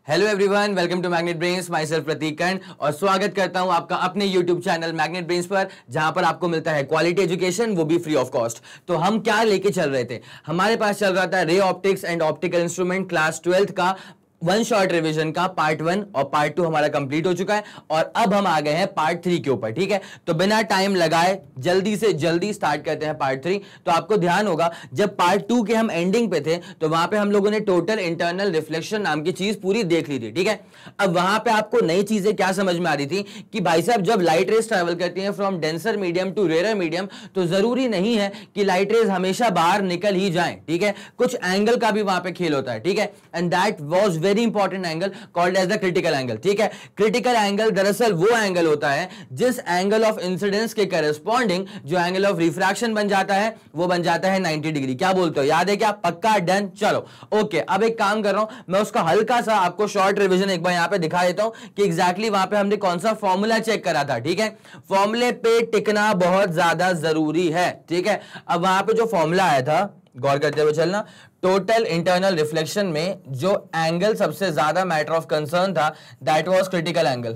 Hello everyone, welcome to Magnet Brains. Myself Pratik Karn और स्वागत करता हूं आपका अपने यूट्यूब चैनल मैग्नेट ब्रेन्स पर, जहां पर आपको मिलता है क्वालिटी एजुकेशन, वो भी फ्री ऑफ कॉस्ट। तो हम क्या लेके चल रहे थे, हमारे पास चल रहा था ray optics and optical instrument class 12th का वन शॉर्ट रिवीजन का पार्ट 1 और पार्ट 2 हमारा कंप्लीट हो चुका है और अब हम आ गए हैं पार्ट 3 के ऊपर। ठीक है, तो बिना टाइम लगाए जल्दी से जल्दी स्टार्ट करते हैं पार्ट 3। तो आपको ध्यान होगा जब पार्ट 2 के हम एंडिंग पे थे तो वहां पे हम लोगों ने टोटल इंटरनल रिफ्लेक्शन नाम की चीज पूरी देख ली थी। ठीक है, अब वहां पे आपको नई चीजें क्या समझ में आ रही थी कि भाई साहब जब लाइट रेज ट्रेवल करती है from denser medium to rare medium, तो जरूरी नहीं है कि लाइट रेज हमेशा बाहर निकल ही जाए। ठीक है, कुछ एंगल का भी वहां पे खेल होता है। ठीक है, and that was very important angle called as the critical angle. ठीक है, क्रिटिकल एंगल दरअसल वो एंगल होता है जिस एंगल ऑफ इंसिडेंस के करेस्पॉन्डिंग जो एंगल ऑफ रिफ्रैक्शन बन जाता है वो बन जाता है 90 डिग्री। क्या बोलते हो, याद है क्या? पक्का? डन। चलो ओके, अब एक काम कर रहा हूं, मैं उसका हल्का सा आपको शॉर्ट रिवीजन एक बार यहां पे दिखा देता हूं कि एग्जैक्टली वहां पे हमने कौन सा फॉर्मूला चेक करा था। ठीक है, फॉर्मूले पे टिकना बहुत ज्यादा जरूरी है। ठीक है, अब वहां पे जो फॉर्मूला आया था, गौर करते हुए चलना, टोटल इंटरनल रिफ्लेक्शन में जो एंगल सबसे ज्यादा मैटर ऑफ कंसर्न था दैट वाज क्रिटिकल एंगल,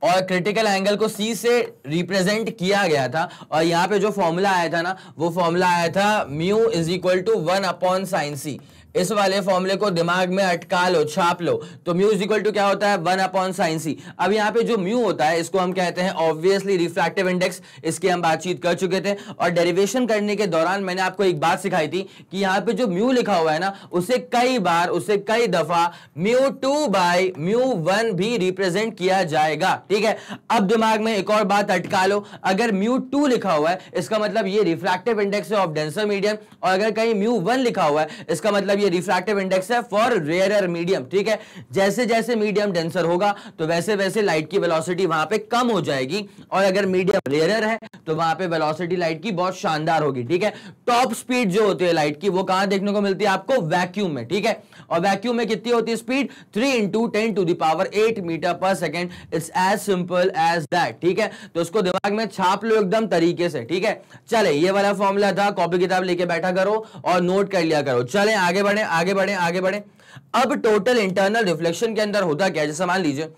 और क्रिटिकल एंगल को C से रिप्रेजेंट किया गया था। और यहां पे जो फॉर्मूला आया था ना, वो फॉर्मूला आया था mu is equal to 1/sin C। इस वाले फॉर्मूले को दिमाग में अटका लो, छाप लो। तो म्यू इज इक्वल टू क्या होता है? 1/sin C। अब यहाँ पे जो म्यू होता है इसको हम कहते हैं ऑब्वियसली रिफ्रैक्टिव इंडेक्स। इसकी हम बातचीत कर चुके थे और डेरिवेशन करने के दौरान मैंने आपको एक बात सिखाई थी कि यहाँ पे जो म्यू लिखा हुआ है ना, उसे कई बार, उसे कई दफा μ2/μ1 भी रिप्रेजेंट किया जाएगा। ठीक है, अब दिमाग में एक और बात अटका लो, अगर μ2 लिखा हुआ है इसका मतलब ये रिफ्रैक्टिव इंडेक्स है ऑफ डेंसर मीडियम, और अगर कहीं μ1 लिखा हुआ है इसका मतलब ये रिफ्रैक्टिव इंडेक्स है फॉर रेयर मीडियम। ठीक है, जैसे जैसे मीडियम डेंसर होगा तो वैसे वैसे लाइट की वेलोसिटी वहां पे कम हो जाएगी, और अगर मीडियम रेयर है तो वहां पे वेलोसिटी लाइट की बहुत शानदार होगी। ठीक है, टॉप स्पीड जो होती है लाइट की वो कहां देखने को मिलती है आपको? वैक्यूम में। ठीक है, और वैक्यूम में कितनी होती है speed? 3 × 10⁸ metre per second. It's as simple as that. ठीक है, तो उसको दिमाग में छाप लो एकदम तरीके से। ठीक है, चले, ये वाला फॉर्मूला था, कॉपी किताब लेके बैठा करो और नोट कर लिया करो। चले आगे बढ़े आगे बढ़े आगे बढ़े। अब टोटल इंटरनल रिफ्लेक्शन के अंदर होता क्या है, जैसे मान लीजिए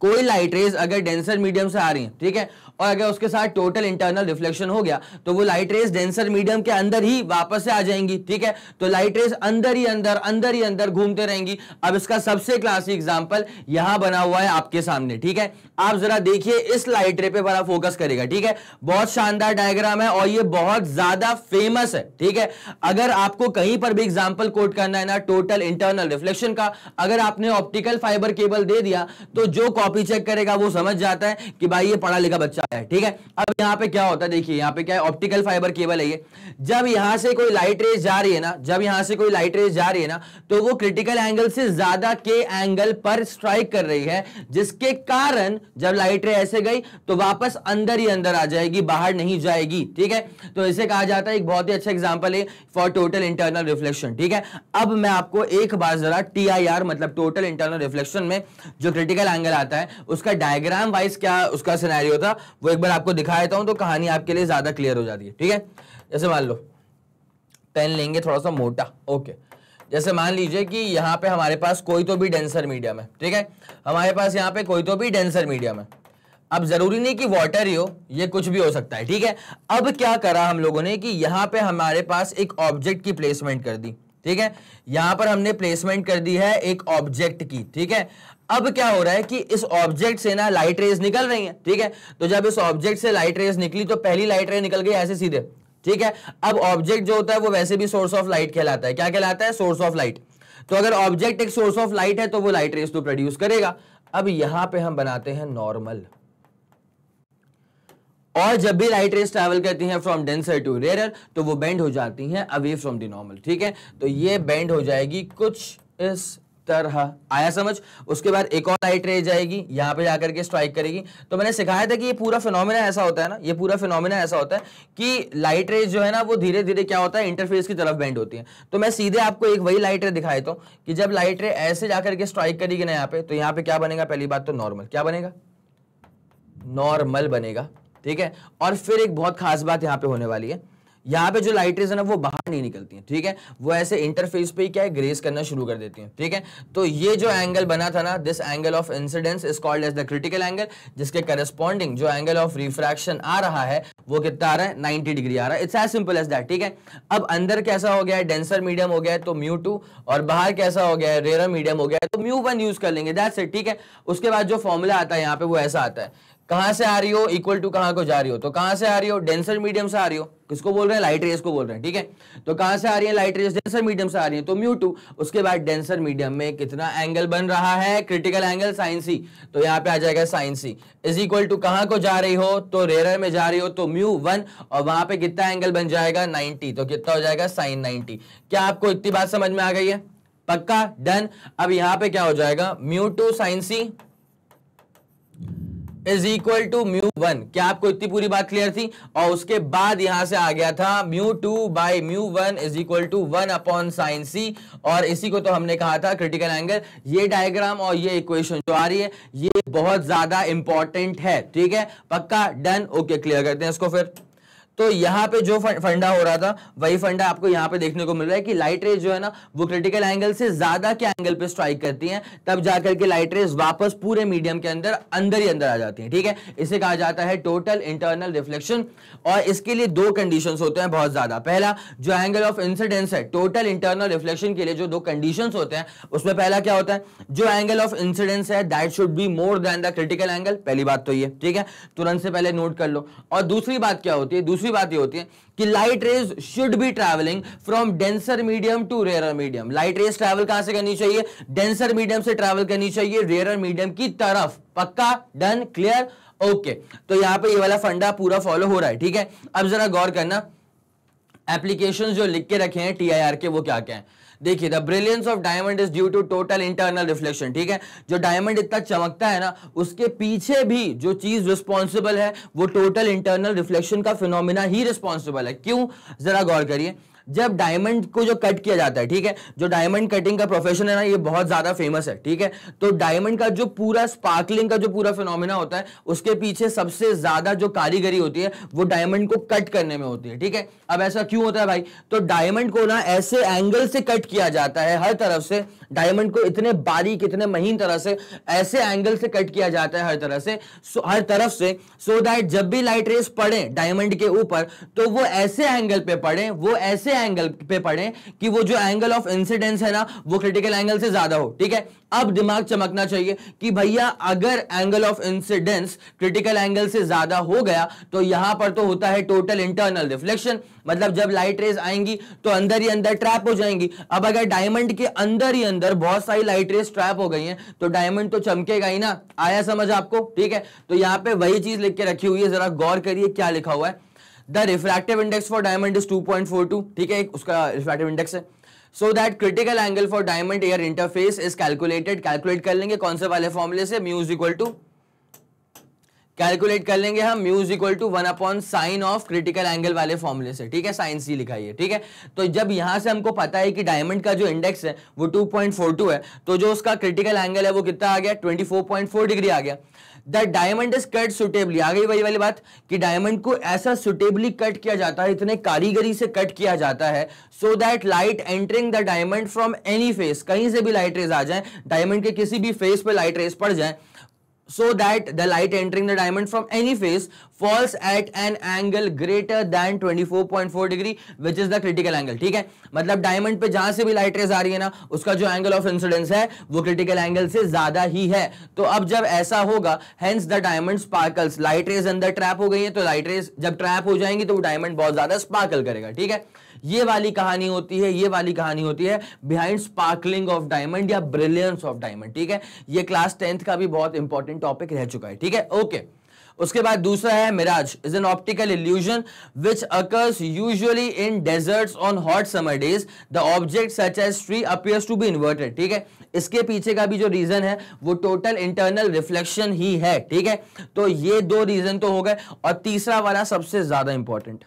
कोई लाइट रेज अगर डेंसर मीडियम से आ रही है, ठीक है, और अगर उसके साथ टोटल इंटरनल रिफ्लेक्शन हो गया तो वो लाइट रेज डेंसर मीडियम के अंदर ही वापस से आ जाएंगी। ठीक है, तो लाइट रेज अंदर ही अंदर घूमते रहेंगी। अब इसका सबसे क्लासिक एग्जांपल यहां बना हुआ है आपके सामने। ठीक है, आप जरा देखिए, इस लाइट रे पे बड़ा फोकस करेगा। ठीक है, बहुत शानदार डायग्राम है और ये बहुत ज्यादा फेमस है। ठीक है, अगर आपको कहीं पर भी एग्जांपल कोट करना है ना टोटल इंटरनल रिफ्लेक्शन का, अगर आपने ऑप्टिकल फाइबर केबल दे दिया तो जो कॉपी चेक करेगा वो समझ जाता है कि भाई ये पढ़ा लिखा बच्चा है। ठीक है, अब यहां पे क्या होता है, देखिए यहां पे क्या है, ऑप्टिकल फाइबर केबल है ये। जब यहां से कोई लाइट रेज जा रही है ना, जब यहां से कोई लाइट रेज जा रही है ना, तो वो क्रिटिकल एंगल से ज्यादा के एंगल पर स्ट्राइक कर रही है, जिसके कारण जब लाइट रे ऐसे गई तो वापस अंदर ही अंदर आ जाएगी, बाहर नहीं जाएगी। ठीक है, तो इसे कहा जाता है, एक बहुत ही अच्छा एग्जांपल है फॉर टोटल इंटरनल रिफ्लेक्शन। ठीक है, अब मैं आपको एक बार जरा TIR मतलब टोटल इंटरनल रिफ्लेक्शन में जो क्रिटिकल एंगल आता है उसका डायग्राम वाइज क्या उसका सिनेरियो था वो एक बार आपको दिखा देता हूं, तो कहानी आपके लिए ज्यादा क्लियर हो जाती है। ठीक है, जैसे मान लो पेन लेंगे थोड़ा सा मोटा। ओके, जैसे मान लीजिए कि यहां पे हमारे पास कोई तो भी डेंसर मीडियम है। ठीक है, हमारे पास यहां पे कोई तो भी डेंसर मीडियम है। अब जरूरी नहीं कि वाटर ही हो, ये कुछ भी हो सकता है। ठीक है, अब क्या करा हम लोगों ने कि यहां पे हमारे पास एक ऑब्जेक्ट की प्लेसमेंट कर दी। ठीक है, यहां पर हमने प्लेसमेंट कर दी है एक ऑब्जेक्ट की। ठीक है, अब क्या हो रहा है कि इस ऑब्जेक्ट से ना लाइट रेज निकल रही हैं। ठीक है, तो जब इस ऑब्जेक्ट से लाइट रेज निकली तो पहली लाइट रे निकल गई ऐसे सीधे। ठीक है, अब ऑब्जेक्ट जो होता है वो वैसे भी सोर्स ऑफ लाइट कहलाता है। क्या कहलाता है? Source of light. तो अगर ऑब्जेक्ट एक सोर्स ऑफ लाइट है तो वो लाइट रेज तो प्रोड्यूस करेगा। अब यहां पे हम बनाते हैं नॉर्मल, और जब भी लाइट रेज ट्रैवल करती हैं फ्रॉम डेंसर टू रेयर तो वो बेंड हो जाती हैं अवे फ्रॉम द नॉर्मल। ठीक है, तो ये बेंड हो जाएगी कुछ इस तरह। आया समझ? उसके बाद एक और लाइट रेज आएगी, यहां पे जाकर के स्ट्राइक करेगी। तो मैंने सिखाया था कि ये पूरा फिनोमेना ऐसा होता है ना, ये पूरा फिनोमेना ऐसा होता है कि लाइट रेज जो है ना वो धीरे धीरे क्या होता है, इंटरफेस की तरफ बेंड होती है। तो मैं सीधे आपको एक वही लाइट रे दिखाया था कि जब लाइट रे ऐसे जाकर के स्ट्राइक करेगी ना यहाँ पे, तो यहाँ पे क्या बनेगा? पहली बात तो नॉर्मल। क्या बनेगा? नॉर्मल बनेगा। ठीक है, और फिर एक बहुत खास बात यहां पे होने वाली है, यहाँ पे जो लाइट रेज है ना वो बाहर नहीं निकलती हैं, ठीक है, वो ऐसे इंटरफेस पे ही क्या है ग्रेस करना शुरू कर देती हैं, ठीक है। तो ये जो एंगल बना था ना, this angle of incidence is called as the critical angle, जिसके करस्पॉन्डिंग जो एंगल ऑफ रिफ्रैक्शन आ रहा है वो कितना आ रहा है, 90 डिग्री आ रहा है। It's as simple as that, ठीक है। अब अंदर कैसा हो गया है, डेंसर मीडियम हो गया है तो μ2, और बाहर कैसा हो गया है, रेयर मीडियम हो गया है तो μ1 यूज कर लेंगे, दैट्स इट, ठीक है। उसके बाद जो फॉर्मूला आता है यहाँ पे वो ऐसा आता है, कहां से आ रही हो, इक्वल टू कहां को जा रही हो, तो कहां से आ रही हो, डेंसर मीडियम से आ रही हो, किसको बोल रहे हैं, लाइट रेज को बोल रहे हैं, ठीक है। तो कहां से आ रही है लाइट रेज, डेंसर मीडियम से आ रही है तो μ2। उसके बाद डेंसर मीडियम में कितना एंगल बन रहा है, क्रिटिकल एंगल sin c, तो यहाँ पे आ जाएगा sin c is equal to कहां को जा रही हो, तो रेयर में जा रही हो तो μ1, और वहां पे कितना एंगल बन जाएगा 90, तो कितना हो जाएगा sin 90। क्या आपको इतनी बात समझ में आ गई है, पक्का, डन। अब यहाँ पे क्या हो जाएगा, μ2 sin c is equal to μ1, क्या आपको इतनी पूरी बात क्लियर थी। और उसके बाद यहां से आ गया था μ2 by μ1 is equal to 1 upon sine C, और इसी को तो हमने कहा था क्रिटिकल एंगल। ये डायग्राम और ये इक्वेशन जो आ रही है ये बहुत ज्यादा इंपॉर्टेंट है, ठीक है, पक्का, डन, ओके, क्लियर करते हैं इसको फिर। तो यहाँ पे जो फंडा हो रहा था वही फंडा आपको यहाँ पे देखने को मिल रहा है कि लाइट रेज जो है ना वो क्रिटिकल एंगल से ज्यादा के एंगल पे स्ट्राइक करती हैं, तब जाकर के लाइट रेज वापस पूरे मीडियम के अंदर ही अंदर आ जाती हैं, ठीक है। इसे कहा जाता है टोटल इंटरनल रिफ्लेक्शन, और इसके लिए दो कंडीशंस होते हैं बहुत ज्यादा। पहला जो एंगल ऑफ इंसिडेंस है, टोटल इंटरनल रिफ्लेक्शन के लिए जो दो कंडीशंस होते हैं उसमें पहला क्या होता है, जो एंगल ऑफ इंसिडेंस है that should be more than the critical angle, पहली बात तो ये, ठीक है, तुरंत से पहले नोट कर लो। और दूसरी बात क्या होती है, दूसरी बात ये होती है कि light rays should be travelling from denser medium to rare medium. Light rays travel कहां से करनी चाहिए, डेंसर मीडियम से ट्रैवल करनी चाहिए रेयर मीडियम की तरफ, पक्का, डन, क्लियर, ओके। तो यहां पे ये वाला फंडा पूरा फॉलो हो रहा है, ठीक है। अब जरा गौर करना, एप्लीकेशंस जो लिख के रखे हैं टीआईआर के वो क्या क्या है, देखिए, the brilliance of diamond is due to total internal reflection, ठीक है। जो डायमंड इतना चमकता है ना उसके पीछे भी जो चीज रिस्पॉन्सिबल है वो टोटल इंटरनल रिफ्लेक्शन का फिनोमिना ही रिस्पॉन्सिबल है। क्यों, जरा गौर करिए, जब डायमंड को जो कट किया जाता है, ठीक है, जो डायमंड कटिंग का प्रोफेशन है ना ये बहुत ज्यादा फेमस है, ठीक है। तो डायमंड का जो पूरा स्पार्कलिंग का जो पूरा फिनोमिना होता है उसके पीछे सबसे ज्यादा जो कारीगरी होती है वो डायमंड को कट करने में होती है, ठीक है। अब ऐसा क्यों होता है भाई, तो डायमंड को ना ऐसे एंगल से कट किया जाता है, हर तरफ से डायमंड को इतने बारीक इतने महीन तरह से ऐसे एंगल से कट किया जाता है हर तरह से, हर तरफ से, सो दैट जब भी लाइट रेज पड़े डायमंड के ऊपर तो वो ऐसे एंगल पे पड़े, वो ऐसे एंगल पे पड़े कि वो जो एंगल ऑफ इंसिडेंस है ना वो क्रिटिकल एंगल से ज्यादा हो, ठीक है। अब दिमाग चमकना चाहिए कि भैया अगर angle of incidence critical angle से ज्यादा हो गया तो यहां पर तो होता है टोटल इंटरनल रिफ्लेक्शन, मतलब जब लाइट रेज आएंगी तो अंदर ही अंदर ट्रैप हो जाएंगी। अब अगर डायमंड के अंदर ही अंदर बहुत सारी लाइट रेज ट्रैप हो गई हैं तो डायमंड तो चमकेगा ही ना, आया समझ आपको, ठीक है। तो यहां पे वही चीज लिख के रखी हुई है, जरा गौर करिए क्या लिखा हुआ है, the refractive index for diamond is 2.42, ठीक है, उसका रिफ्रैक्टिव इंडेक्स है। So that critical angle for diamond air interface is calculated, calculate कर लेंगे कौन से वाले फॉर्मूले से, mu is equal to, calculate कर लेंगे हम mu is equal to 1 upon sine of critical angle वाले फॉर्मूले से, ठीक है, साइन सी लिखा है, ठीक है। तो जब यहां से हमको पता है कि डायमंड का जो इंडेक्स है वो 2.42 है तो जो उसका क्रिटिकल एंगल है वो कितना आ गया, 24.4 डिग्री आ गया। The diamond is cut suitably, आ गई वही वाली बात कि डायमंड को ऐसा सुटेबली कट किया जाता है, इतने कारीगरी से कट किया जाता है, so that light entering the diamond from any face, कहीं से भी लाइट रेज आ जाए, डायमंड के किसी भी फेस पे लाइट रेज पड़ जाए, so that the light entering the diamond from any face falls at an angle greater than 24.4 degree which is the critical angle, ठीक है। मतलब डायमंड पे जहां से भी लाइट रेज आ रही है ना उसका जो एंगल ऑफ इंसिडेंस है वो क्रिटिकल एंगल से ज्यादा ही है। तो अब जब ऐसा होगा hence the diamond sparkles, light rays अंदर ट्रैप हो गई है तो लाइट रेज जब ट्रैप हो जाएंगी तो वो डायमंड बहुत ज्यादा स्पार्कल करेगा, ठीक है। ये वाली कहानी होती है, ये वाली कहानी होती है बिहाइंड स्पार्कलिंग ऑफ डायमंड या ब्रिलियंस ऑफ डायमंड, ठीक है। ये क्लास 10th का भी बहुत इंपॉर्टेंट टॉपिक रह चुका है, ठीक है, ओके। उसके बाद दूसरा है mirage is an optical illusion which occurs usually in deserts on hot summer days, the object such as tree appears to be inverted, ठीक है। इसके पीछे का भी जो रीजन है वो टोटल इंटरनल रिफ्लेक्शन ही है, ठीक है। तो ये दो रीजन तो हो गए, और तीसरा वाला सबसे ज्यादा इंपॉर्टेंट,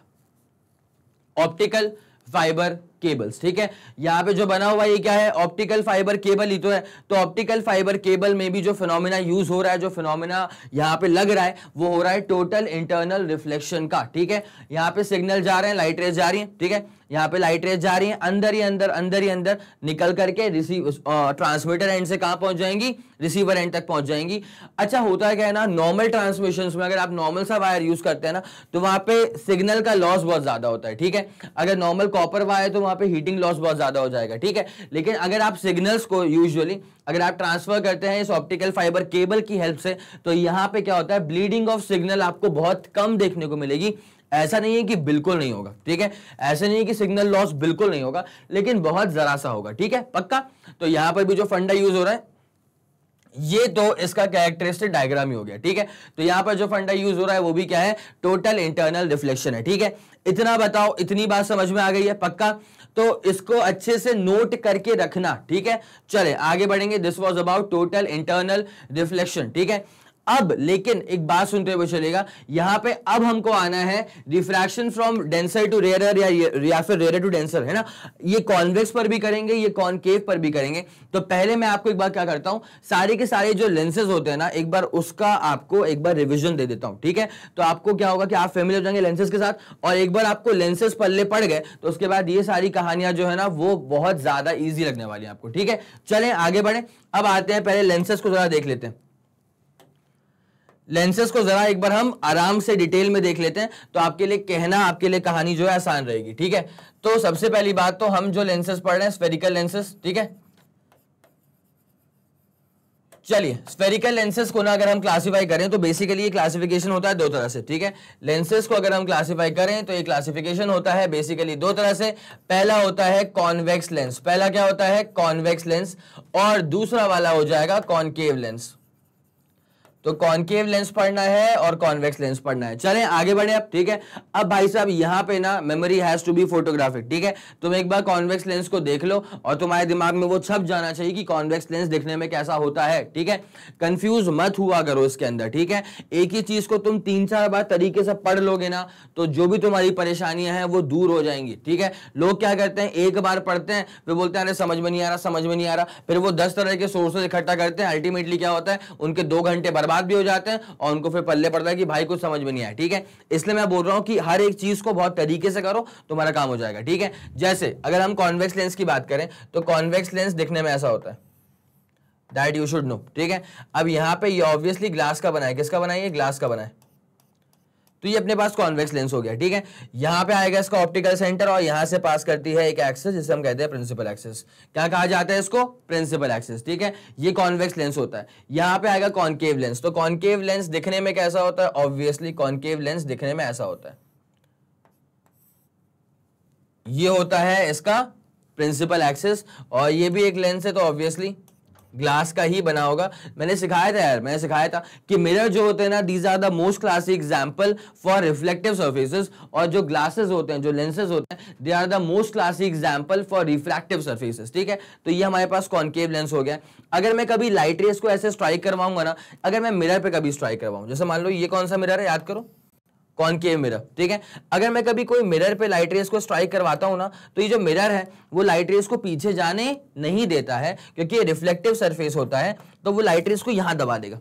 ऑप्टिकल फाइबर केबल्स, ठीक है। यहाँ पे जो बना हुआ ये क्या है, ऑप्टिकल फाइबर केबल ही तो है। तो ऑप्टिकल फाइबर केबल में भी जो फिनोमेना यूज हो रहा है, जो फिनोमेना यहाँ पे लग रहा है, वो हो रहा है टोटल इंटरनल रिफ्लेक्शन का, ठीक है। यहाँ पे सिग्नल जा रहे हैं, लाइट रेज जा रही है, ठीक है। यहाँ पे लाइट रेज जा रही है, अंदर ही अंदर निकल करके रिसीव ट्रांसमीटर एंड से कहां पहुंच जाएंगी, रिसीवर एंड तक पहुंच जाएंगी। अच्छा होता क्या है ना, नॉर्मल ट्रांसमिशंस में अगर आप नॉर्मल सा वायर यूज करते हैं ना, तो वहां पे सिग्नल का लॉस बहुत ज्यादा होता है, ठीक है। अगर नॉर्मल कॉपर वायर है तो वहां पे हीटिंग लॉस बहुत ज्यादा हो जाएगा, ठीक है। लेकिन अगर आप सिग्नल्स को यूजुअली अगर आप ट्रांसफर करते हैं इस ऑप्टिकल फाइबर केबल की हेल्प से, तो यहां पे क्या होता है, ब्लीडिंग ऑफ सिग्नल आपको बहुत कम देखने को मिलेगी। ऐसा नहीं है कि बिल्कुल नहीं होगा, ठीक है। ऐसा नहीं है कि सिग्नल लॉस बिल्कुल नहीं होगा, लेकिन बहुत जरा सा होगा, ठीक है, पक्का। तो यहां पर भी जो फंडा यूज हो रहा है, ये तो इसका कैरेक्टरिस्टिक डायग्राम ही हो गया, ठीक है। तो यहां पर जो फंडा यूज हो रहा है वो भी क्या है, टोटल इंटरनल रिफ्लेक्शन है, ठीक है। इतना बताओ, इतनी बात समझ में आ गई है, पक्का। तो इसको अच्छे से नोट करके रखना, ठीक है। चले आगे बढ़ेंगे। This was about total internal reflection, ठीक है। अब लेकिन एक बात सुनते हुए चलेगा, यहां पे अब हमको आना है refraction from denser to rare या फिर रेयर टू डेंसर, है ना। ये कॉन्वेक्स पर भी करेंगे, ये कॉनकेव पर भी करेंगे। तो पहले मैं आपको एक बार क्या करता हूं, सारे के सारे जो लेंसेज होते हैं ना, एक बार उसका आपको एक बार रिवीजन दे देता हूं, ठीक है। तो आपको क्या होगा कि आप फेमिलियर हो जाएंगे लेंसेज के साथ, और एक बार आपको लेंसेज पल्ले पड़ गए तो उसके बाद ये सारी कहानियां जो है ना वो बहुत ज्यादा ईजी लगने वाली है आपको, ठीक है। चलें आगे बढ़े। अब आते हैं, पहले लेंसेज को जरा देख लेते हैं। लेंसेज को जरा एक बार हम आराम से डिटेल में देख लेते हैं, तो आपके लिए कहना, आपके लिए कहानी जो है आसान रहेगी, ठीक है। तो सबसे पहली बात तो हम जो लेंसेज पढ़ रहे हैं स्फेरिकल लेंसेज, ठीक है। चलिए स्फेरिकल लेंसेज को ना अगर हम क्लासिफाई करें तो बेसिकली ये क्लासिफिकेशन होता है दो तरह से, ठीक है। लेंसेज को अगर हम क्लासिफाई करें तो ये क्लासिफिकेशन होता है बेसिकली दो तरह से। पहला होता है कॉन्वेक्स लेंस, पहला क्या होता है, कॉन्वेक्स लेंस, और दूसरा वाला हो जाएगा कॉनकेव लेंस। तो कॉनकेव लेंस पढ़ना है और कॉन्वेक्स लेंस पढ़ना है। चलें आगे बढ़े अब, ठीक है। अब भाई साहब यहां पे ना memory has to be photographic, ठीक है। तुम एक बार कॉन्वेक्स लेंस को देख लो और तुम्हारे दिमाग में वो छप जाना चाहिए कि कॉन्वेक्स लेंस दिखने में कैसा होता है, ठीक है। कंफ्यूज मत हुआ करो इसके अंदर, ठीक है। एक ही चीज को तुम 3-4 बार तरीके से पढ़ लोगे ना, तो जो भी तुम्हारी परेशानियां हैं वो दूर हो जाएंगी, ठीक है। लोग क्या करते हैं, एक बार पढ़ते हैं फिर बोलते हैं अरे समझ में नहीं आ रहा, समझ में नहीं आ रहा, फिर वो 10 तरह के सोर्सेज इकट्ठा करते हैं। अल्टीमेटली क्या होता है, उनके 2 घंटे बात भी हो जाते हैं और उनको फिर पल्ले पड़ता है कि भाई कुछ समझ में नहीं आया, ठीक है। इसलिए मैं बोल रहा हूं कि हर एक चीज को बहुत तरीके से करो, तुम्हारा काम हो जाएगा, ठीक है। जैसे अगर हम कॉन्वेक्स लेंस की बात करें तो कॉन्वेक्स लेंस दिखने में ऐसा होता है, दैट यू शुड नो, ठीक है। अब यहां पे ये ऑब्वियसली ग्लास का बना है, किसका बना है, ये ग्लास का बना है। तो ये अपने पास कॉन्वेक्स लेंस हो गया, ठीक है। यहां पे आएगा इसका ऑप्टिकल सेंटर और यहां से पास करती है एक एक्सिस जिसे हम कहते हैं प्रिंसिपल एक्सिस। क्या कहा जाता है इसको, प्रिंसिपल एक्सिस, ठीक है। ये कॉन्वेक्स लेंस होता है। यहां पे आएगा कॉनकेव लेंस। तो कॉनकेव लेंस दिखने में कैसा होता है, ऑब्वियसली कॉनकेव लेंस दिखने में ऐसा होता है। ये होता है इसका प्रिंसिपल एक्सिस, और ये भी एक लेंस है तो ऑब्वियसली ग्लास का ही बना होगा। मैंने सिखाया था यार, मैंने सिखाया था कि मिरर जो होते हैं ना, these are the most classic example for reflective surfaces, और जो ग्लासेस होते हैं, जो लेंसेज होते हैं, they are the most classic example for refractive surfaces, ठीक है। तो ये हमारे पास कॉनकेव लेंस हो गया। अगर मैं कभी लाइट रेस को ऐसे स्ट्राइक करवाऊंगा ना, अगर मैं मिरर पे कभी स्ट्राइक करवाऊं, जैसे मान लो ये कौन सा मिरर है, याद करो, कॉनकेव मिरर, ठीक है। अगर मैं कभी कोई मिरर पे लाइट रेस को स्ट्राइक करवाता हूं ना, तो ये जो मिरर है वो लाइट रेस को पीछे जाने नहीं देता है, क्योंकि ये रिफ्लेक्टिव सरफेस होता है, तो वो लाइट रेस को यहां दबा देगा।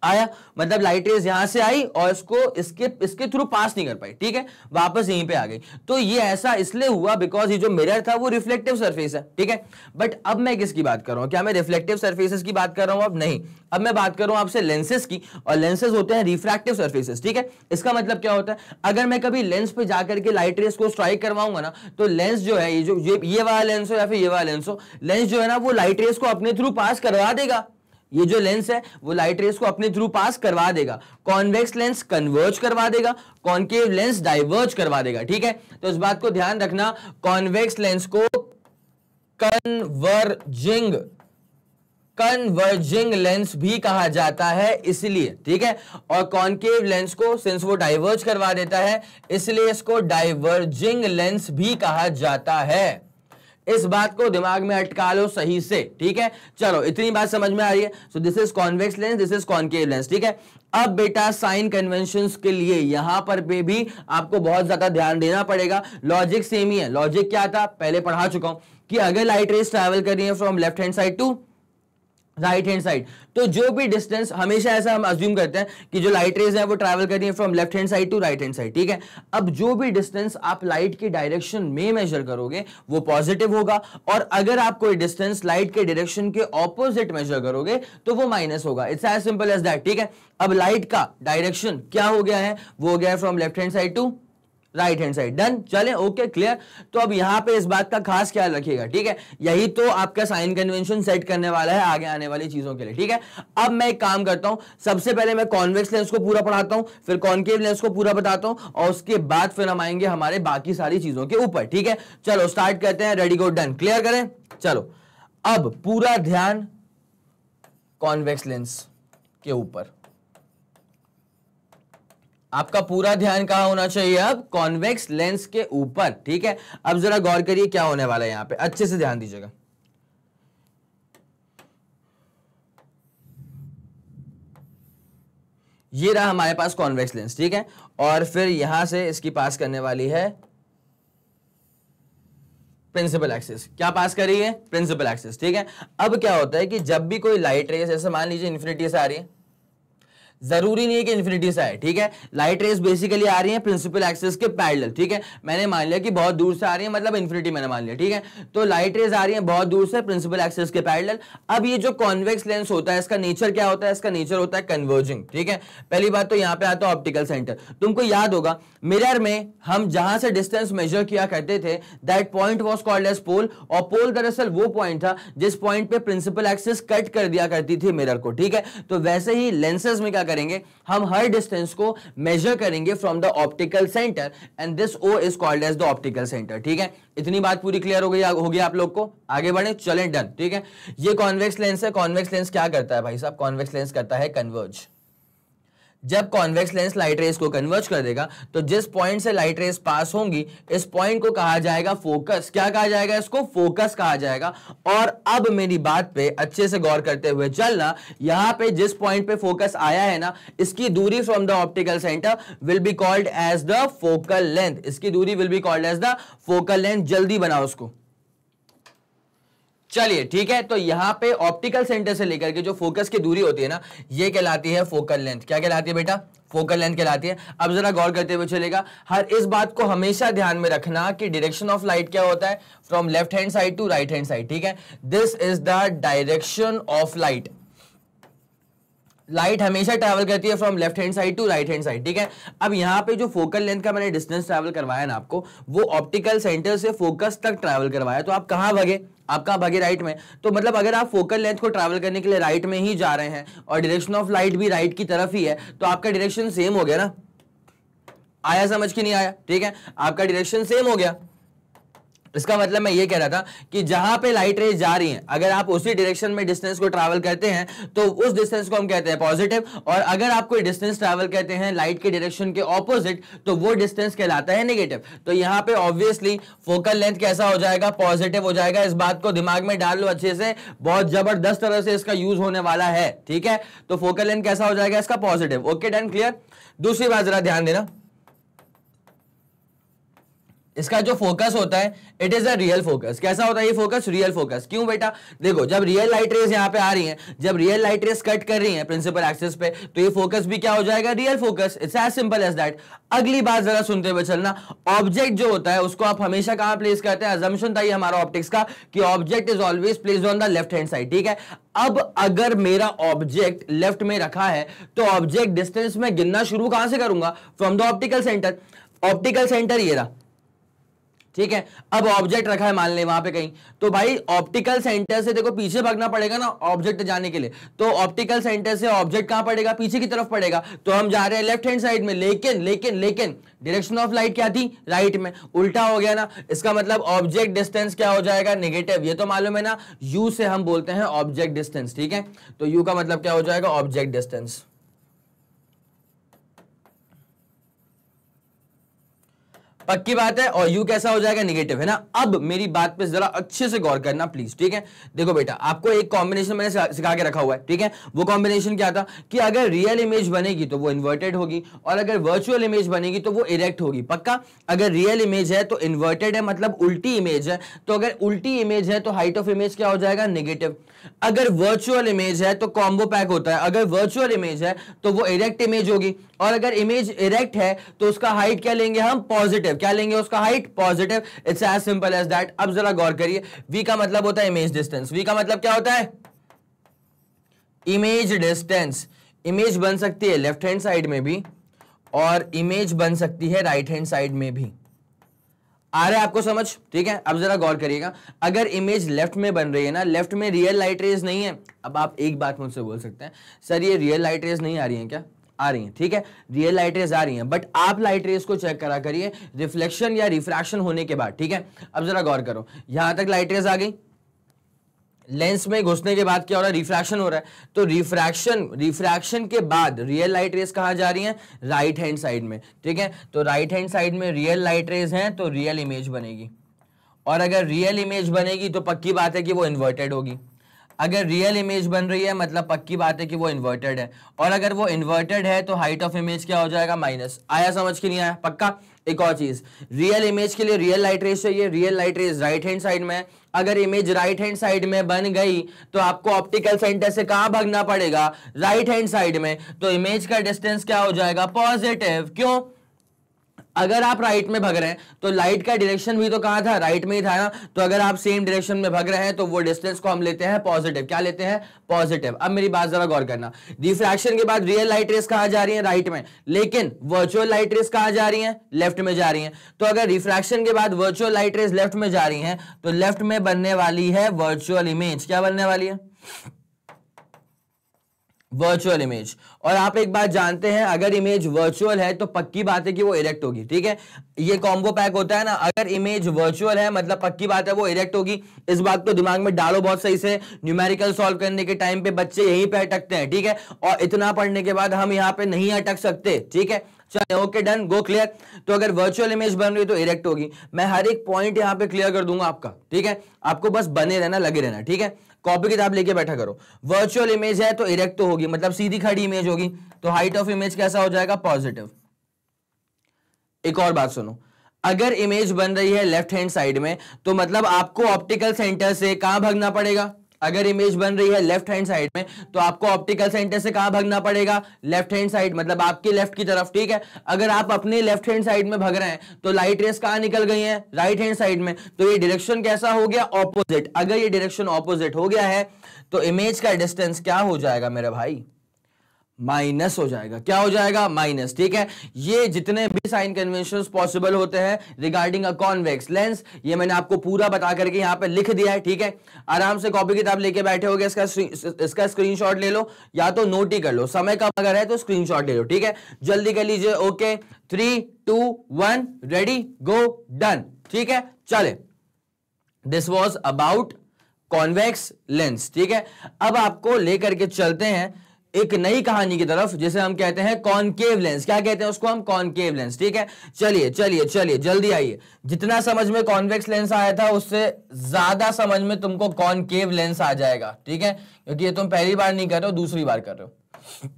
आया, मतलब लाइट रेज यहां से आई और इसको इसके थ्रू पास नहीं कर पाई, ठीक है, वापस यहीं पे आ गई। तो ये ऐसा इसलिए हुआ बिकॉज ये जो मिरर था वो रिफ्लेक्टिव सरफेस है, ठीक है। बट अब मैं किसकी बात कर रहा हूं, क्या मैं रिफ्लेक्टिव सरफेसेस की बात कर रहा हूं, अब नहीं, अब मैं बात कर रहा हूं आपसे लेंसेज की, और लेंसेज होते हैं रिफ्रैक्टिव सरफेसेस, ठीक है। इसका मतलब क्या होता है, अगर मैं कभी लेंस पे जाकर के लाइट रेज को स्ट्राइक करवाऊंगा ना, तो लेंस जो है, ये वाला लेंस हो या फिर ये वाला लेंस हो, लेंस जो है ना वो लाइट रेज को अपने थ्रू पास करवा देगा। ये जो लेंस है वो लाइट रेस को अपने थ्रू पास करवा देगा। कॉन्वेक्स लेंस कन्वर्ज करवा देगा, कॉनकेव लेंस डाइवर्ज करवा देगा, ठीक है। तो इस बात को ध्यान रखना, कॉन्वेक्स लेंस को कन्वर्जिंग लेंस भी कहा जाता है इसलिए, ठीक है। और कॉनकेव लेंस को सिंस वो डाइवर्ज करवा देता है इसलिए इसको डाइवर्जिंग लेंस भी कहा जाता है। इस बात को दिमाग में अटका लो सही से, ठीक है। चलो इतनी बात समझ में आ रही है। So this is convex lens, this is concave lens, ठीक है। अब बेटा साइन कन्वेंशंस के लिए यहां पर भी आपको बहुत ज्यादा ध्यान देना पड़ेगा। लॉजिक सेम ही है। लॉजिक क्या था, पहले पढ़ा चुका हूं कि अगर लाइट रेज ट्रैवल कर रही है from left hand side to right hand side, तो जो भी डिस्टेंस, हमेशा ऐसा हम अज्यूम करते हैं कि जो लाइट रेज है वो ट्रैवल कर रही है from left hand side to right hand side, ठीक है। अब जो भी डिस्टेंस आप लाइट की डायरेक्शन में मेजर करोगे वो पॉजिटिव होगा, और अगर आप कोई डिस्टेंस लाइट के डायरेक्शन के ऑपोजिट मेजर करोगे तो वो माइनस होगा। It's as simple as that, ठीक है। अब लाइट का डायरेक्शन क्या हो गया है, वो हो गया है from left hand side to right hand side. Done, चले, ओके, क्लियर। तो अब यहां पे इस बात का खास ख्याल रखिएगा, ठीक है। यही तो आपका साइन कन्वेंशन सेट करने वाला है आगे आने वाली चीजों के लिए, ठीक है। अब मैं एक काम करता हूं, सबसे पहले मैं कॉन्वेक्स लेंस को पूरा पढ़ाता हूं, फिर कॉनकेव लेंस को पूरा बताता हूं, और उसके बाद फिर हम आएंगे हमारे बाकी सारी चीजों के ऊपर, ठीक है। चलो स्टार्ट करते हैं, रेडी गो डन, क्लियर करें। चलो अब पूरा ध्यान कॉन्वेक्स लेंस के ऊपर, आपका पूरा ध्यान कहां होना चाहिए, अब कॉन्वेक्स लेंस के ऊपर, ठीक है। अब जरा गौर करिए क्या होने वाला है यहां पे, अच्छे से ध्यान दीजिएगा। ये रहा हमारे पास कॉन्वेक्स लेंस, ठीक है। और फिर यहां से इसकी पास करने वाली है प्रिंसिपल एक्सिस। क्या पास कर रही है, प्रिंसिपल एक्सिस, ठीक है। अब क्या होता है कि जब भी कोई लाइट रेस, ऐसे मान लीजिए इन्फिनिटी से आ रही है, जरूरी नहीं है कि इन्फिनिटी से आए, ठीक है। लाइट रेस बेसिकली आ रही है प्रिंसिपल एक्सिस के पैरेलल, ठीक है। मैंने मान लिया कि बहुत दूर से आ रही है, मतलब इन्फिनिटी मैंने मान लिया, ठीक है। तो लाइट रेस आ रही है बहुत दूर से प्रिंसिपल एक्सिस के पैरेलल। अब ये जो कॉन्वेक्स लेंस होता है, इसका नेचर क्या होता है, इसका नेचर होता है कन्वर्जिंग, ठीक है। पहली बात तो यहां पे आता है ऑप्टिकल सेंटर। तुमको याद होगा मिरर में हम जहां से डिस्टेंस मेजर किया करते थे, that point was called as pole, और पोल दरअसल वो पॉइंट था जिस पॉइंट पे प्रिंसिपल एक्सिस कट कर दिया करती थी मिरर को, ठीक है। तो वैसे ही लेंसेज में क्या करेंगे, हम हर डिस्टेंस को मेजर करेंगे from the optical centre, and this O is called as the optical centre, ठीक है। इतनी बात पूरी क्लियर हो गई आप लोग को, आगे बढ़े, चलें, डन, ठीक है। ये कॉन्वेक्स लेंस है। कॉन्वेक्स लेंस क्या करता है भाई साहब, कॉन्वेक्स लेंस करता है कन्वर्ज। जब कॉन्वेक्स लेंस लाइट रेस को कन्वर्ज कर देगा तो जिस पॉइंट से लाइट रेस पास होंगी, इस पॉइंट को कहा जाएगा फोकस। क्या कहा जाएगा, इसको फोकस कहा जाएगा। और अब मेरी बात पे अच्छे से गौर करते हुए चलना, यहां पे जिस पॉइंट पे फोकस आया है ना, इसकी दूरी from the optical centre will be called as the focal length. इसकी दूरी will be called as the focal length. जल्दी बनाओ उसको, चलिए, ठीक है। तो यहां पे ऑप्टिकल सेंटर से लेकर के जो फोकस की दूरी होती है ना, ये कहलाती है फोकल लेंथ। क्या कहलाती है बेटा, फोकल लेंथ कहलाती है। अब जरा गौर करते हुए चलेगा, हर इस बात को हमेशा ध्यान में रखना कि डायरेक्शन ऑफ लाइट क्या होता है, from left hand side to right hand side, ठीक है। This is the direction of light. Light हमेशा ट्रैवल करती है from left hand side to right hand side, ठीक है। अब यहां पे जो फोकल लेंथ का मैंने डिस्टेंस ट्रैवल करवाया ना आपको, वो ऑप्टिकल सेंटर से फोकस तक ट्रैवल करवाया। तो आप कहां भागे, आप कहां भागे, राइट में। तो मतलब अगर आप फोकल लेंथ को ट्रैवल करने के लिए राइट में ही जा रहे हैं और डायरेक्शन ऑफ लाइट भी राइट की तरफ ही है, तो आपका डायरेक्शन सेम हो गया ना। आया समझ कि नहीं आया, ठीक है। आपका डायरेक्शन सेम हो गया। इसका मतलब मैं ये कह रहा था कि जहां पे लाइट रेज जा रही हैं, अगर आप उसी डायरेक्शन में डिस्टेंस को ट्रैवल करते हैं तो उस डिस्टेंस को हम कहते हैं पॉजिटिव, और अगर आप कोई डिस्टेंस ट्रैवल करते हैं लाइट के डायरेक्शन के ऑपोजिट, तो वो डिस्टेंस कहलाता है नेगेटिव। तो यहां पे ऑब्वियसली फोकल लेंथ कैसा हो जाएगा, पॉजिटिव हो जाएगा। इस बात को दिमाग में डाल लो अच्छे से, बहुत जबरदस्त तरह से इसका यूज होने वाला है, ठीक है। तो फोकल लेंथ कैसा हो जाएगा, इसका पॉजिटिव। Okay, done, clear. दूसरी बात जरा ध्यान देना, इसका जो फोकस होता है it is a real focus. कैसा होता है ये फोकस, रियल फोकस। क्यों बेटा, देखो जब रियल लाइट रेस यहां पे आ रही हैं, जब रियल लाइट रेस कट कर रही हैं प्रिंसिपल एक्सिस पे, तो ये फोकस भी क्या हो जाएगा, real focus. It's as simple as that. अगली बात जरा सुनते हुए चलना, ऑब्जेक्ट जो होता है उसको आप हमेशा कहां प्लेस करते हैं, अजम्पशन था ये हमारा ऑप्टिक्स का कि object is always placed on the left hand side, ठीक है। अब अगर मेरा ऑब्जेक्ट लेफ्ट में रखा है तो ऑब्जेक्ट डिस्टेंस में गिनना शुरू कहां से करूंगा, from the optical centre. Optical centre ये रहा, ठीक है। अब ऑब्जेक्ट रखा है मान ले वहां पे कहीं, तो भाई ऑप्टिकल सेंटर से देखो पीछे भागना पड़ेगा ना ऑब्जेक्ट जाने के लिए। तो ऑप्टिकल सेंटर से ऑब्जेक्ट कहां पड़ेगा, पीछे की तरफ पड़ेगा। तो हम जा रहे हैं लेफ्ट हैंड साइड में, लेकिन लेकिन लेकिन डायरेक्शन ऑफ लाइट क्या थी, राइट में। उल्टा हो गया ना। इसका मतलब ऑब्जेक्ट डिस्टेंस क्या हो जाएगा, नेगेटिव। ये तो मालूम है ना, यू से हम बोलते हैं ऑब्जेक्ट डिस्टेंस, ठीक है। तो यू का मतलब क्या हो जाएगा, ऑब्जेक्ट डिस्टेंस। पक्की बात है। और यू कैसा हो जाएगा, निगेटिव, है ना। अब मेरी बात पे जरा अच्छे से गौर करना प्लीज, ठीक है। देखो बेटा, आपको एक कॉम्बिनेशन मैंने सिखा के रखा हुआ है, ठीक है। वो कॉम्बिनेशन क्या था कि अगर रियल इमेज बनेगी तो वो इन्वर्टेड होगी, और अगर वर्चुअल इमेज बनेगी तो वो इरेक्ट होगी। पक्का। अगर रियल इमेज है तो इन्वर्टेड है, मतलब उल्टी इमेज है, तो अगर उल्टी इमेज है तो हाइट ऑफ इमेज क्या हो जाएगा, नेगेटिव। अगर वर्चुअल इमेज है तो कॉम्बो पैक होता है, अगर वर्चुअल इमेज है तो वो इरेक्ट इमेज होगी, और अगर इमेज इरेक्ट है तो उसका हाइट क्या लेंगे हम, पॉजिटिव। क्या लेंगे उसका height, positive. It's as simple as that. अब जरा गौर करिए, v का मतलब होता है इमेज डिस्टेंस। v का मतलब क्या होता है, इमेज डिस्टेंस। इमेज बन सकती है लेफ्ट हैंड साइड में भी, और इमेज बन सकती है राइट हैंड साइड में भी। आ रहा है आपको समझ, ठीक है। अब जरा गौर करिएगा, अगर इमेज लेफ्ट में बन रही है ना, लेफ्ट में रियल लाइट रेज नहीं है। अब आप एक बात मुझसे बोल सकते हैं, सर ये रियल लाइट रेज नहीं आ रही है क्या, आ रही हैं, ठीक है। रियल लाइट रेज आ रही हैं, बट आप लाइट रेज को चेक करा करिए रिफ्लेक्शन या रिफ्रैक्शन होने के बाद, ठीक है। अब जरा गौर करो, यहां तक लाइट रेज आ गई, लेंस में घुसने के बाद क्या हो रहा है, रिफ्रैक्शन हो रहा है। तो रिफ्रैक्शन के बाद रियल लाइट रेज कहां जा रही हैं, राइट हैंड साइड में, ठीक है। तो राइट हैंड साइड में रियल लाइट रेज हैं तो रियल इमेज बनेगी, और अगर रियल इमेज बनेगी तो पक्की बात है कि वो इन्वर्टेड होगी। अगर रियल इमेज बन रही है मतलब पक्की बात है कि वो इन्वर्टेड है, और अगर वो इन्वर्टेड है तो हाइट ऑफ इमेज क्या हो जाएगा, माइनस। आया समझ के नहीं आया, पक्का। एक और चीज, रियल इमेज के लिए रियल लाइट रेज चाहिए, real light rays right hand side में है। अगर इमेज राइट हैंड साइड में बन गई तो आपको ऑप्टिकल सेंटर से कहां भागना पड़ेगा, राइट हैंड साइड में। तो इमेज का डिस्टेंस क्या हो जाएगा, पॉजिटिव। क्यों, अगर आप राइट में भाग रहे हैं तो लाइट का डायरेक्शन भी तो कहां था, राइट में ही था ना। तो अगर आप सेम डायरेक्शन में भाग रहे हैं तो वो डिस्टेंस को हम लेते हैं पॉजिटिव। क्या लेते हैं, पॉजिटिव। अब मेरी बात जरा गौर करना, रिफ्रैक्शन के बाद रियल लाइट रेस कहां जा रही है, राइट में, लेकिन वर्चुअल लाइट रेस कहां जा रही है, लेफ्ट में जा रही है। तो अगर रिफ्रैक्शन के बाद वर्चुअल लाइट रेस लेफ्ट में जा रही है तो लेफ्ट में बनने वाली है वर्चुअल इमेज। क्या बनने वाली है, वर्चुअल इमेज। और आप एक बात जानते हैं, अगर इमेज वर्चुअल है तो पक्की बात है कि वो इरेक्ट होगी, ठीक है। ये कॉम्बो पैक होता है ना, अगर इमेज वर्चुअल है मतलब पक्की बात है वो इरेक्ट होगी। इस बात को दिमाग में डालो बहुत सही से। न्यूमेरिकल सॉल्व करने के टाइम पे बच्चे यहीं पे अटकते हैं, ठीक है। और इतना पढ़ने के बाद हम यहाँ पे नहीं अटक सकते, ठीक है। चलिए ओके, डन, गो, क्लियर। तो अगर वर्चुअल इमेज बन रही है तो इरेक्ट होगी। मैं हर एक पॉइंट यहाँ पे क्लियर कर दूंगा आपका, ठीक है। आपको बस बने रहना, लगे रहना, ठीक है। कॉपी किताब लेके बैठा करो। वर्चुअल इमेज है तो इरेक्ट तो होगी, मतलब सीधी खड़ी इमेज होगी, तो हाइट ऑफ इमेज कैसा हो जाएगा, पॉजिटिव। एक और बात सुनो, अगर इमेज बन रही है लेफ्ट हैंड साइड में तो मतलब आपको ऑप्टिकल सेंटर से कहां भागना पड़ेगा। अगर इमेज बन रही है लेफ्ट हैंड साइड में तो आपको ऑप्टिकल सेंटर से कहां भागना पड़ेगा, लेफ्ट हैंड साइड, मतलब आपके लेफ्ट की तरफ, ठीक है। अगर आप अपने लेफ्ट हैंड साइड में भाग रहे हैं तो लाइट रेस कहां निकल गई हैं, राइट हैंड साइड में। तो ये डायरेक्शन कैसा हो गया, ऑपोजिट। अगर ये डायरेक्शन ऑपोजिट हो गया है तो इमेज का डिस्टेंस क्या हो जाएगा मेरे भाई, माइनस हो जाएगा। क्या हो जाएगा, माइनस, ठीक है। ये जितने भी साइन कन्वेंशंस पॉसिबल होते हैं रिगार्डिंग अ कॉन्वेक्स लेंस, ये मैंने आपको पूरा बता करके यहाँ पे लिख दिया है, ठीक है। आराम से कॉपी किताब लेके बैठे होगे, इसका स्क्रीनशॉट ले लो या तो नोट ही कर लो, समय कम अगर है तो स्क्रीनशॉट ले लो, ठीक है। जल्दी कर लीजिए। ओके, 3 2 1 रेडी गो, डन, ठीक है। चले, this was about convex lens, ठीक है। अब आपको लेकर के चलते हैं एक नई कहानी की तरफ, जिसे हम कहते हैं कॉनकेव लेंस। क्या कहते हैं उसको हम, कॉनकेव लेंस, ठीक है। चलिए चलिए चलिए जल्दी आइए। जितना समझ में कॉन्वेक्स लेंस आया था उससे ज्यादा समझ में तुमको कॉनकेव लेंस आ जाएगा, ठीक है। क्योंकि ये तुम पहली बार नहीं कर रहे हो, दूसरी बार कर रहे हो।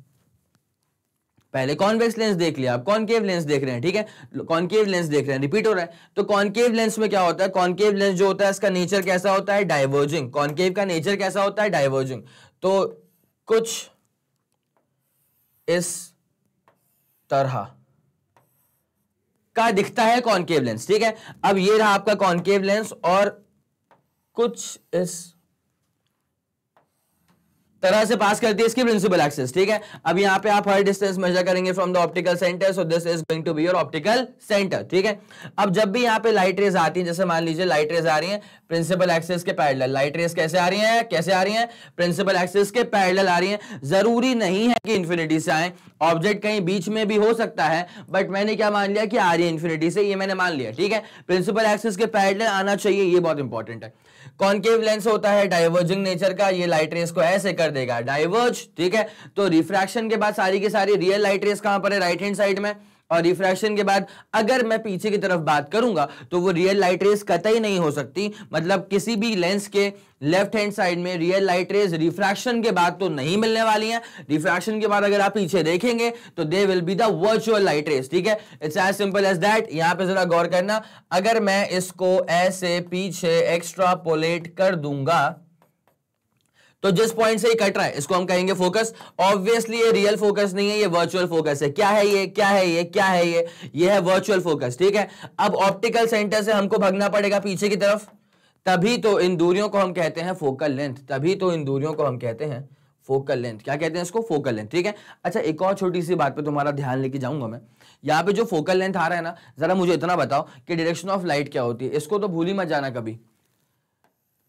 पहले कॉन्वेक्स लेंस देख लिया, आप कॉनकेव लेंस देख रहे हैं, ठीक है। कॉनकेव लेंस देख रहे हैं, रिपीट हो रहा है। तो कॉनकेव लेंस में क्या होता है, कॉनकेव लेंस जो होता है इसका नेचर कैसा होता है, डाइवर्जिंग। कॉनकेव का नेचर कैसा होता है, डाइवर्जिंग। तो कुछ इस तरह का दिखता है कॉनकेव लेंस, ठीक है। अब ये रहा आपका कॉनकेव लेंस, और कुछ इस तरह से पास करती है इसकी प्रिंसिपल एक्सिस, ठीक है। अब यहां पे आप हर डिस्टेंस मेजर करेंगे from the optical centre, so this is going to be your optical centre, ठीक है। अब जब भी यहां पे लाइट रेज आती है, जैसे मान लीजिए लाइट रेज आ रही है प्रिंसिपल एक्सिस के पैरेलल, लाइट रेज कैसे आ रही है, कैसे आ रही है, प्रिंसिपल एक्सिस के पैरेलल आ रही है। जरूरी नहीं है कि इंफिनिटी से आए, ऑब्जेक्ट कहीं बीच में भी हो सकता है, बट मैंने क्या मान लिया कि आ रही है इंफिनिटी से, ये मैंने मान लिया, ठीक है। प्रिंसिपल एक्सिस के पैरेलल आना चाहिए, ये बहुत इंपॉर्टेंट है। कॉनकेव लेंस होता है डाइवर्जिंग नेचर का, ये लाइट रेस को ऐसे कर देगा डाइवर्ज, ठीक है। तो रिफ्रैक्शन के बाद सारी की सारी रियल लाइट रेस कहां पर है, राइट हैंड साइड में, और रिफ्रैक्शन के बाद अगर मैं पीछे की तरफ बात करूंगा तो वो रियल लाइट रेज कतई नहीं हो सकती, मतलब किसी भी लेंस के लेफ्ट हैंड साइड में रियल लाइट रेज रिफ्रैक्शन के बाद तो नहीं मिलने वाली हैं। रिफ्रैक्शन के बाद अगर आप पीछे देखेंगे तो they will be the virtual light rays, ठीक है। It's as simple as that. यहां पे जरा गौर करना, अगर मैं इसको ऐसे पीछे एक्स्ट्रापोलेट कर दूंगा तो जिस पॉइंट से ये कट रहा है इसको हम कहेंगे फोकस। ऑब्वियसली ये रियल फोकस नहीं है, ये वर्चुअल फोकस है। क्या है ये, क्या है ये, क्या है ये है वर्चुअल फोकस, ठीक है। अब ऑप्टिकल सेंटर से हमको भागना पड़ेगा पीछे की तरफ, तभी तो इन दूरियों को हम कहते हैं फोकल लेंथ, तभी तो इन दूरियों को हम कहते हैं फोकल लेंथ। क्या कहते हैं इसको, फोकल लेंथ, ठीक है। अच्छा, एक और छोटी सी बात पे तुम्हारा ध्यान लेके जाऊंगा मैं। यहाँ पे जो फोकल लेंथ आ रहा है ना, जरा मुझे इतना बताओ कि डायरेक्शन ऑफ लाइट क्या होती है। इसको तो भूल ही मत जाना कभी,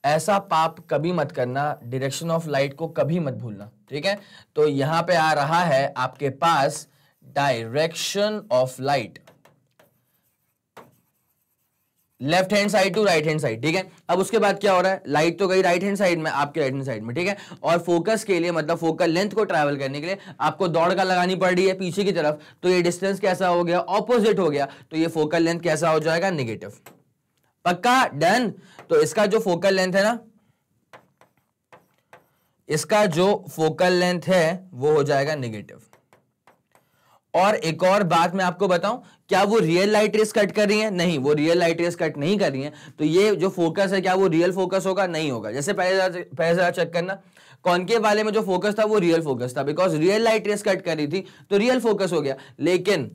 ऐसा पाप कभी मत करना, डायरेक्शन ऑफ लाइट को कभी मत भूलना, ठीक है। तो यहां पे आ रहा है आपके पास direction of light, left hand side to right hand side, ठीक है। अब उसके बाद क्या हो रहा है, लाइट तो गई राइट हैंड साइड में, आपके राइट हैंड साइड में, ठीक है। और फोकस के लिए, मतलब फोकल लेंथ को ट्रैवल करने के लिए आपको दौड़ का लगानी पड़ रही है पीछे की तरफ, तो ये डिस्टेंस कैसा हो गया, ऑपोजिट हो गया, तो ये फोकल लेंथ कैसा हो जाएगा, नेगेटिव। पक्का, डन। तो इसका जो फोकल लेंथ है ना, इसका जो फोकल लेंथ है वो हो जाएगा नेगेटिव। और एक और बात मैं आपको बताऊं, क्या वो रियल लाइट रेस कट कर रही है, नहीं, वो रियल लाइट रेस कट नहीं कर रही है। तो ये जो फोकस है क्या वो रियल फोकस होगा, नहीं होगा। जैसे पहले जरा चेक करना, कॉनकेव वाले में जो फोकस था वो रियल फोकस था, because real light rays cut कर रही थी तो रियल फोकस हो गया। लेकिन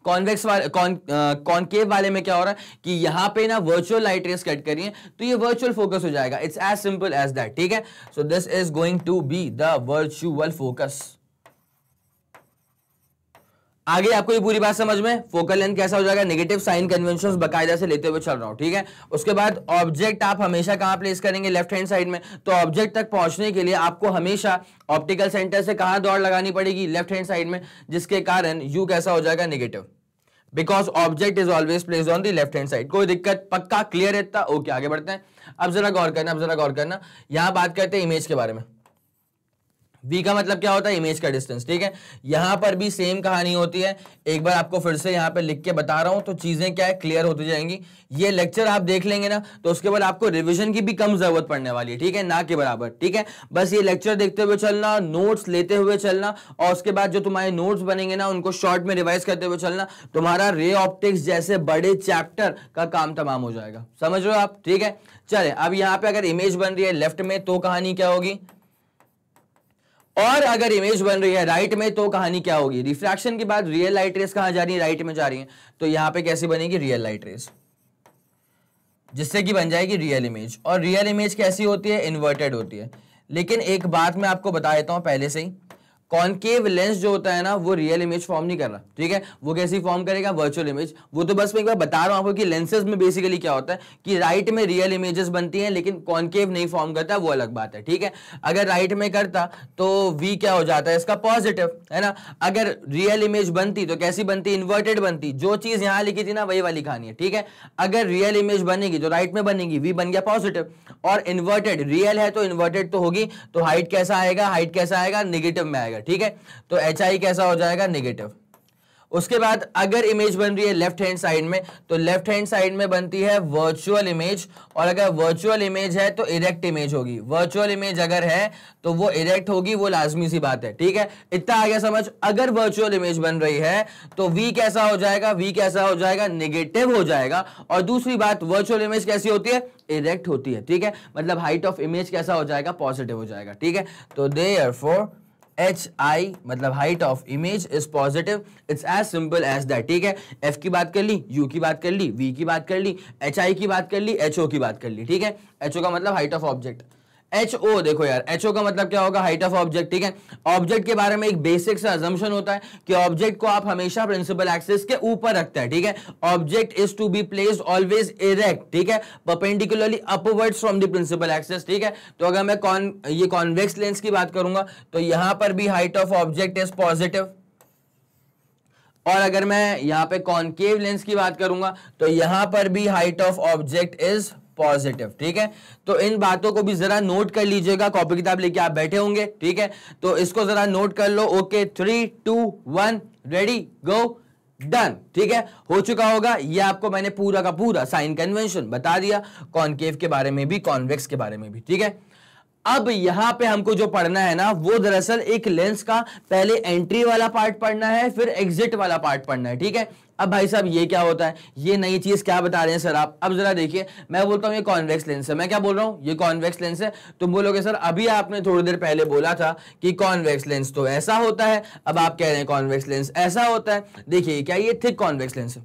कॉन्वेक्स वाले कॉनकेव वाले में क्या हो रहा है कि यहां पे ना वर्चुअल लाइट रेस कट करी है, तो ये वर्चुअल फोकस हो जाएगा। It's as simple as that, ठीक है। So this is going to be the virtual focus. आगे आपको ये पूरी बात समझ में, फोकल लेंथ कैसा हो जाएगा, नेगेटिव। साइन कन्वेंशंस बकायदा से लेते हुए चल रहा हूं, ठीक है। उसके बाद ऑब्जेक्ट आप हमेशा कहां प्लेस करेंगे, लेफ्ट हैंड साइड में। तो ऑब्जेक्ट तक पहुंचने के लिए आपको हमेशा ऑप्टिकल सेंटर से कहां दौड़ लगानी पड़ेगी, लेफ्ट हैंड साइड में, जिसके कारण यू कैसा हो जाएगा, negative, because object is always placed on the left hand side. कोई दिक्कत, पक्का क्लियर है इतना, ओके। आगे बढ़ते हैं। अब जरा गौर करना, यहां बात करते हैं इमेज के बारे में। v का मतलब क्या होता है, इमेज का डिस्टेंस, ठीक है। यहां पर भी सेम कहानी होती है। एक बार आपको फिर से यहां पे लिख के बता रहा हूं तो चीजें क्या है, क्लियर होती जाएंगी। ये लेक्चर आप देख लेंगे ना तो उसके बाद आपको रिवीजन की भी कम जरूरत पड़ने वाली है, ठीक है, ना के बराबर, ठीक है। बस ये लेक्चर देखते हुए चलना, नोट्स लेते हुए चलना, और उसके बाद जो तुम्हारे नोट्स बनेंगे ना उनको शॉर्ट में रिवाइज करते हुए चलना। तुम्हारा रे ऑप्टिक्स जैसे बड़े चैप्टर का काम तमाम हो जाएगा, समझ रहे हो आप, ठीक है। चले, अब यहाँ पे अगर इमेज बन रही है लेफ्ट में तो कहानी क्या होगी, और अगर इमेज बन रही है राइट में तो कहानी क्या होगी। रिफ्रैक्शन के बाद रियल लाइट रेस कहां जा रही है, राइट में जा रही है, तो यहां पे कैसी बनेगी, रियल लाइट रेस, जिससे कि बन जाएगी रियल इमेज। और रियल इमेज कैसी होती है, इन्वर्टेड होती है। लेकिन एक बात मैं आपको बता देता हूं पहले से ही, कॉनकेव लेंस जो होता है ना वो रियल इमेज फॉर्म नहीं कर रहा, ठीक है। वो कैसी फॉर्म करेगा, वर्चुअल इमेज। वो तो बस मैं एक बार बता रहा हूं आपको कि लेंसेज में बेसिकली क्या होता है कि राइट में रियल इमेजेस बनती हैं लेकिन कॉनकेव नहीं फॉर्म करता, वो अलग बात है, ठीक है। अगर राइट में करता तो वी क्या हो जाता है इसका, पॉजिटिव, है ना। अगर रियल इमेज बनती तो कैसी बनती, इन्वर्टेड बनती। जो चीज यहां लिखी थी ना वही वाली कहानी है, ठीक है। अगर रियल इमेज बनेगी तो राइट में बनेगी, वी बन गया पॉजिटिव, और इन्वर्टेड, रियल है तो इन्वर्टेड तो होगी, तो हाइट कैसा आएगा, हाइट कैसा आएगा, नेगेटिव में आएगा, ठीक है। तो एच आई कैसा हो जाएगा, नेगेटिव। उसके बाद अगर इमेज बन रही है लेफ्ट हैंड साइड में तो लेफ्ट हैंड साइड में बनती है वर्चुअल इमेज, और अगर वर्चुअल इमेज है तो इरेक्ट इमेज होगी। वर्चुअल इमेज अगर है तो वो इरेक्ट होगी, वो लाजमी सी बात है, ठीक है। इतना आ गया समझ। अगर वर्चुअल इमेज बन रही है तो वी कैसा हो जाएगा, वी कैसा हो जाएगा, नेगेटिव हो जाएगा। और दूसरी बात, वर्चुअल इमेज कैसी होती है, इरेक्ट होती है, ठीक है। मतलब हाइट ऑफ इमेज कैसा हो जाएगा, पॉजिटिव हो जाएगा, ठीक है। तो देयरफॉर एच आई मतलब height of image is positive. It's as simple as that, ठीक है। एफ की बात कर ली, यू की बात कर ली, वी की बात कर ली, एच आई की बात कर ली, एच ओ की बात कर ली, ठीक है। एच ओ का मतलब height of object. H O देखो यार, एच ओ का मतलब क्या होगा, हाइट ऑफ ऑब्जेक्ट, ठीक है। ऑब्जेक्ट के बारे में एक बेसिक सा अजम्पशन होता है कि ऑब्जेक्ट को आप हमेशा प्रिंसिपल एक्सिस के ऊपर रखते हैं, ठीक है। Object is to be placed always erect, ठीक है, perpendicularly upwards from the principal axis, ठीक है। तो अगर मैं ये कॉन्वेक्स लेंस की बात करूंगा तो यहां पर भी height of object is positive, और अगर मैं यहां पे कॉनकेव लेंस की बात करूंगा तो यहां पर भी height of object is positive, ठीक है। तो इन बातों को भी जरा नोट कर लीजिएगा, कॉपी किताब लेके आप बैठे होंगे, ठीक है। तो इसको जरा नोट कर लो। Okay, 3 2 1 ready go. डन, ठीक है, हो चुका होगा। ये आपको मैंने पूरा का पूरा साइन कन्वेंशन बता दिया, कॉनकेव के बारे में भी, कॉन्वेक्स के बारे में भी, ठीक है। अब यहां पे हमको जो पढ़ना है ना, वो दरअसल एक लेंस का पहले एंट्री वाला पार्ट पढ़ना है, फिर एग्जिट वाला पार्ट पढ़ना है, ठीक है। अब भाई साहब ये क्या होता है, ये नई चीज क्या बता रहे हैं सर आप? अब जरा देखिए, मैं बोलता हूं ये कॉन्वेक्स लेंस है, मैं क्या बोल रहा हूं, ये कॉन्वेक्स लेंस है। तुम बोलोगे सर अभी आपने थोड़ी देर पहले बोला था कि कॉन्वेक्स लेंस तो ऐसा होता है, अब आप कह रहे हैं कॉन्वेक्स लेंस ऐसा होता है। देखिए क्या ये थिक कॉन्वेक्स लेंस है,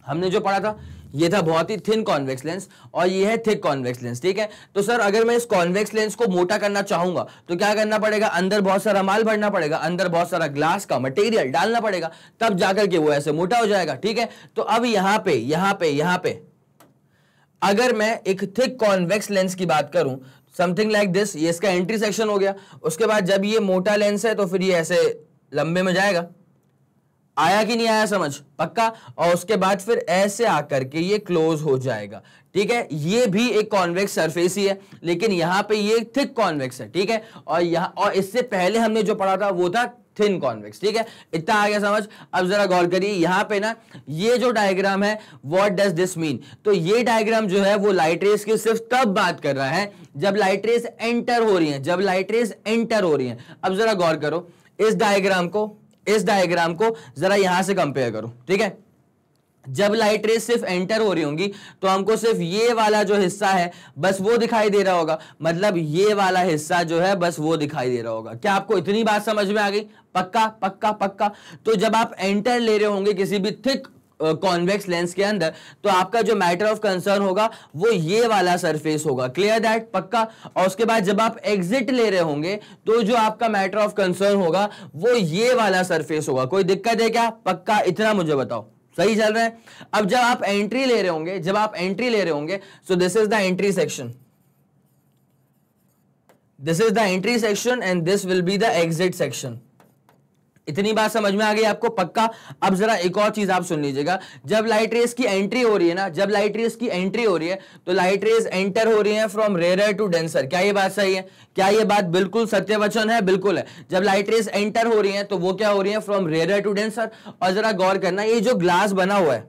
हमने जो पढ़ा था ये था बहुत ही थिन कॉन्वेक्स लेंस, और ये है थिक कॉन्वेक्स लेंस, ठीक है। तो सर अगर मैं इस कॉन्वेक्स लेंस को मोटा करना चाहूंगा तो क्या करना पड़ेगा, अंदर बहुत सारा माल भरना पड़ेगा, अंदर बहुत सारा ग्लास का मटेरियल डालना पड़ेगा, तब जाकर के वो ऐसे मोटा हो जाएगा, ठीक है। तो अब यहां पे अगर मैं एक थिक कॉन्वेक्स लेंस की बात करूं, समथिंग लाइक दिस, ये इसका एंट्री सेक्शन हो गया। उसके बाद जब ये मोटा लेंस है तो फिर ये ऐसे लंबे में जाएगा, आया कि नहीं आया समझ, पक्का। और उसके बाद फिर ऐसे आकर के ये क्लोज हो जाएगा, ठीक है। ये भी एक कॉन्वेक्स सरफेस ही है, लेकिन यहां पे ये थिक कॉन्वेक्स है, ठीक है। और इससे पहले हमने जो पढ़ा था वो था थिन कॉन्वेक्स, ठीक है। इतना आ गया समझ। अब जरा गौर करिए यहां पे ना, ये जो डायग्राम है, व्हाट डज दिस मीन, तो ये डायग्राम जो है वो लाइट रेस की सिर्फ तब बात कर रहा है जब लाइट रेस एंटर हो रही है, जब लाइट रेस एंटर हो रही है। अब जरा गौर करो, इस डायग्राम को जरा यहां से कंपेयर करो, ठीक है। जब लाइट रेस सिर्फ एंटर हो रही होंगी तो हमको सिर्फ ये वाला जो हिस्सा है बस वो दिखाई दे रहा होगा, मतलब ये वाला हिस्सा जो है बस वो दिखाई दे रहा होगा। क्या आपको इतनी बात समझ में आ गई? पक्का पक्का पक्का। तो जब आप एंटर ले रहे होंगे किसी भी थिक कॉन्वेक्स लेंस के अंदर, तो आपका जो मैटर ऑफ कंसर्न होगा वो ये वाला सरफेस होगा, क्लियर दैट, पक्का। और उसके बाद जब आप एग्जिट ले रहे होंगे तो जो आपका मैटर ऑफ कंसर्न होगा वो ये वाला सरफेस होगा। कोई दिक्कत है क्या? पक्का, इतना मुझे बताओ, सही चल रहा है। अब जब आप एंट्री ले रहे होंगे, सो this is the entry section, and this will be the exit section. इतनी बात समझ में आ गई आपको? पक्का। अब जरा एक और चीज आप सुन लीजिएगा, जब लाइट रेस की एंट्री हो रही है ना, तो लाइट रेस एंटर हो रही है फ्रॉम रेयर टू डेंसर। क्या ये बात सही है? क्या ये बात बिल्कुल सत्य वचन है? बिल्कुल है। जब लाइट रेस एंटर हो रही है तो वो क्या हो रही है? From rare to denser. और जरा गौर करना, ये जो ग्लास बना हुआ है,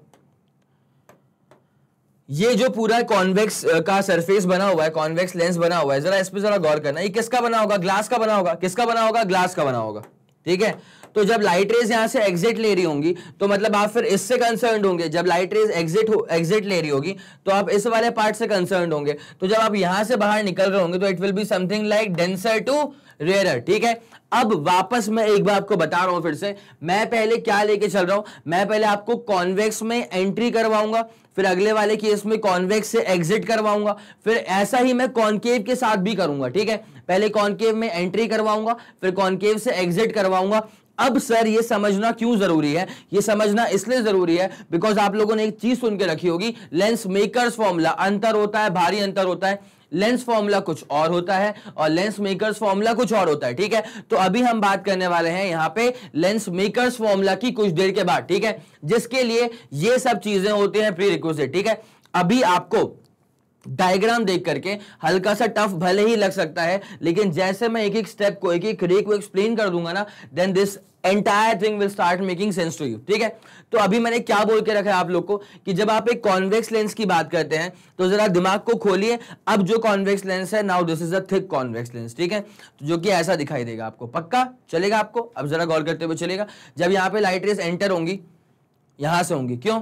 ये जो पूरा कॉन्वेक्स का सरफेस बना हुआ है, कॉन्वेक्स लेंस बना हुआ है, जरा इस पे जरा गौर करना, ये किसका बना होगा? ग्लास का बना होगा। किसका बना होगा? ग्लास का बना होगा, ठीक है। तो जब लाइट रेज यहां से एग्जिट ले रही होंगी तो मतलब आप फिर इससे कंसर्न्ड होंगे। जब लाइट रेज एग्जिट ले रही होगी तो आप इस वाले पार्ट से कंसर्न्ड होंगे। तो जब आप यहां से बाहर निकल रहे होंगे तो it will be something like denser to rare, ठीक है। अब वापस मैं एक बार आपको बता रहा हूं, फिर से मैं पहले क्या लेके चल रहा हूं, मैं पहले आपको कॉन्वेक्स में एंट्री करवाऊंगा, फिर अगले वाले केस में कॉन्वेक्स से एग्जिट करवाऊंगा, फिर ऐसा ही मैं कॉन्केव के साथ भी करूंगा, ठीक है। पहले कॉन्केव में एंट्री करवाऊंगा, फिर कॉन्केव से एग्जिट करवाऊंगा। अब सर ये समझना क्यों जरूरी है? ये समझना इसलिए जरूरी है बिकॉज आप लोगों ने एक चीज सुन के रखी होगी, लेंस मेकर्स फॉर्मूला। अंतर होता है, भारी अंतर होता है। लेंस फॉर्मूला कुछ और होता है और लेंस मेकर्स फॉर्मूला कुछ और होता है, ठीक है। तो अभी हम बात करने वाले हैं यहां पे लेंस मेकर्स फॉर्मूला की कुछ देर के बाद, ठीक है, जिसके लिए ये सब चीजें होती हैं प्री रिक्विजिट, ठीक है। अभी आपको डायग्राम देख करके हल्का सा टफ भले ही लग सकता है, लेकिन जैसे मैं एक एक स्टेप को, एक एक रे को एक्सप्लेन कर दूंगा ना, then this entire thing will start making sense to you, ठीक है। तो अभी मैंने क्या बोल के रखा है आप लोग को कि जब आप एक कॉन्वेक्स लेंस की बात करते हैं तो जरा दिमाग को खोलिए। अब जो कॉन्वेक्स लेंस है, now this is a thick convex lens, ठीक है, तो जो कि ऐसा दिखाई देगा आपको। पक्का चलेगा आपको? अब जरा गौर करते हुए चलेगा। जब यहां पे लाइट रेस एंटर होंगी, यहां से होंगी, क्यों?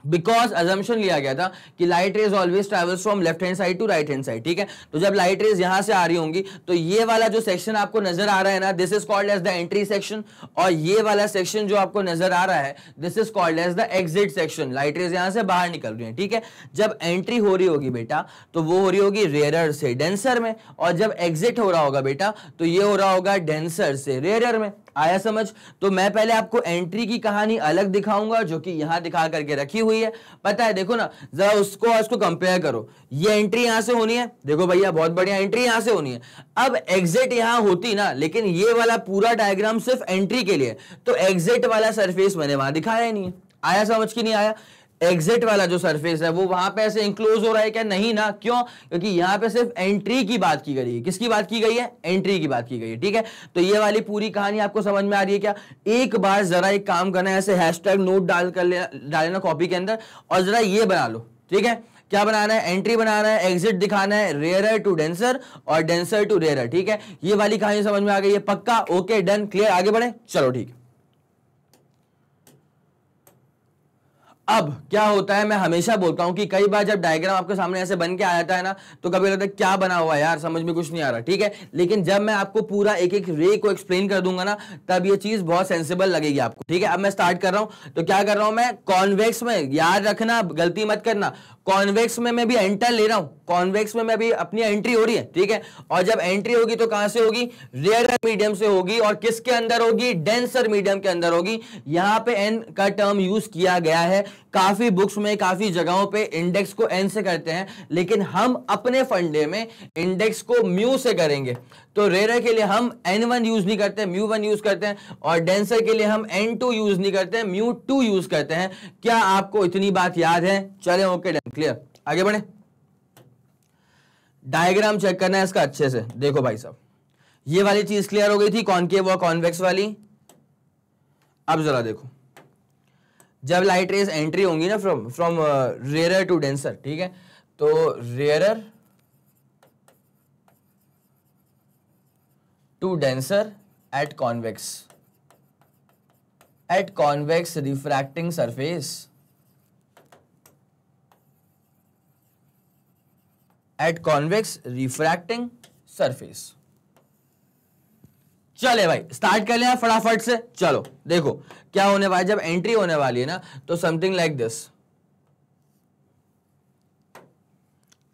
बिकॉज अजम्पशन लिया गया था कि light rays always travels from left hand side to right hand side, ठीक है। तो जब लाइट रेज यहां से आ रही होंगी तो ये वाला जो सेक्शन आपको नजर आ रहा है ना, this is called as the entry section, और ये वाला सेक्शन जो आपको नजर आ रहा है, this is called as the exit section. Light rays यहां से बाहर निकल रही है, ठीक है। जब एंट्री हो रही होगी बेटा तो वो हो रही होगी रेयर से डेंसर में, और जब एग्जिट हो रहा होगा बेटा तो ये हो रहा होगा डेंसर से रेयर में। आया समझ? तो मैं पहले आपको एंट्री की कहानी अलग दिखाऊंगा जो कि यहां दिखा करके रखी हुई है, पता है, देखो ना जरा उसको कंपेयर करो। ये एंट्री यहां से होनी है, देखो भैया बहुत बढ़िया एंट्री यहां से होनी है। अब एग्जिट यहां होती ना, लेकिन ये वाला पूरा डायग्राम सिर्फ एंट्री के लिए, तो एग्जिट वाला सरफेस मैंने वहां दिखाया ही नहीं है। आया समझ की नहीं आया? एग्जिट वाला जो सरफेस है वो वहां पे ऐसे इंक्लोज हो रहा है क्या? नहीं ना। क्यों? क्योंकि यहां पे सिर्फ एंट्री की बात की गई है। किसकी बात की गई है? एंट्री की बात की गई है। ठीक है, तो ये वाली पूरी कहानी आपको समझ में आ रही है क्या? एक बार जरा एक काम करना है, ऐसे हैशटैग नोट डालना कॉपी के अंदर, और जरा ये बना लो। ठीक है, क्या बनाना है? एंट्री बनाना है, एग्जिट दिखाना है, रेयरर टू डेंसर और डेंसर टू रेयरर। ठीक है, ये वाली कहानी समझ में आ गई है? पक्का? ओके, डन, क्लियर, आगे बढ़े, चलो ठीक है। अब क्या होता है, मैं हमेशा बोलता हूं कि कई बार जब डायग्राम आपके सामने ऐसे बन के आ जाता है ना, तो कभी लगता है क्या बना हुआ है यार, समझ में कुछ नहीं आ रहा। ठीक है, लेकिन जब मैं आपको पूरा एक एक रे को एक्सप्लेन कर दूंगा ना, तब ये चीज बहुत सेंसिबल लगेगी आपको। ठीक है, अब मैं स्टार्ट कर रहा हूं, तो क्या कर रहा हूं मैं? कॉन्वेक्स में, याद रखना, गलती मत करना, कॉन्वेक्स में मैं भी एंटर ले रहा हूं, कॉन्वेक्स में मैं भी अपनी एंट्री हो रही है। ठीक है, और जब एंट्री होगी तो कहां से होगी? रेयर मीडियम से होगी, और किसके अंदर होगी? डेंसर मीडियम के अंदर होगी। यहां पे एन का टर्म यूज किया गया है, काफी बुक्स में, काफी जगहों पे इंडेक्स को एन से करते हैं, लेकिन हम अपने फंडे में इंडेक्स को म्यू से करेंगे। तो रेयर के लिए हम n1 यूज नहीं करते, μ1 यूज करते हैं, और डेंसर के लिए हम n2 यूज नहीं करते, μ2 यूज करते हैं। क्या आपको इतनी बात याद है? चले, ओके, डन, क्लियर, आगे बढ़े। डायग्राम चेक करना है इसका अच्छे से। देखो भाई साहब, ये वाली चीज क्लियर हो गई थी, कॉनकेव और कॉन्वेक्स वाली। अब जरा देखो, जब लाइट रेज एंट्री होंगी ना फ्रॉम रेयरर टू डेंसर, ठीक है, तो rarer to denser at convex refracting surface, at convex refracting surface। चले भाई, स्टार्ट कर लिया फटाफट से। चलो देखो क्या होने वाला है, जब एंट्री होने वाली है ना, तो समथिंग लाइक दिस।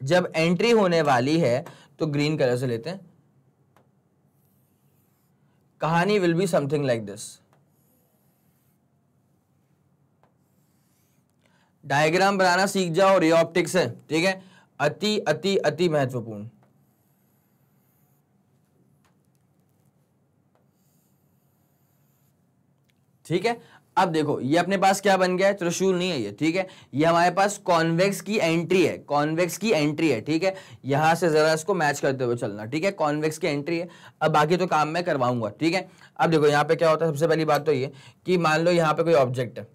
जब एंट्री होने वाली है तो ग्रीन कलर से लेते हैं, कहानी will be something like this. Diagram बनाना सीख जाओ, रे ऑप्टिक्स है, ठीक है, अति अति अति महत्वपूर्ण। ठीक है, अब देखो ये अपने पास क्या बन गया है? त्रिशूल नहीं है ये, ठीक है, ये हमारे पास कॉन्वेक्स की एंट्री है, कॉन्वेक्स की एंट्री है। ठीक है, यहां से जरा इसको मैच करते हुए चलना। ठीक है, कॉन्वेक्स की एंट्री है। अब बाकी तो काम मैं करवाऊंगा। ठीक है, अब देखो यहाँ पे क्या होता है, सबसे पहली बात तो ये कि मान लो यहाँ पे कोई ऑब्जेक्ट है,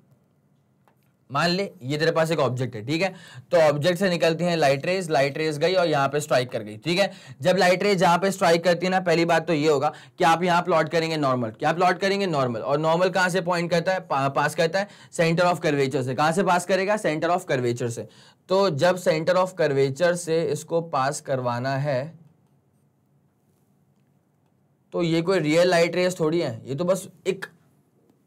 मान ले ये तेरे पास एक ऑब्जेक्ट है। ठीक है, तो ऑब्जेक्ट से निकलती है लाइट रेज गई और यहाँ पे स्ट्राइक कर गई। ठीक है, जब लाइट रेज यहाँ पे स्ट्राइक करती है ना, पहली बात तो ये होगा कि आप यहाँ प्लॉट करेंगे नॉर्मल। क्या प्लॉट करेंगे? नॉर्मल। और नॉर्मल कहाँ से पॉइंट करता है? पास करता है सेंटर ऑफ कर्वेचर से। कहाँ से पास करेगा? सेंटर ऑफ कर्वेचर से। तो जब सेंटर ऑफ कर्वेचर से इसको पास करवाना है, तो ये कोई रियल लाइट रेज थोड़ी है, ये तो बस एक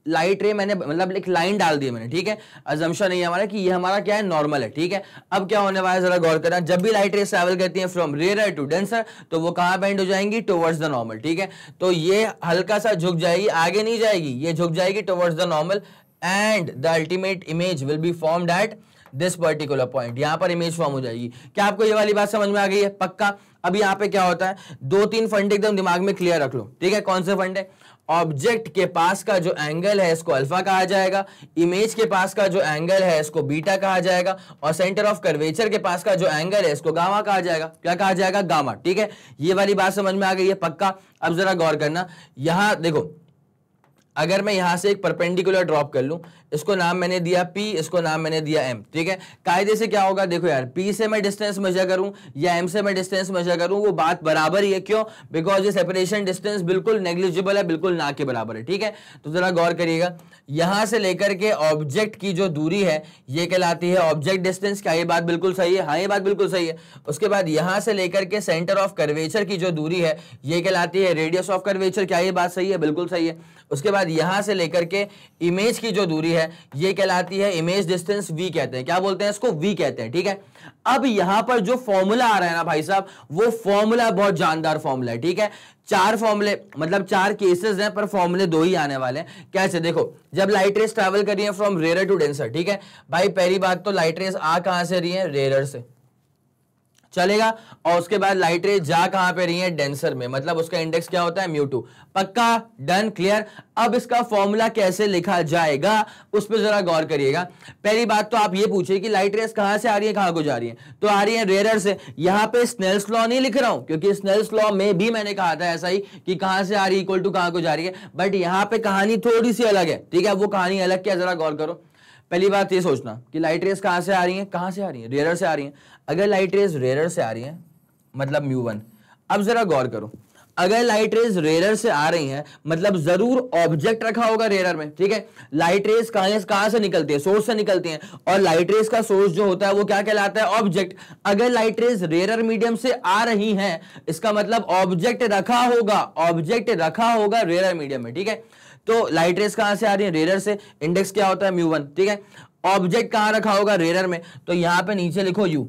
लाइट रे मैंने मतलब एक लाइन डाल दी मैंने। ठीक है, अजम्पशन नहीं है हमारा कि ये हमारा क्या है? नॉर्मल है। ठीक है, अब क्या होने वाला है जरा गौर करना, जब भी लाइट रेस ट्रैवल करती है फ्रॉम रेयर टू डेंसर, तो वो कहां बेंड हो जाएंगी? Towards the normal. ठीक है, तो ये हल्का सा झुक जाएगी, आगे नहीं जाएगी, ये झुक जाएगी towards the normal, and the ultimate image will be formed at this particular point. यहां पर इमेज फॉर्म हो जाएगी। क्या आपको ये वाली बात समझ में आ गई है? पक्का। अब यहाँ पे क्या होता है, 2-3 फंडे एकदम दिमाग में क्लियर रख लो। ठीक है, कौन से फंडे? ऑब्जेक्ट के पास का जो एंगल है इसको अल्फा कहा जाएगा, इमेज के पास का जो एंगल है इसको बीटा कहा जाएगा, और सेंटर ऑफ कर्वेचर के पास का जो एंगल है इसको गामा कहा जाएगा। क्या कहा जाएगा? गामा। ठीक है, ये वाली बात समझ में आ गई है? पक्का। अब जरा गौर करना, यहां देखो, अगर मैं यहां से एक परपेंडिकुलर ड्रॉप कर लूं, इसको नाम मैंने दिया P, इसको नाम मैंने दिया M। ठीक है, कायदे से क्या होगा? देखो यार, P से मैं डिस्टेंस मेजर करूं या M से मैं डिस्टेंस मेजर करूं, वो बात बराबर ही है। क्यों? बिकॉज ये सेपरेशन डिस्टेंस बिल्कुल नेग्लिजिबल है, बिल्कुल ना के बराबर है। ठीक है, तो जरा गौर करिएगा, यहां से लेकर के ऑब्जेक्ट की जो दूरी है ये कहलाती है ऑब्जेक्ट डिस्टेंस। क्या ये बात बिल्कुल सही है? हाँ, ये बात बिल्कुल सही है। उसके बाद यहां से लेकर के सेंटर ऑफ कर्वेचर की जो दूरी है ये कहलाती है रेडियस ऑफ कर्वेचर। क्या ये बात सही है? बिल्कुल सही है। उसके बाद यहां से लेकर के इमेज की जो दूरी है ये कहलाती है इमेज डिस्टेंस, V कहते हैं। क्या बोलते हैं इसको? V कहते हैं। ठीक है, अब यहां पर जो फॉर्मूला आ रहा है ना भाई साहब, वो फॉर्मूला बहुत जानदार फॉर्मूला है। ठीक है, 4 फॉर्मूले, मतलब 4 केसेस हैं, पर फॉर्मूले 2 ही आने वाले हैं। कैसे? देखो, जब लाइट रेस ट्रैवल कर रही है फ्रॉम रेयर टू डेंसर, ठीक है भाई, पहली बात तो लाइट रेस आ कहां से रही है? रेयर से। चलेगा। और उसके बाद लाइट रेज जा कहां पे रही है, डेंसर में, मतलब उसका इंडेक्स क्या होता है, μ2। पक्का, डन, क्लियर। अब इसका फॉर्मूला कैसे लिखा जाएगा उस पर जरा गौर करिएगा। पहली बात तो आप ये पूछिए कि लाइट रेज कहां से आ रही है, कहां को जा रही है, तो आ रही है रेयर से। यहां पे स्नेल्स लॉ नहीं लिख रहा हूं, क्योंकि स्नेल्स लॉ में भी मैंने कहा था ऐसा ही कि कहां से आ रही है इक्वल टू कहां को जा रही है, बट यहां पे कहानी थोड़ी सी अलग है, ठीक है। वो कहानी अलग क्या, जरा गौर करो। पहली बात ये सोचना कि लाइट रेज कहां से आ रही है, कहां से आ रही है, रेयर से आ रही है। अगर लाइट रेज रेयर से आ रही है मतलब μ1। अब जरा गौर करो, अगर लाइट रेज रेयर से आ रही हैं मतलब जरूर ऑब्जेक्ट रखा होगा रेयर में, ठीक है। लाइट रेज कहां से निकलती है, सोर्स से निकलती हैं, और लाइट रेज का सोर्स जो होता है वो क्या कहलाता है, ऑब्जेक्ट। अगर लाइट रेज रेयर मीडियम से आ रही हैं इसका मतलब ऑब्जेक्ट रखा होगा रेयर मीडियम में, ठीक है। तो लाइट रेज कहां से आ रही है, रेयर से, इंडेक्स क्या होता है, μ1, ठीक है। ऑब्जेक्ट कहां रखा होगा, रेयर में, तो यहां पे नीचे लिखो u।